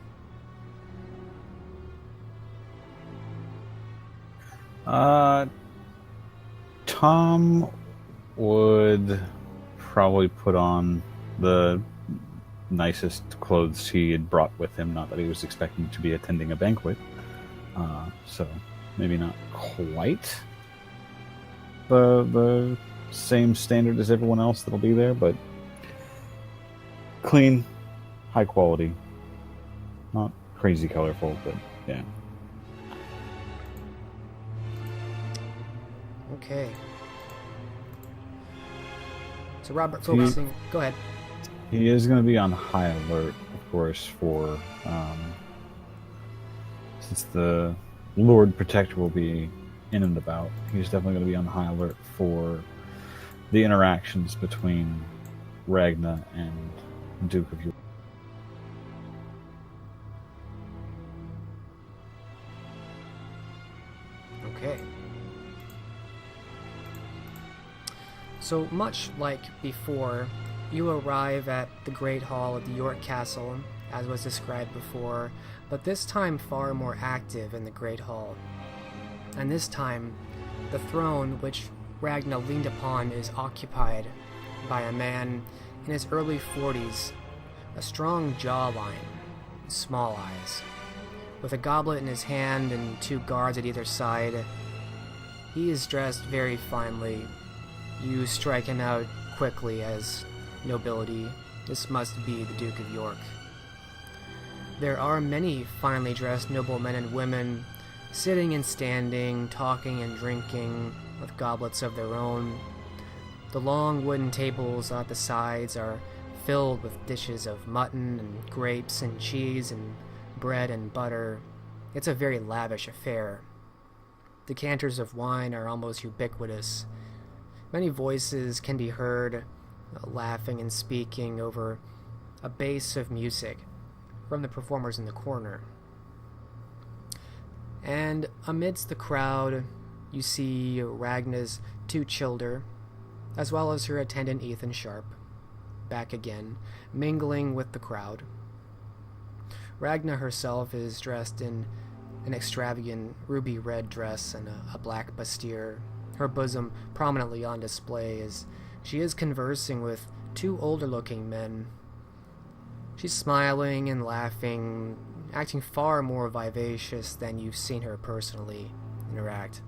Tom would probably put on the nicest clothes he had brought with him. Not that he was expecting to be attending a banquet. So maybe not quite the same standard as everyone else that'll be there, but clean, high quality. Not crazy colorful, but yeah. Okay. So Robert focusing... Go ahead. He is going to be on high alert, of course, for... since the Lord Protector will be in and about, he's definitely going to be on high alert for the interactions between Ragna and Duke of York. Okay. So much like before, you arrive at the Great Hall of the York Castle, as was described before, but this time far more active in the Great Hall. And this time, the throne which Ragna leaned upon is occupied by a man in his early 40s, a strong jawline, small eyes. With a goblet in his hand and 2 guards at either side, he is dressed very finely. You strike him out quickly as nobility. This must be the Duke of York. There are many finely dressed noblemen and women sitting and standing, talking and drinking with goblets of their own. The long wooden tables at the sides are filled with dishes of mutton and grapes and cheese and bread and butter. It's a very lavish affair. Decanters of wine are almost ubiquitous. Many voices can be heard laughing and speaking over a bass of music from the performers in the corner. And amidst the crowd, you see Ragna's 2 children, as well as her attendant Ethan Sharp, back again, mingling with the crowd. Ragna herself is dressed in an extravagant ruby red dress and a black bustier, her bosom prominently on display as she is conversing with 2 older-looking men. She's smiling and laughing, acting far more vivacious than you've seen her personally interact.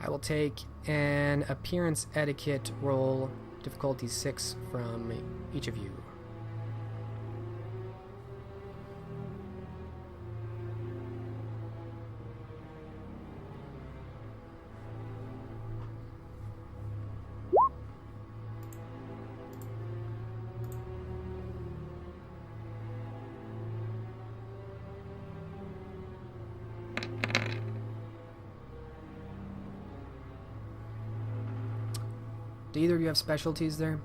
I will take an appearance etiquette roll, difficulty 6 from each of you. Do either of you have specialties there?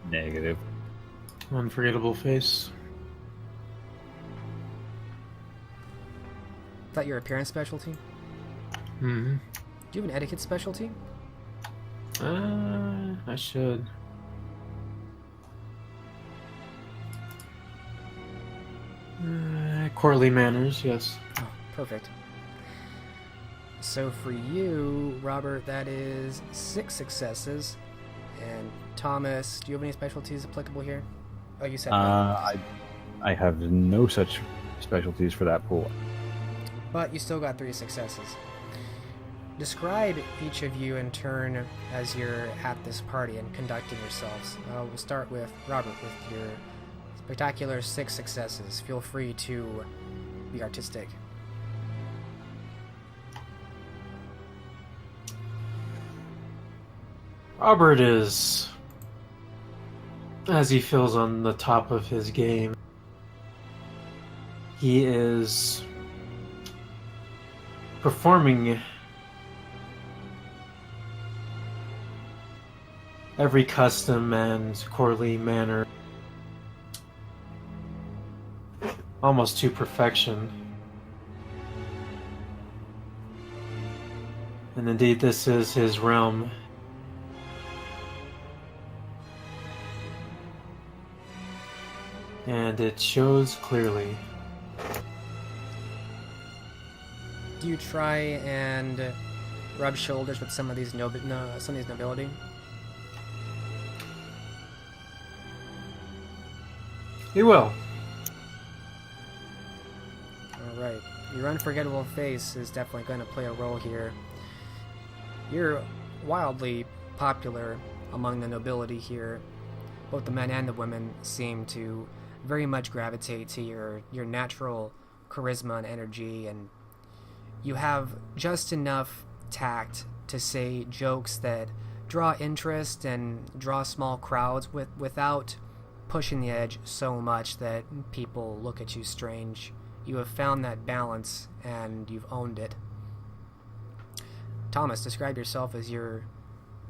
Negative. Unforgettable face. Is that your appearance specialty? Mm-hmm. Do you have an etiquette specialty? I should. Courtly manners, yes. Oh, perfect. So for you, Robert, that is 6 successes. And Thomas, do you have any specialties applicable here? Oh, you said I have no such specialties for that pool. But you still got 3 successes. Describe each of you in turn as you're at this party and conducting yourselves. We'll start with Robert with your spectacular 6 successes. Feel free to be artistic. Robert is, as he feels on the top of his game, he is performing every custom and courtly manner almost to perfection. And indeed, this is his realm. And it shows clearly. Do you try and rub shoulders with some of these nobility? He will. Alright. Your unforgettable face is definitely going to play a role here. You're wildly popular among the nobility here. Both the men and the women seem to very much gravitate to your natural charisma and energy, and you have just enough tact to say jokes that draw interest and draw small crowds without pushing the edge so much that people look at you strange. You have found that balance, and you've owned it. Thomas, describe yourself as you're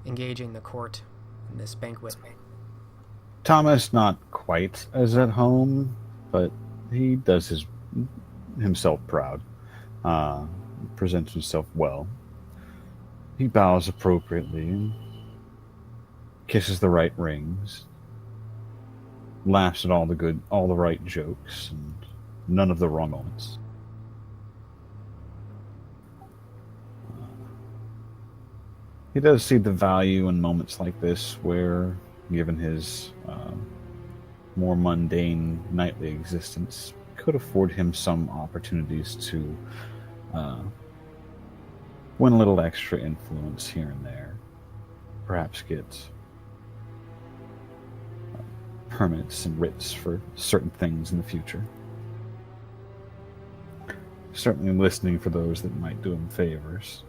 engaging the court in this banquet. Thomas, not quite as at home, but he does himself proud. Presents himself well. He bows appropriately and kisses the right rings. Laughs at all the right jokes, and none of the wrong ones. He does see the value in moments like this where, given his more mundane nightly existence, could afford him some opportunities to win a little extra influence here and there. Perhaps get permits and writs for certain things in the future. Certainly listening for those that might do him favors.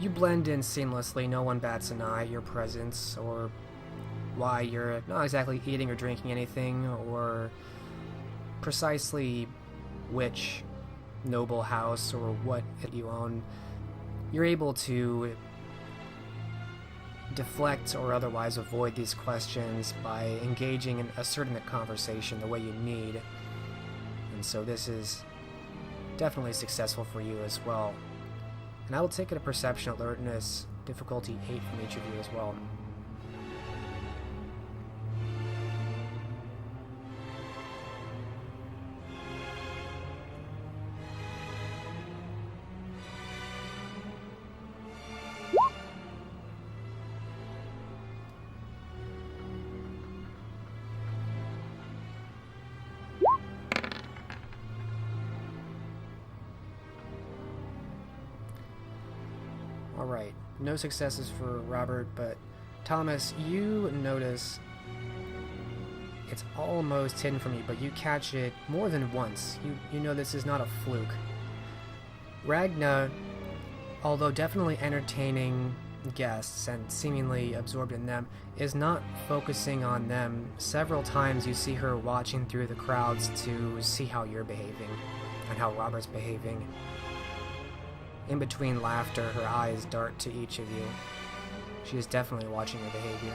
You blend in seamlessly. No one bats an eye at your presence or why you're not exactly eating or drinking anything, or precisely which noble house or what you own. You're able to deflect or otherwise avoid these questions by engaging in asserting the conversation the way you need. And so this is definitely successful for you as well. And I will take it a perception alertness difficulty 8 from each of you as well. Alright, no successes for Robert, but Thomas, you notice it's almost hidden from you, but you catch it more than once. You know this is not a fluke. Ragna, although definitely entertaining guests and seemingly absorbed in them, is not focusing on them. Several times you see her watching through the crowds to see how you're behaving and how Robert's behaving. In between laughter, her eyes dart to each of you. She is definitely watching your behavior.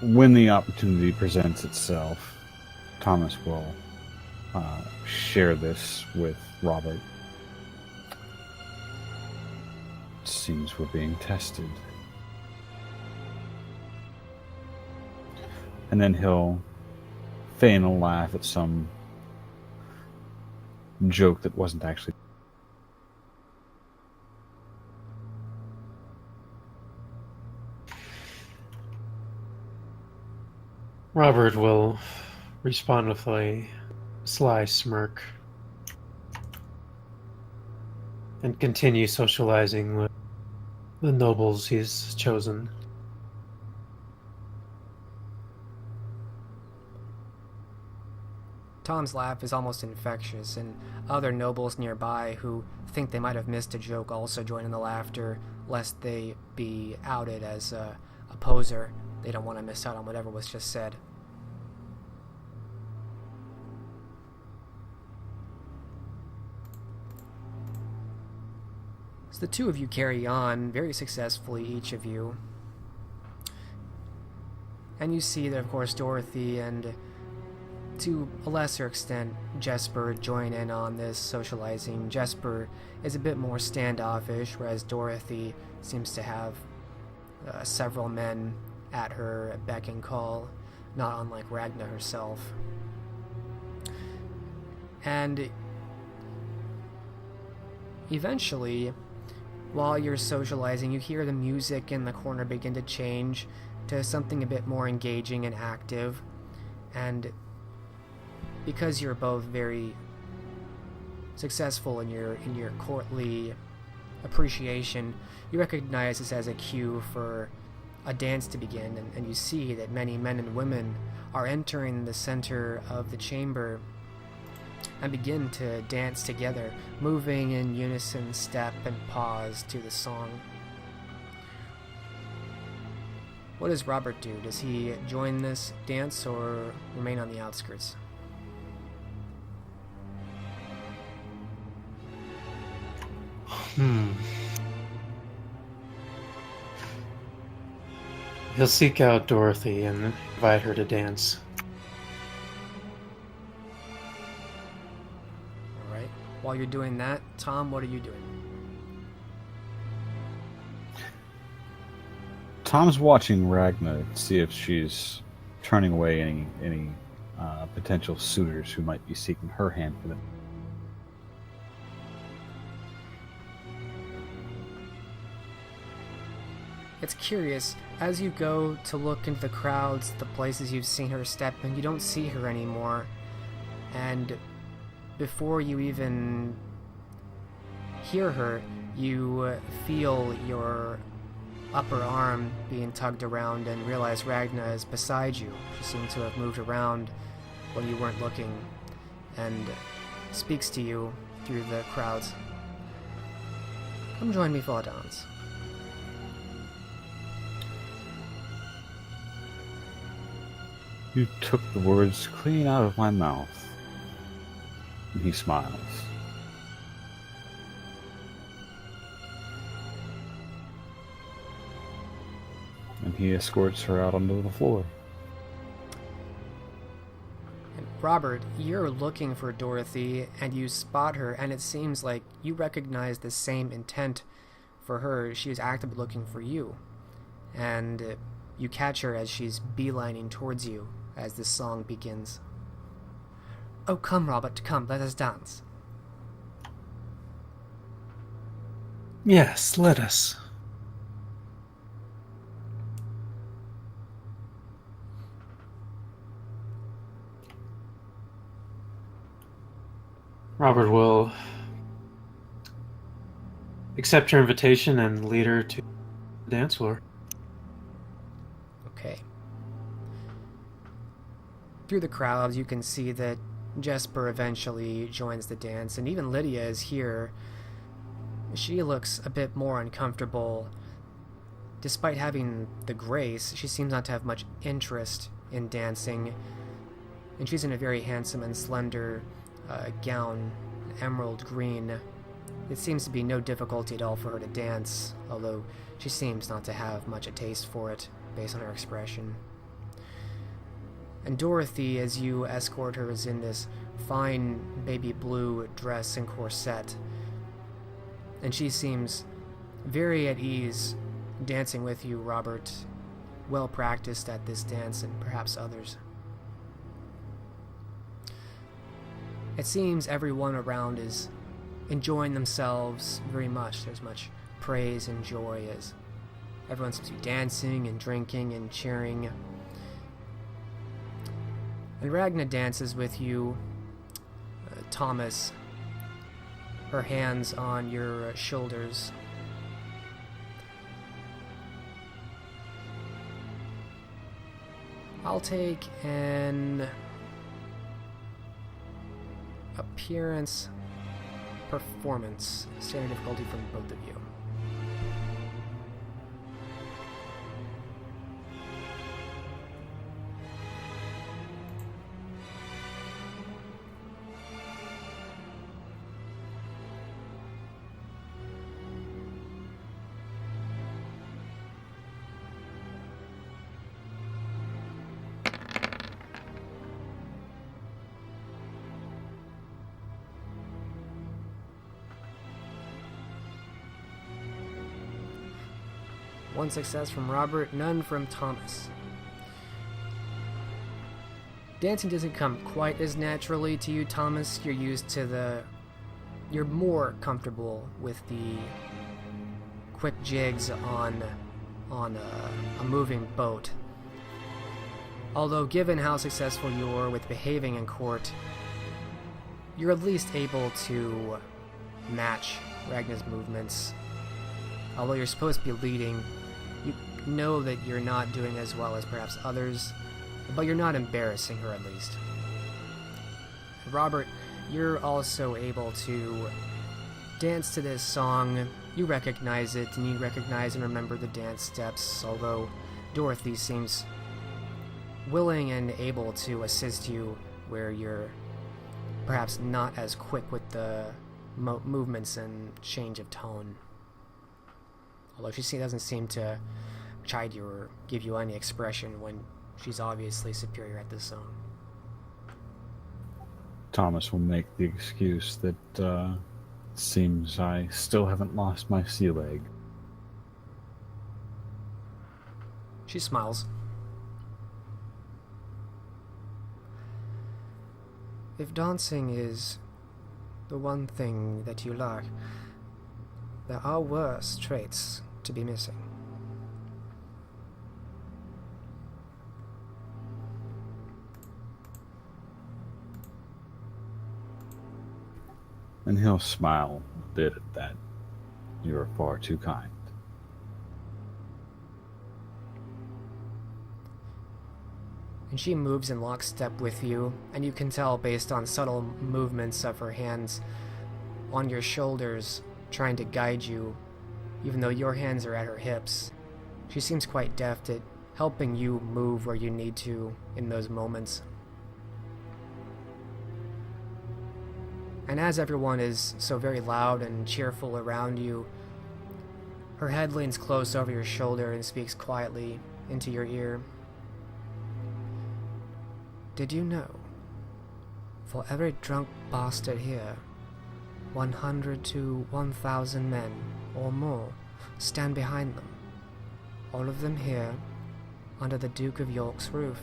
When the opportunity presents itself, Thomas will share this with Robert. It seems we're being tested. And then he'll feign a laugh at some joke that wasn't actually. Robert will respond with a sly smirk and continue socializing with the nobles he's chosen. Tom's laugh is almost infectious, and other nobles nearby who think they might have missed a joke also join in the laughter, lest they be outed as a poser. They don't want to miss out on whatever was just said. So the two of you carry on very successfully, each of you. And you see that, of course, Dorothy and, to a lesser extent, Jesper join in on this socializing. Jesper is a bit more standoffish, whereas Dorothy seems to have several men at her beck and call, not unlike Ragna herself. And eventually, while you're socializing, you hear the music in the corner begin to change to something a bit more engaging and active. And because you're both very successful in your courtly appreciation, you recognize this as a cue for a dance to begin, and you see that many men and women are entering the center of the chamber and begin to dance together, moving in unison step and pause to the song. What does Robert do? Does he join this dance or remain on the outskirts? He'll seek out Dorothy and invite her to dance. Alright. While you're doing that, Tom, what are you doing? Tom's watching Ragna to see if she's turning away any potential suitors who might be seeking her hand for them. It's curious, as you go to look into the crowds, the places you've seen her step in, you don't see her anymore. And before you even hear her, you feel your upper arm being tugged around and realize Ragna is beside you. She seemed to have moved around when you weren't looking and speaks to you through the crowds. Come join me for a dance. You took the words clean out of my mouth. And he smiles. And he escorts her out onto the floor. And Robert, you're looking for Dorothy, and you spot her, and it seems like you recognize the same intent for her. She is actively looking for you. And you catch her as she's beelining towards you as this song begins. Oh, come, Robert, come, let us dance. Yes, let us. Robert will accept her invitation and lead her to the dance floor. Okay. Through the crowds, you can see that Jesper eventually joins the dance, and even Lydia is here. She looks a bit more uncomfortable. Despite having the grace, she seems not to have much interest in dancing, and she's in a very handsome and slender gown, emerald green. It seems to be no difficulty at all for her to dance, although she seems not to have much a taste for it, based on her expression. And Dorothy, as you escort her, is in this fine baby blue dress and corset. And she seems very at ease dancing with you, Robert. Well practiced at this dance and perhaps others. It seems everyone around is enjoying themselves very much. There's much praise and joy as everyone seems to be dancing and drinking and cheering. And Ragna dances with you, Thomas, her hands on your shoulders. I'll take an appearance performance, standard difficulty from both of you. One success from Robert, none from Thomas. Dancing doesn't come quite as naturally to you, Thomas. You're more comfortable with the quick jigs on a moving boat. Although given how successful you are with behaving in court, you're at least able to match Ragna's movements. Although you're supposed to be leading, you know that you're not doing as well as perhaps others, but you're not embarrassing her at least. Robert, you're also able to dance to this song. You recognize it, and you recognize and remember the dance steps, although Dorothy seems willing and able to assist you where you're perhaps not as quick with the movements and change of tone. Although she doesn't seem to chide you or give you any expression when she's obviously superior at this song. Thomas will make the excuse that seems I still haven't lost my sea leg. She smiles. If dancing is the one thing that you lack, there are worse traits to be missing. And he'll smile a bit at that. You're far too kind. And she moves in lockstep with you, and you can tell based on subtle movements of her hands on your shoulders, trying to guide you, even though your hands are at her hips. She seems quite deft at helping you move where you need to in those moments. And as everyone is so very loud and cheerful around you, her head leans close over your shoulder and speaks quietly into your ear. Did you know, for every drunk bastard here, 100 to 1,000 men or more stand behind them, all of them here under the Duke of York's roof,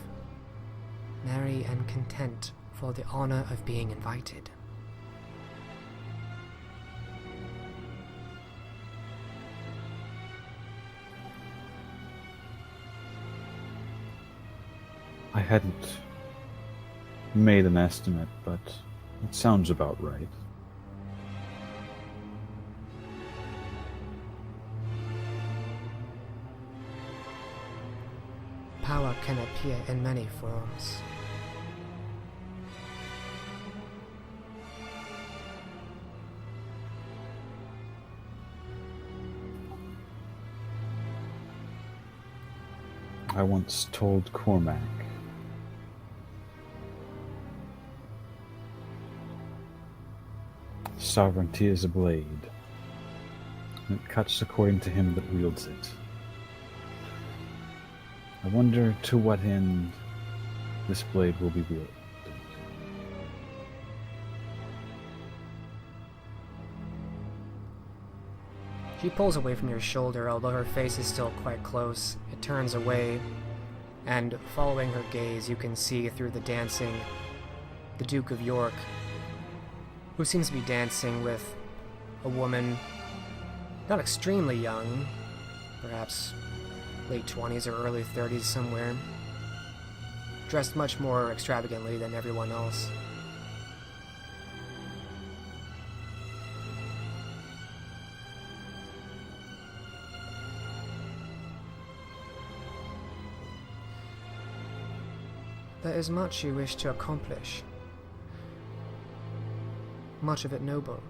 merry and content for the honor of being invited. I hadn't made an estimate, but it sounds about right. Power can appear in many forms. I once told Cormac sovereignty is a blade, and it cuts according to him that wields it. I wonder to what end this blade will be wielded. She pulls away from your shoulder, although her face is still quite close. It turns away, and following her gaze, you can see through the dancing the Duke of York who seems to be dancing with a woman not extremely young, perhaps late 20s or early 30s somewhere, dressed much more extravagantly than everyone else. There is much you wish to accomplish, much of it noble,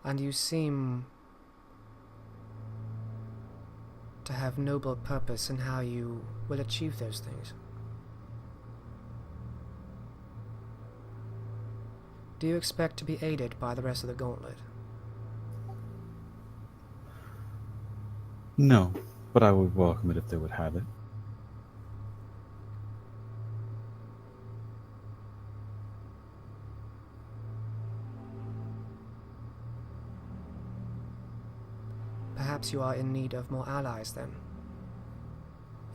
and you seem to have noble purpose in how you will achieve those things. Do you expect to be aided by the rest of the gauntlet? No, but I would welcome it if they would have it. Perhaps you are in need of more allies then,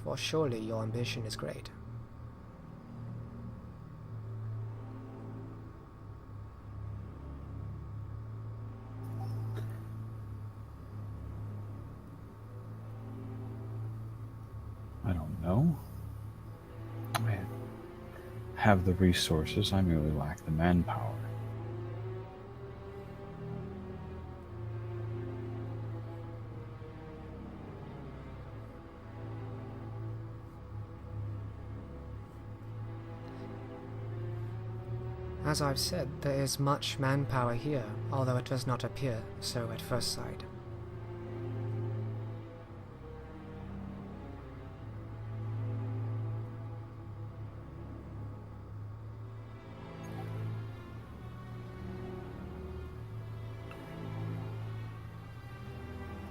for surely your ambition is great. I don't know. I have the resources, I merely lack the manpower. As I've said, there is much manpower here, although it does not appear so at first sight.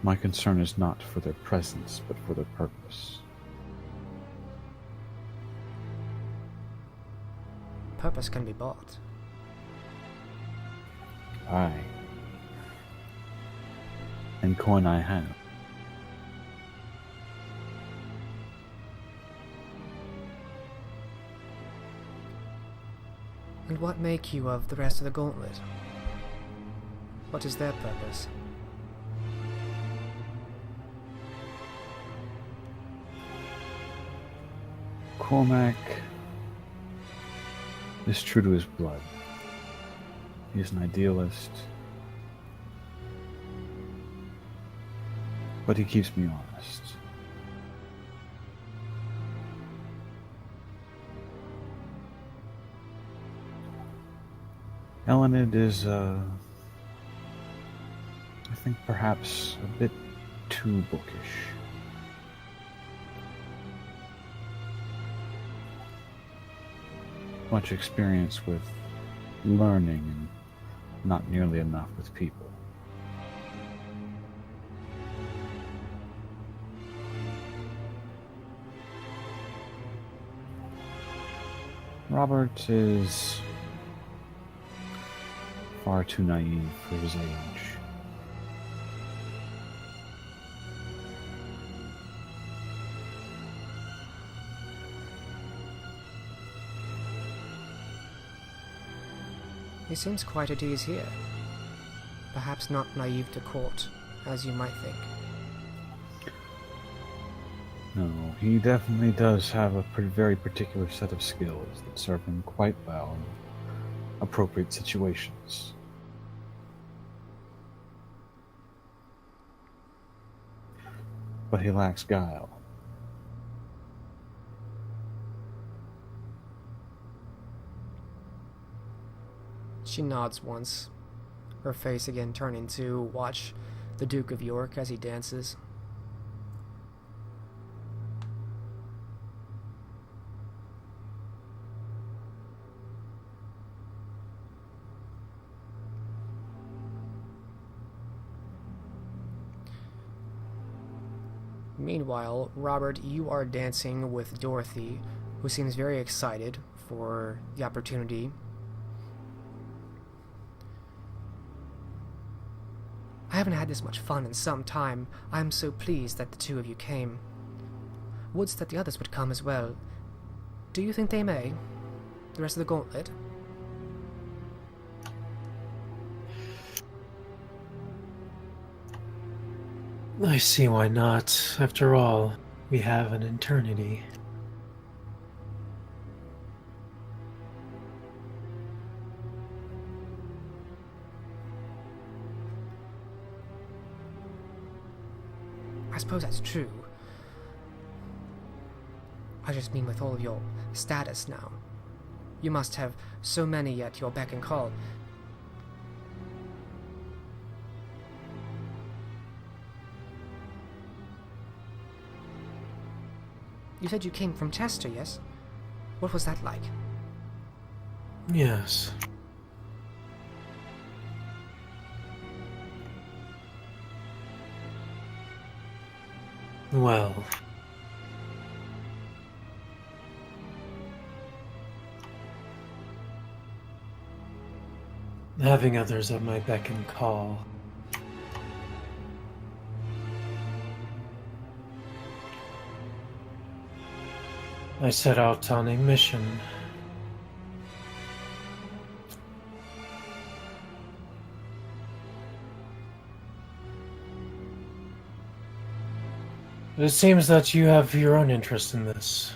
My concern is not for their presence, but for their purpose. Purpose can be bought. Aye. And coin I have. And what make you of the rest of the gauntlet? What is their purpose? Cormac is true to his blood. He is an idealist, but he keeps me honest. Elined is, I think perhaps a bit too bookish. Much experience with learning and not nearly enough with people. Robert is far too naive for his age. He seems quite at ease here. Perhaps not naive to court, as you might think. No, he definitely does have a very particular set of skills that serve him quite well in appropriate situations. But he lacks guile. She nods once, her face again turning to watch the Duke of York as he dances. Meanwhile, Robert, you are dancing with Dorothy, who seems very excited for the opportunity. I haven't had this much fun in some time. I am so pleased that the two of you came. Would that the others would come as well. Do you think they may? The rest of the gauntlet? I see why not. After all, we have an eternity. I suppose that's true. I just mean with all of your status now. You must have so many at your beck and call. You said you came from Chester, yes? What was that like? Yes. Well, having others at my beck and call. I set out on a mission. It seems that you have your own interest in this.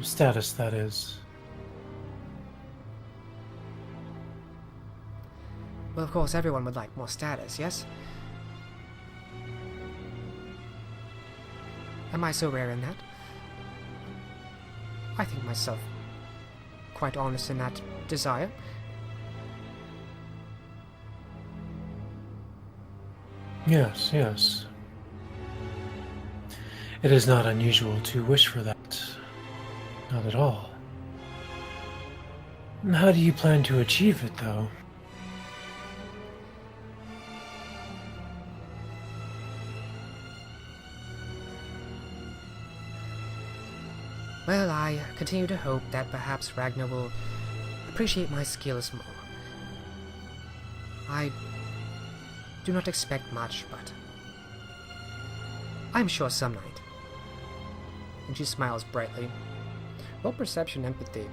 Status, that is. Well, of course, everyone would like more status, yes? Am I so rare in that? I think myself quite honest in that desire. Yes, yes. It is not unusual to wish for that. Not at all. And how do you plan to achieve it, though? Well, I continue to hope that perhaps Ragnar will appreciate my skills more. I do not expect much, but I'm sure some night. And she smiles brightly. Roll perception empathy.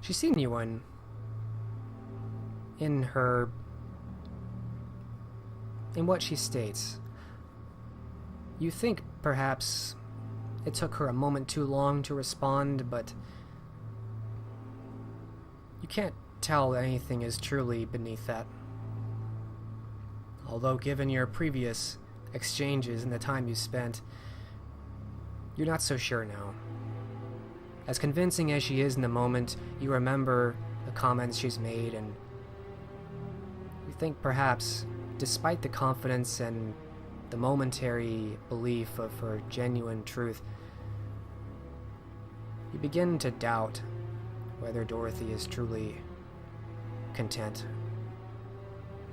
She's seen you in what she states. You think perhaps it took her a moment too long to respond, but you can't tell anything is truly beneath that. Although given your previous exchanges and the time you spent, you're not so sure now. As convincing as she is in the moment, you remember the comments she's made, and you think perhaps, despite the confidence and the momentary belief of her genuine truth, you begin to doubt whether Dorothy is truly content,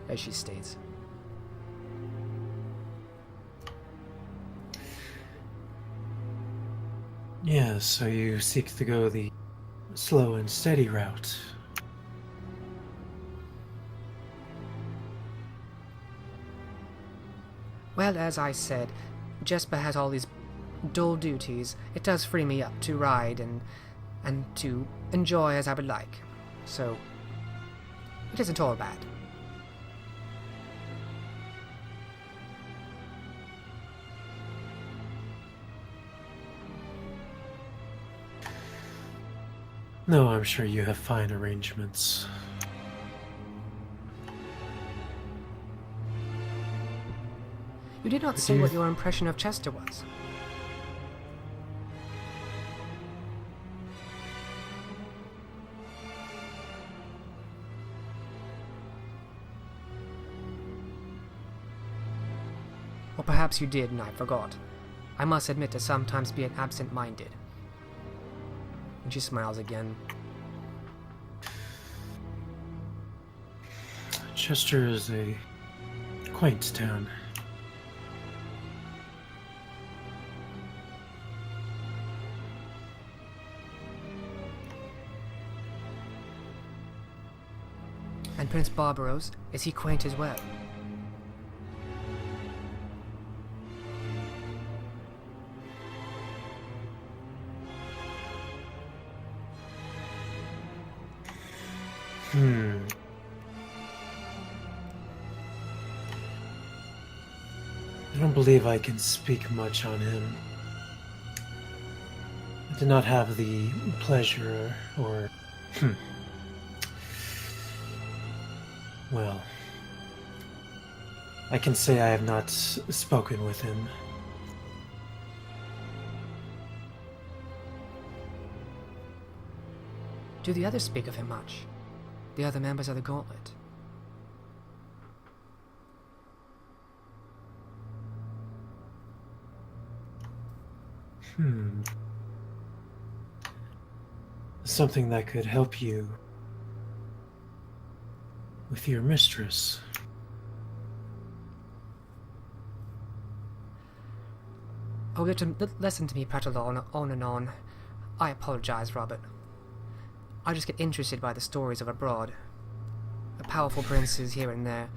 as she states. Yes, so you seek to go the slow and steady route. Well, as I said, Jesper has all these dual duties. It does free me up to ride and to enjoy as I would like. So, it isn't all bad. No, I'm sure you have fine arrangements. You did not say what your impression of Chester was. Or perhaps you did and I forgot. I must admit to sometimes being absent-minded. And she smiles again. Chester is a quaint town. And Prince Barbaros, is he quaint as well? I don't believe I can speak much on him. I did not have the pleasure or... Well, I can say I have not spoken with him. Do the others speak of him much? The other members of the Gauntlet? Something that could help you with your mistress. Oh, listen to me prattle on and on. I apologize, Robert. I just get interested by the stories of abroad. The powerful princes here and there.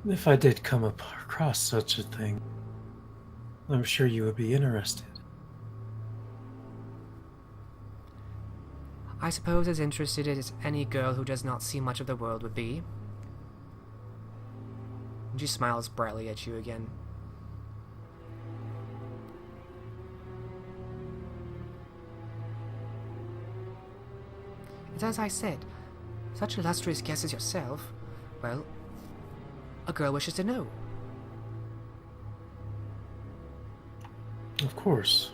If I did come across such a thing, I'm sure you would be interested. I suppose as interested as any girl who does not see much of the world would be. And she smiles brightly at you again. It's as I said, such illustrious guests as yourself, well, a girl wishes to know. Of course.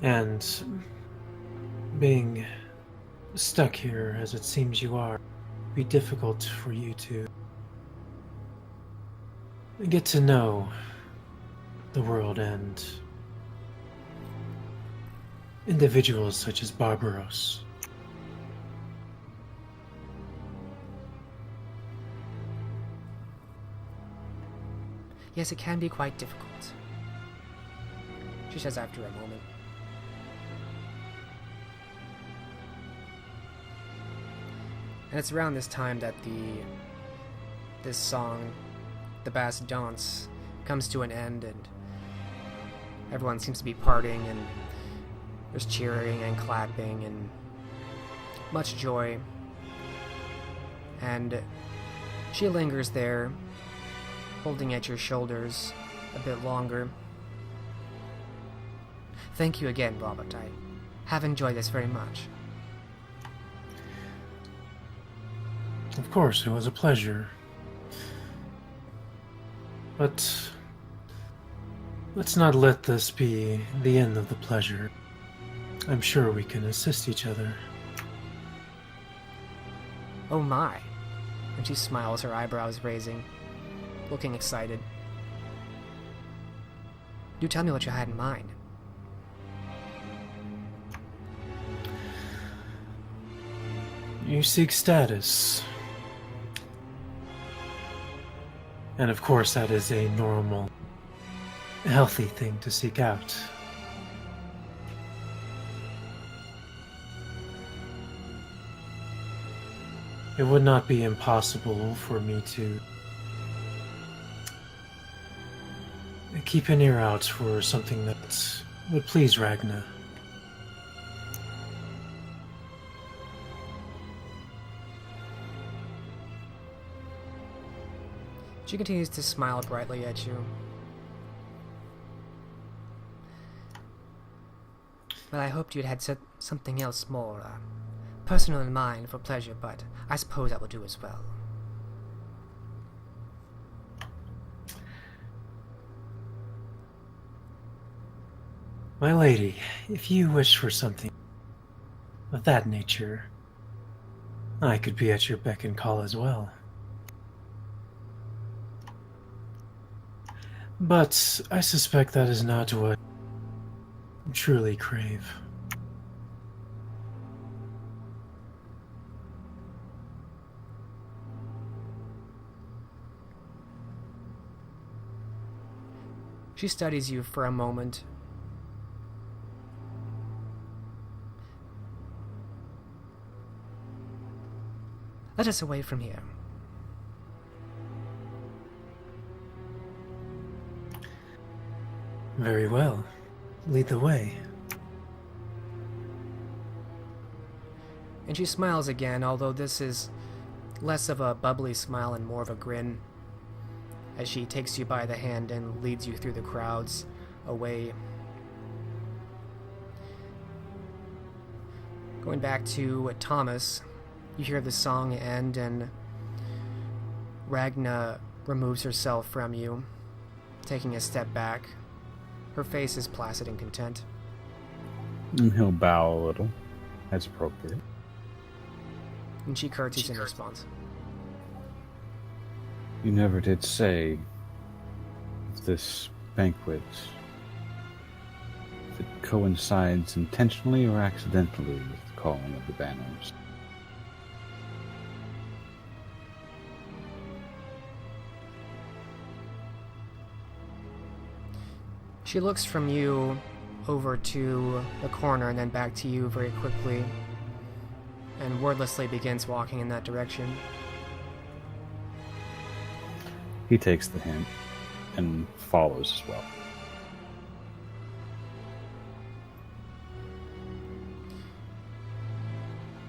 And being stuck here, as it seems you are, be difficult for you to get to know the world and individuals such as Barbaros. Yes, it can be quite difficult, she says after a moment. And it's around this time that this song, the Bass Dance, comes to an end, and everyone seems to be partying, and there's cheering and clapping and much joy. And she lingers there, holding at your shoulders a bit longer. Thank you again, Robert. I have enjoyed this very much. Of course, it was a pleasure. But let's not let this be the end of the pleasure. I'm sure we can assist each other. Oh my. And she smiles, her eyebrows raising, looking excited. Do tell me what you had in mind. You seek status. And of course that is a normal, healthy thing to seek out. It would not be impossible for me to keep an ear out for something that would please Ragna. She continues to smile brightly at you. Well, I hoped you'd had something else more personal in mind for pleasure, but I suppose that will do as well. My lady, if you wish for something of that nature, I could be at your beck and call as well. But I suspect that is not what truly crave. She studies you for a moment. Let us away from here. Very well. Lead the way. And she smiles again, although this is less of a bubbly smile and more of a grin, as she takes you by the hand and leads you through the crowds away. Going back to Thomas, you hear the song end and Ragna removes herself from you, taking a step back. Her face is placid and content. And he'll bow a little, as appropriate. And she curtsies in response. You never did say if this banquet, if it coincides intentionally or accidentally with the calling of the banners. She looks from you over to the corner and then back to you very quickly, and wordlessly begins walking in that direction. He takes the hint and follows as well.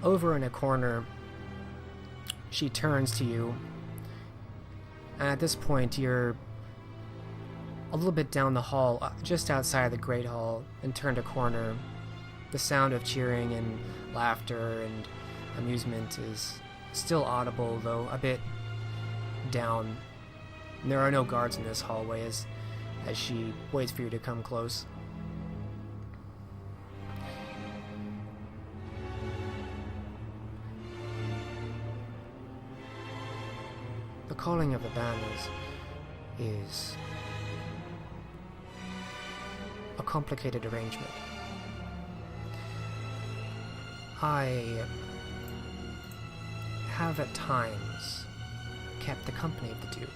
Over in a corner, she turns to you, and at this point you're a little bit down the hall, just outside the Great Hall, and turned a corner. The sound of cheering and laughter and amusement is still audible, though a bit down. And there are no guards in this hallway as she waits for you to come close. The calling of the banners is a complicated arrangement. I have at times kept the company of the Duke.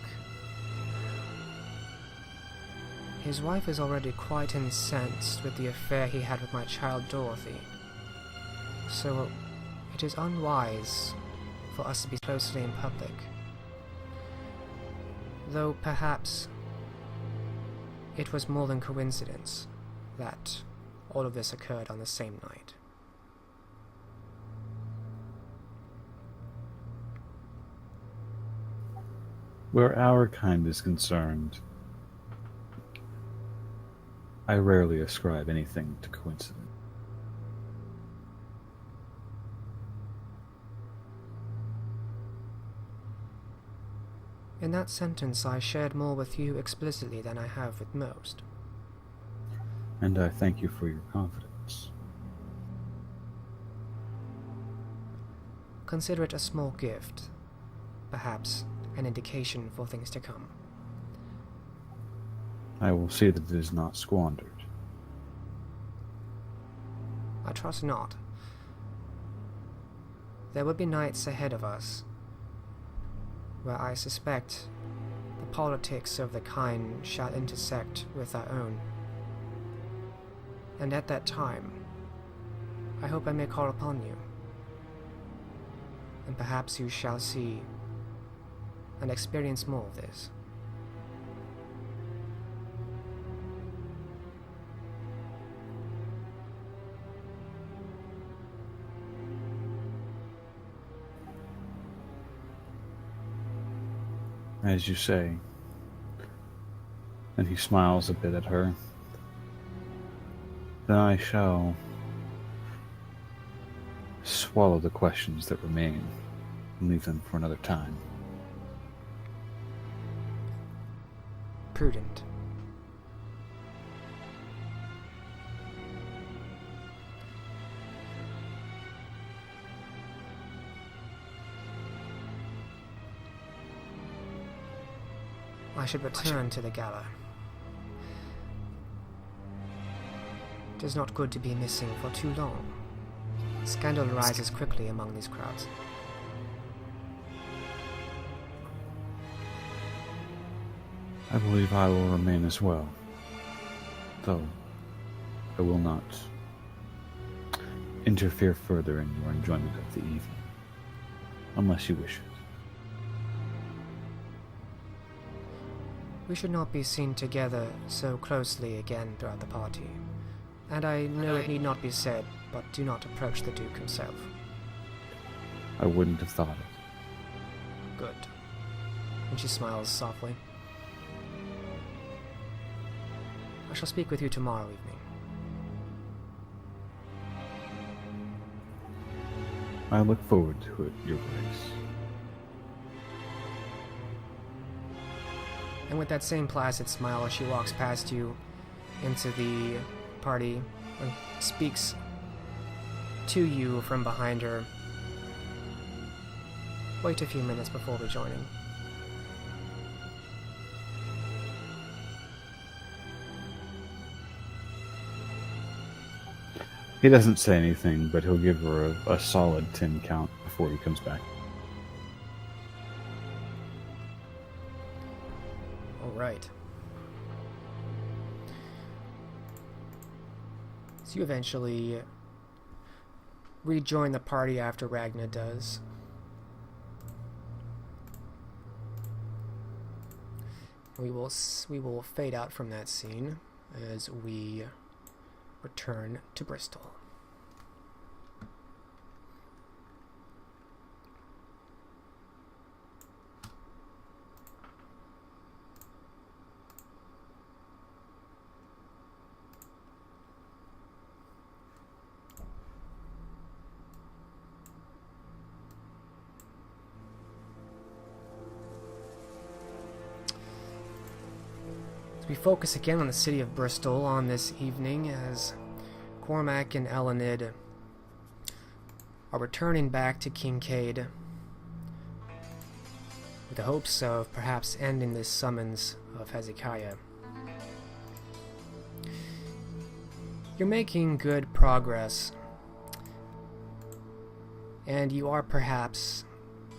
His wife is already quite incensed with the affair he had with my child Dorothy, so it is unwise for us to be closely in public. Though perhaps it was more than coincidence that all of this occurred on the same night. Where our kind is concerned, I rarely ascribe anything to coincidence. In that sentence, I shared more with you explicitly than I have with most. And I thank you for your confidence. Consider it a small gift, perhaps an indication for things to come. I will see that it is not squandered. I trust not. There will be nights ahead of us where I suspect the politics of the kind shall intersect with our own. And at that time, I hope I may call upon you. And perhaps you shall see and experience more of this. As you say. And he smiles a bit at her. Then I shall swallow the questions that remain and leave them for another time. Prudent. I should return to the gala. It is not good to be missing for too long. Scandal rises quickly among these crowds. I believe I will remain as well. Though, I will not interfere further in your enjoyment of the evening, unless you wish it. We should not be seen together so closely again throughout the party. And I know it need not be said, but do not approach the Duke himself. I wouldn't have thought it. Good. And she smiles softly. I shall speak with you tomorrow evening. I look forward to it, Your Grace. And with that same placid smile, she walks past you into the party and speaks to you from behind her. Wait a few minutes before rejoining. He doesn't say anything, but he'll give her a solid 10 count before he comes back. Alright. So you eventually rejoin the party after Ragna does. We will fade out from that scene as we return to Bristol. We focus again on the city of Bristol on this evening as Cormac and Elined are returning back to Kincaid with the hopes of perhaps ending this summons of Hezekiah. You're making good progress, and you are perhaps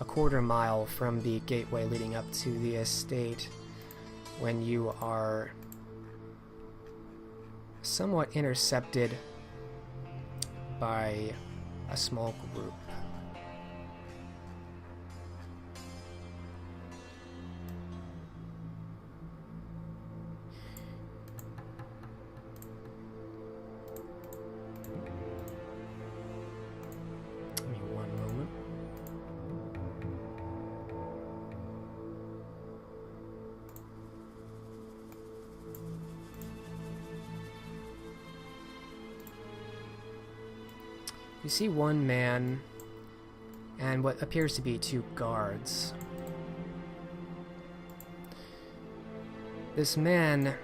a quarter mile from the gateway leading up to the estate when you are somewhat intercepted by a small group. Give me one moment. You see one man and what appears to be two guards. This man,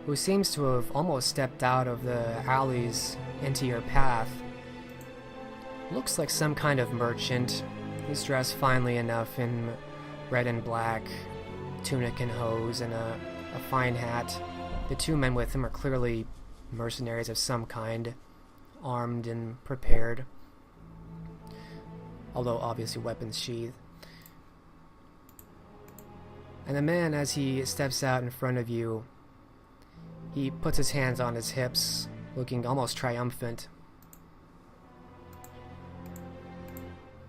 who seems to have almost stepped out of the alleys into your path, looks like some kind of merchant. He's dressed finely enough in red and black, tunic and hose, and a fine hat. The two men with him are clearly mercenaries of some kind, armed and prepared, although obviously weapons sheathed. And the man, as he steps out in front of you, he puts his hands on his hips, looking almost triumphant.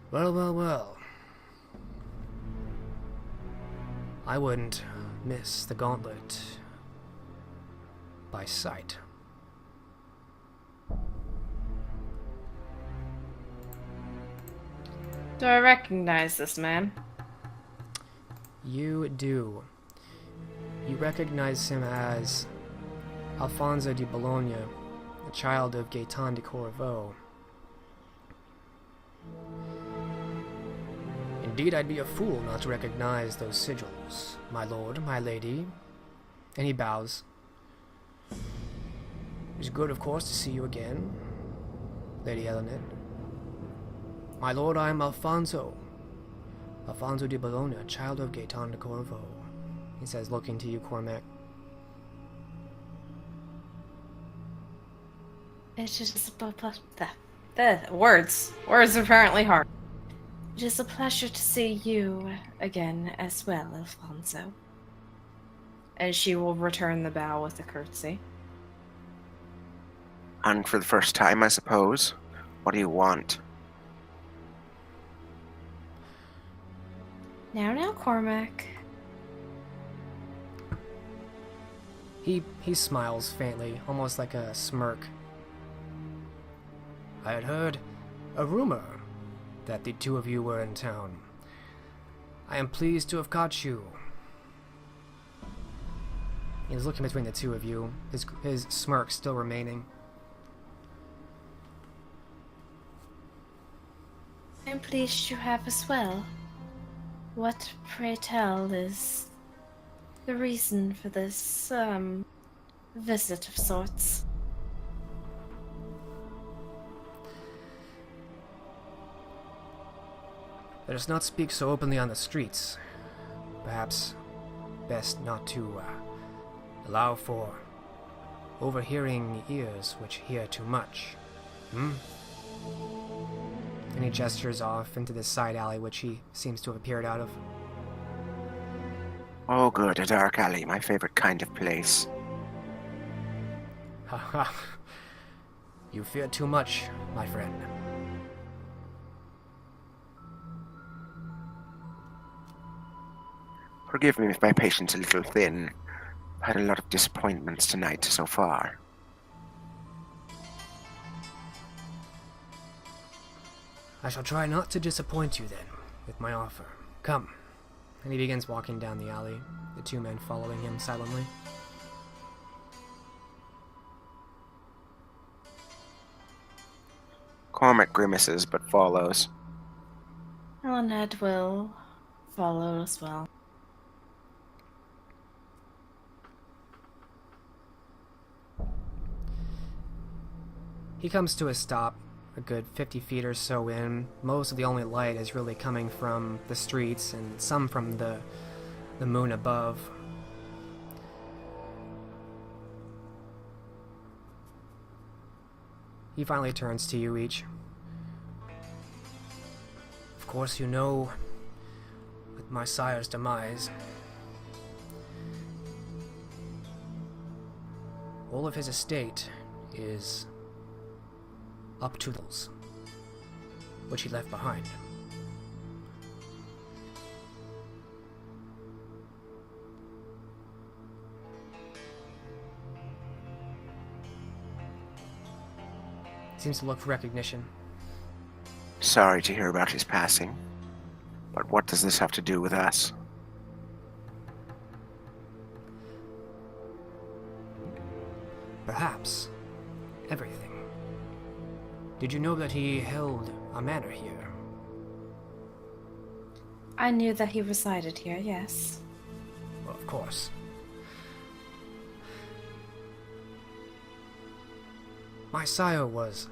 Well, well, well. I wouldn't miss the gauntlet by sight. Do I recognize this man? You do. You recognize him as Alfonso di Bologna, the child of Gaetan de Corvo. Indeed, I'd be a fool not to recognize those sigils, my lord, my lady. And he bows. It's good, of course, to see you again, Lady Elined. My lord, I am Alfonso di Bologna, child of Gaetan de Corvo, he says, looking to you, Cormac. It is the words. Words are apparently hard. It is a pleasure to see you again as well, Alfonso. And she will return the bow with a curtsy. And for the first time, I suppose. What do you want? Now, Cormac. He smiles faintly, almost like a smirk. I had heard a rumor that the two of you were in town. I am pleased to have caught you. He's looking between the two of you, his smirk still remaining. I'm pleased you have as well. What, pray tell, is the reason for this, visit of sorts? Let us not speak so openly on the streets. Perhaps best not to allow for overhearing ears which hear too much. And he gestures off into this side alley which he seems to have appeared out of. Oh, good, a dark alley, my favorite kind of place. Haha. You fear too much, my friend. Forgive me if my patience is a little thin. I've had a lot of disappointments tonight so far. I shall try not to disappoint you then, with my offer. Come. And he begins walking down the alley, the two men following him silently. Cormac grimaces but follows. Elined will follow as well. He comes to a stop, a good 50 feet or so in. Most of the only light is really coming from the streets and some from the moon above. He finally turns to you each. Of course you know, with my sire's demise, all of his estate is up to those which he left behind. Seems to look for recognition. Sorry to hear about his passing, but what does this have to do with us? Perhaps everything. Did you know that he held a manor here? I knew that he resided here, yes. Well, of course. My sire was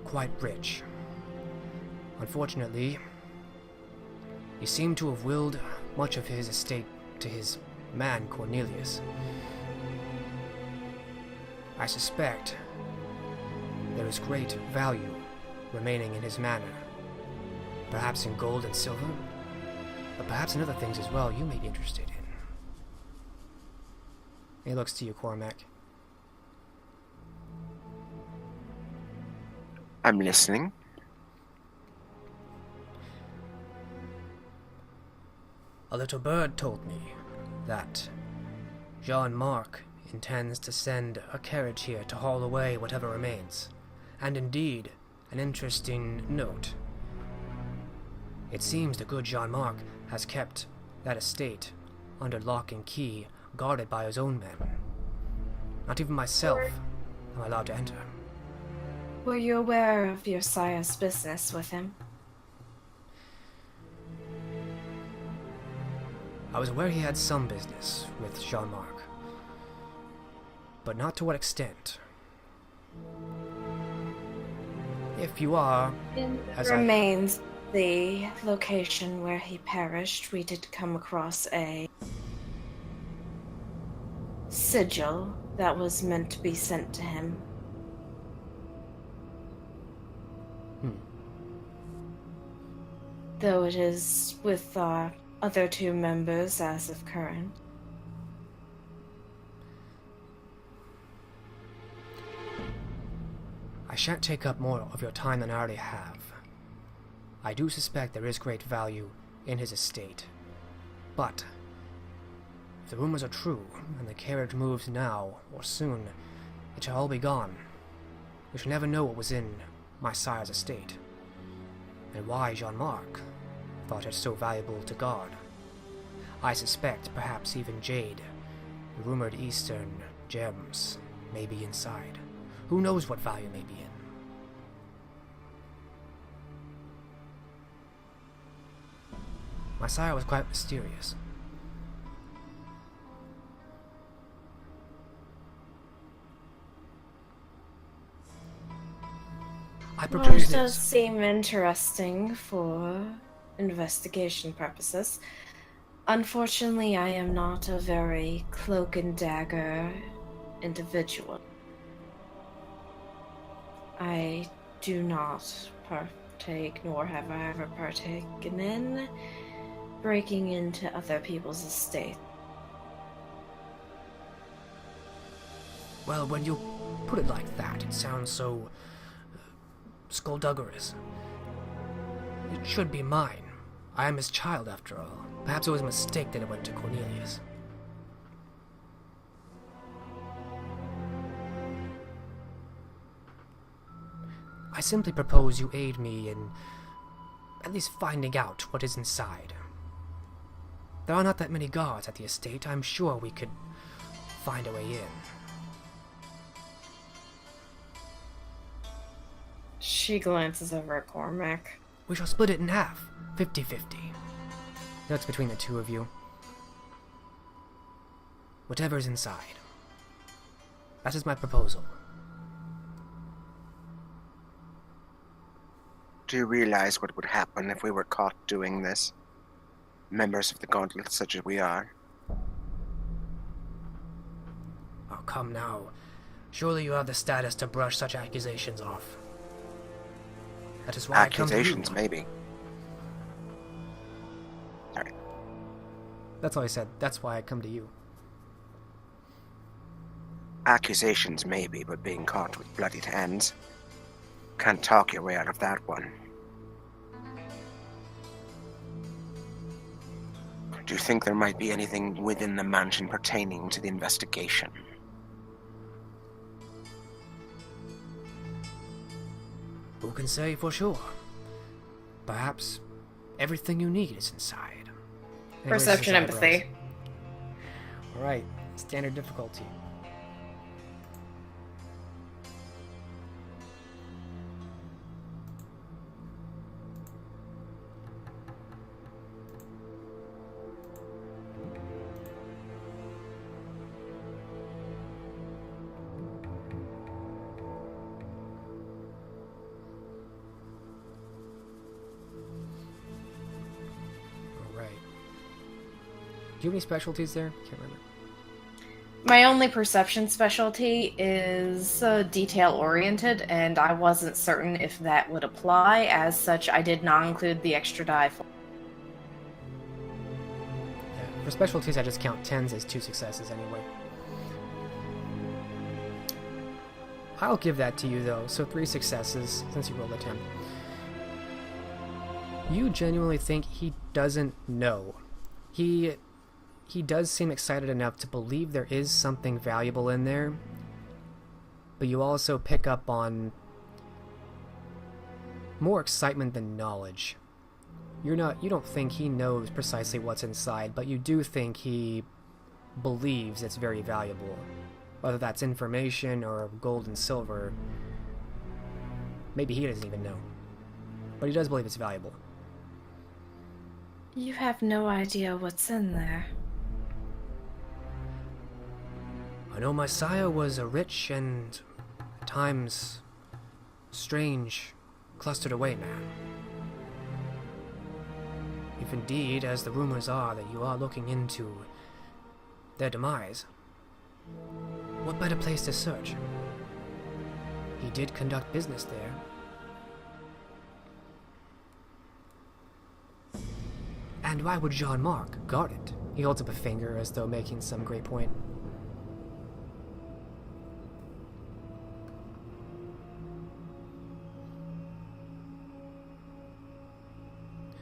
quite rich. Unfortunately, he seemed to have willed much of his estate to his man Cornelius. I suspect there is great value remaining in his manor. Perhaps in gold and silver, but perhaps in other things as well you may be interested in. He looks to you, Cormac. I'm listening. A little bird told me that Jean-Marc intends to send a carriage here to haul away whatever remains. And indeed, an interesting note. It seems the good Jean-Marc has kept that estate under lock and key, guarded by his own men. Not even myself am allowed to enter. Were you aware of your sire's business with him? I was aware he had some business with Jean-Marc, but not to what extent. If you are, as remains the location where he perished, we did come across a sigil that was meant to be sent to him though it is with our other 2 members as of current. I shan't take up more of your time than I already have. I do suspect there is great value in his estate. But if the rumors are true, and the carriage moves now or soon, it shall all be gone. We shall never know what was in my sire's estate, and why Jean-Marc thought it so valuable to guard. I suspect perhaps even jade, the rumored Eastern gems, may be inside. Who knows what value may be in? My sire was quite mysterious. I Well, propose it does this. seem interesting for investigation purposes. Unfortunately, I am not a very cloak and dagger individual. I do not partake, nor have I ever partaken in breaking into other people's estate. Well, when you put it like that, it sounds so skullduggerous. It should be mine. I am his child, after all. Perhaps it was a mistake that it went to Cornelius. I simply propose you aid me in at least finding out what is inside. There are not that many guards at the estate. I'm sure we could find a way in. She glances over at Cormac. We shall split it in half, 50-50. That's between the 2 of you. Whatever's inside. That is my proposal. Do you realize what would happen if we were caught doing this? Members of the Gauntlet such as we are. Oh, come now. Surely you have the status to brush such accusations off. That is why Accusations, I come to you. maybe. Sorry. That's all I said. That's why I come to you. Accusations, maybe, but being caught with bloodied hands. Can't talk your way out of that one. Do you think there might be anything within the mansion pertaining to the investigation? Who can say for sure? Perhaps everything you need is inside. And he raises Perception his empathy. eyebrows. Alright, standard difficulty. Do you have any specialties there? Can't remember. My only perception specialty is detail-oriented, and I wasn't certain if that would apply. As such, I did not include the extra die. Yeah, for specialties, I just count 10s as 2 successes anyway. I'll give that to you, though. So 3 successes, since you rolled a 10. You genuinely think he doesn't know. He does seem excited enough to believe there is something valuable in there, but you also pick up on more excitement than knowledge. You don't think he knows precisely what's inside, but you do think he believes it's very valuable. Whether that's information or gold and silver, maybe he doesn't even know. But he does believe it's valuable. You have no idea what's in there. I know my sire was a rich and, at times, strange, clustered away man. If indeed, as the rumors are, that you are looking into their demise, what better place to search? He did conduct business there. And why would Jean Marc guard it? He holds up a finger as though making some great point.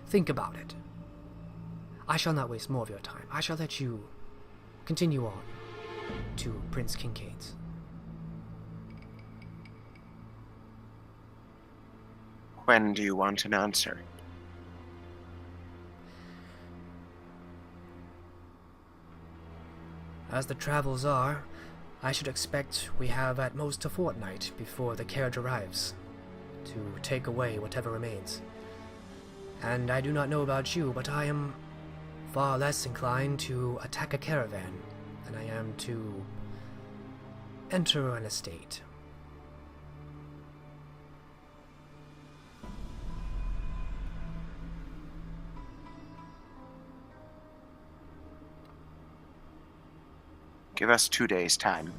Think about it. I shall not waste more of your time. I shall let you continue on to Prince Kincaid's. When do you want an answer? As the travels are, I should expect we have at most a fortnight before the carriage arrives to take away whatever remains. And I do not know about you, but I am far less inclined to attack a caravan than I am to enter an estate. Give us 2 days' time.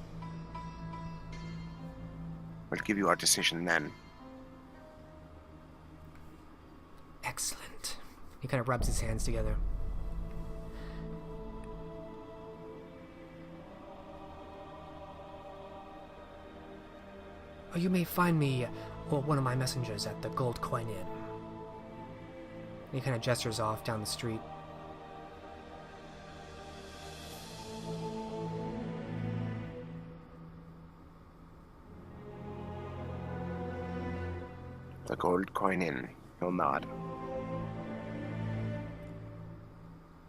We'll give you our decision then. Excellent. He kind of rubs his hands together. Or you may find me or one of my messengers at the Gold Coin Inn. He kind of gestures off down the street. The Gold Coin Inn. He'll nod.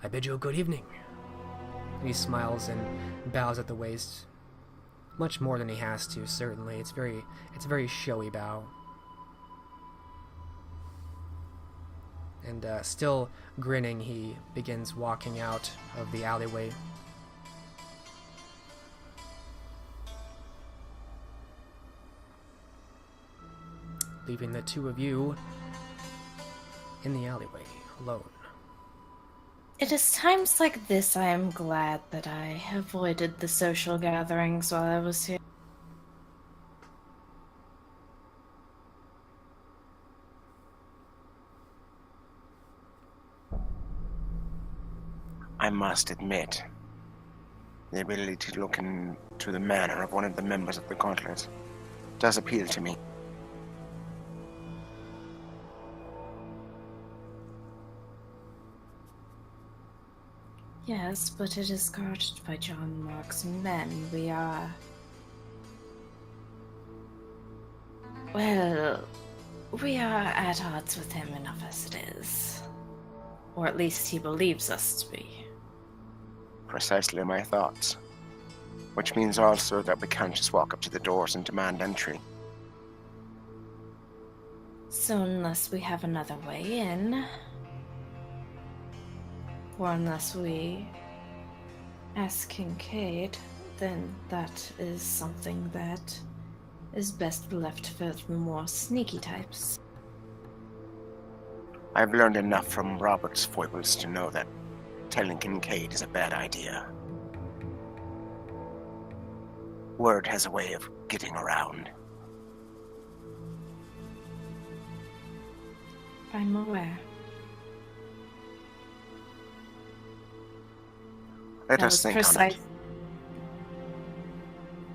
I bid you a good evening. He smiles and bows at the waist. Much more than he has to, certainly. It's a very showy bow. And still grinning, he begins walking out of the alleyway. Leaving the two of you in the alleyway, alone. It is times like this I am glad that I avoided the social gatherings while I was here. I must admit, the ability to look into the manner of one of the members of the Gauntlet does appeal to me. Yes, but it is guarded by John Mark's men. We are... Well, we are at odds with him enough as it is. Or at least he believes us to be. Precisely my thoughts. Which means also that we can't just walk up to the doors and demand entry. So unless we have another way in... Or unless we ask Kincaid, then that is something that is best left for the more sneaky types. I've learned enough from Robert's foibles to know that telling Kincaid is a bad idea. Word has a way of getting around. I'm aware. Let us think on it.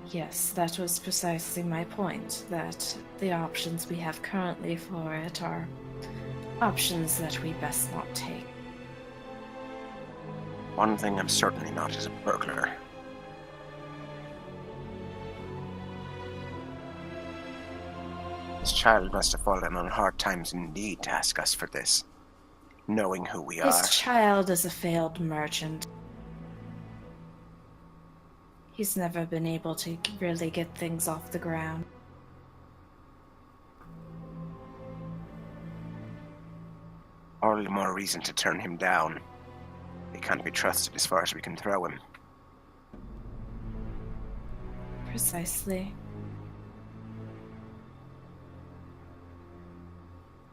Yes, that was precisely my point, that the options we have currently for it are options that we best not take. One thing I'm certainly not is a burglar. This child must have fallen on hard times indeed to ask us for this, knowing who we are. This child is a failed merchant. He's never been able to really get things off the ground. All the more reason to turn him down. He can't be trusted as far as we can throw him. Precisely.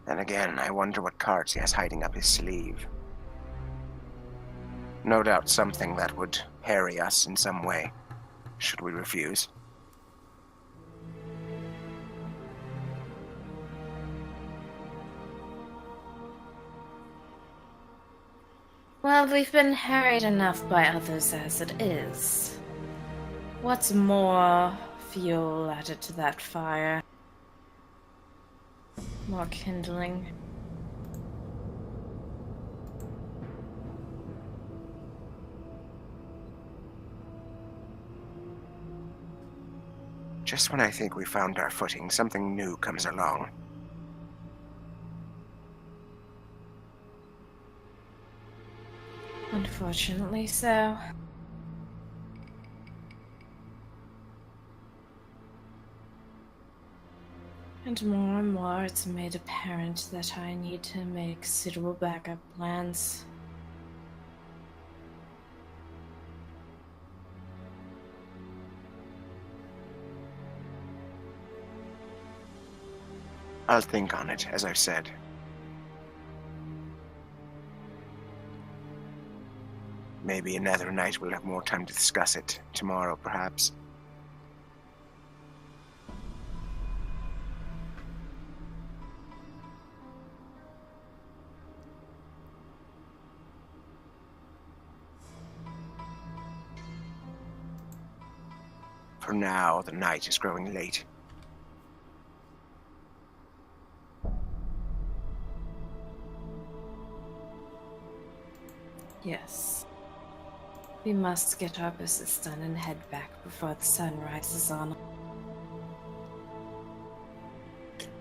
Then again, I wonder what cards he has hiding up his sleeve. No doubt something that would harry us in some way, should we refuse. Well, we've been harried enough by others as it is. What's more fuel added to that fire? More kindling. Just when I think we found our footing, something new comes along. Unfortunately so. And more it's made apparent that I need to make suitable backup plans. I'll think on it, as I've said. Maybe another night we'll have more time to discuss it. Tomorrow, perhaps. For now, the night is growing late. Yes. We must get our business done and head back before the sun rises on.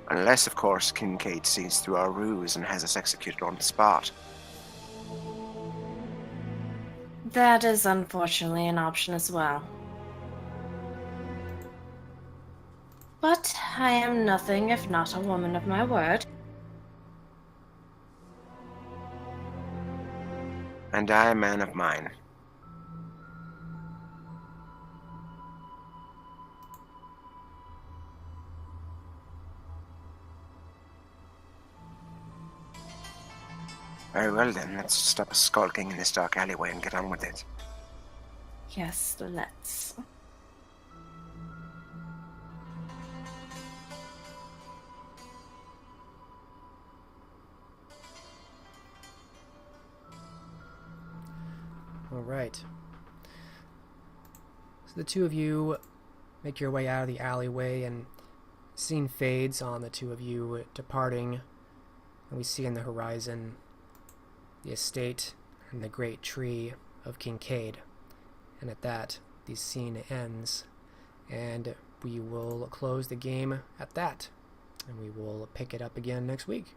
Unless, of course, Kincaid sees through our ruse and has us executed on the spot. That is unfortunately an option as well. But I am nothing if not a woman of my word. And I a man of mine. Very well then, let's stop skulking in this dark alleyway and get on with it. Yes, let's. All right. So the two of you make your way out of the alleyway, and scene fades on the two of you departing, and we see in the horizon the estate and the great tree of Kincaid. And at that, the scene ends, and we will close the game at that, and we will pick it up again next week.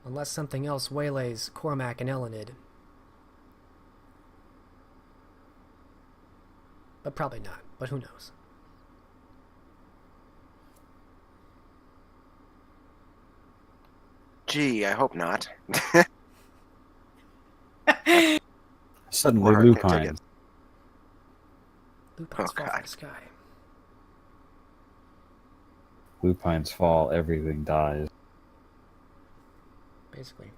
Unless something else waylays Cormac and Elined. But probably not, but who knows. Gee, I hope not. Suddenly, Or lupine. Lupines Oh, fall from God. the sky. Lupines fall, everything dies. Basically.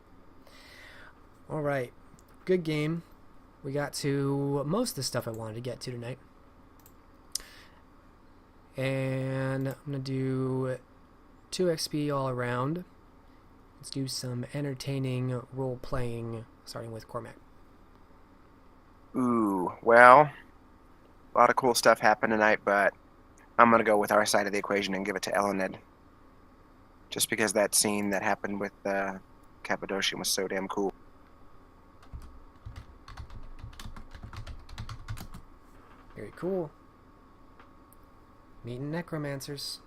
Alright. Good game. We got to most of the stuff I wanted to get to tonight. And I'm going to do 2 XP all around. Let's do some entertaining role-playing, starting with Cormac. Ooh, well, a lot of cool stuff happened tonight, but I'm going to go with our side of the equation and give it to Elined. Just because that scene that happened with Cappadocian was so damn cool. Very cool. Meeting necromancers.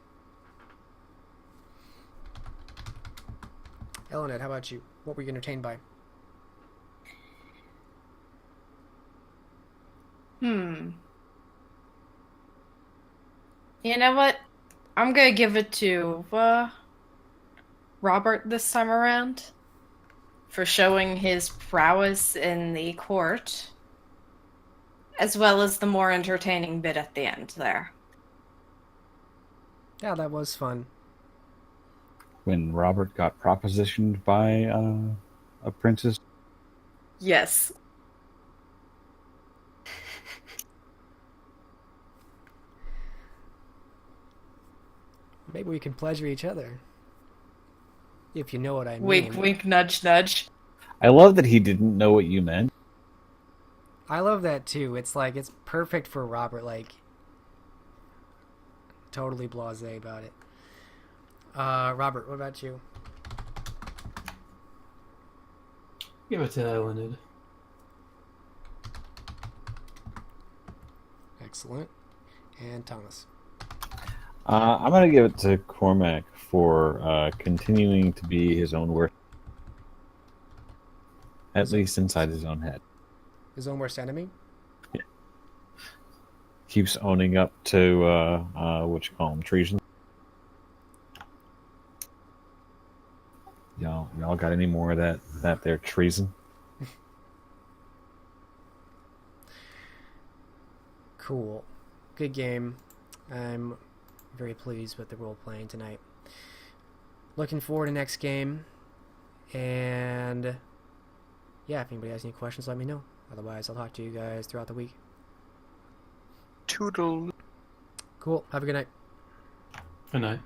Elined, how about you? What were you entertained by? You know what? I'm gonna give it to Robert this time around for showing his prowess in the court, as well as the more entertaining bit at the end there. Yeah, that was fun. When Robert got propositioned by a princess. Yes. Maybe we can pleasure each other. if you know what I mean. Wink, wink, nudge, nudge. I love that he didn't know what you meant. I love that too. It's like, it's perfect for Robert, like, totally blasé about it. Robert, what about you? Give it to Elined. Excellent. And Thomas. I'm going to give it to Cormac for continuing to be his own worst, at least inside his own head. His own worst enemy? Yeah. Keeps owning up to what you call him, treason. Y'all got any more of that there treason? Cool. Good game. I'm very pleased with the role playing tonight. Looking forward to next game. And yeah, if anybody has any questions, let me know. Otherwise, I'll talk to you guys throughout the week. Toodle. Cool. Have a good night. Good night.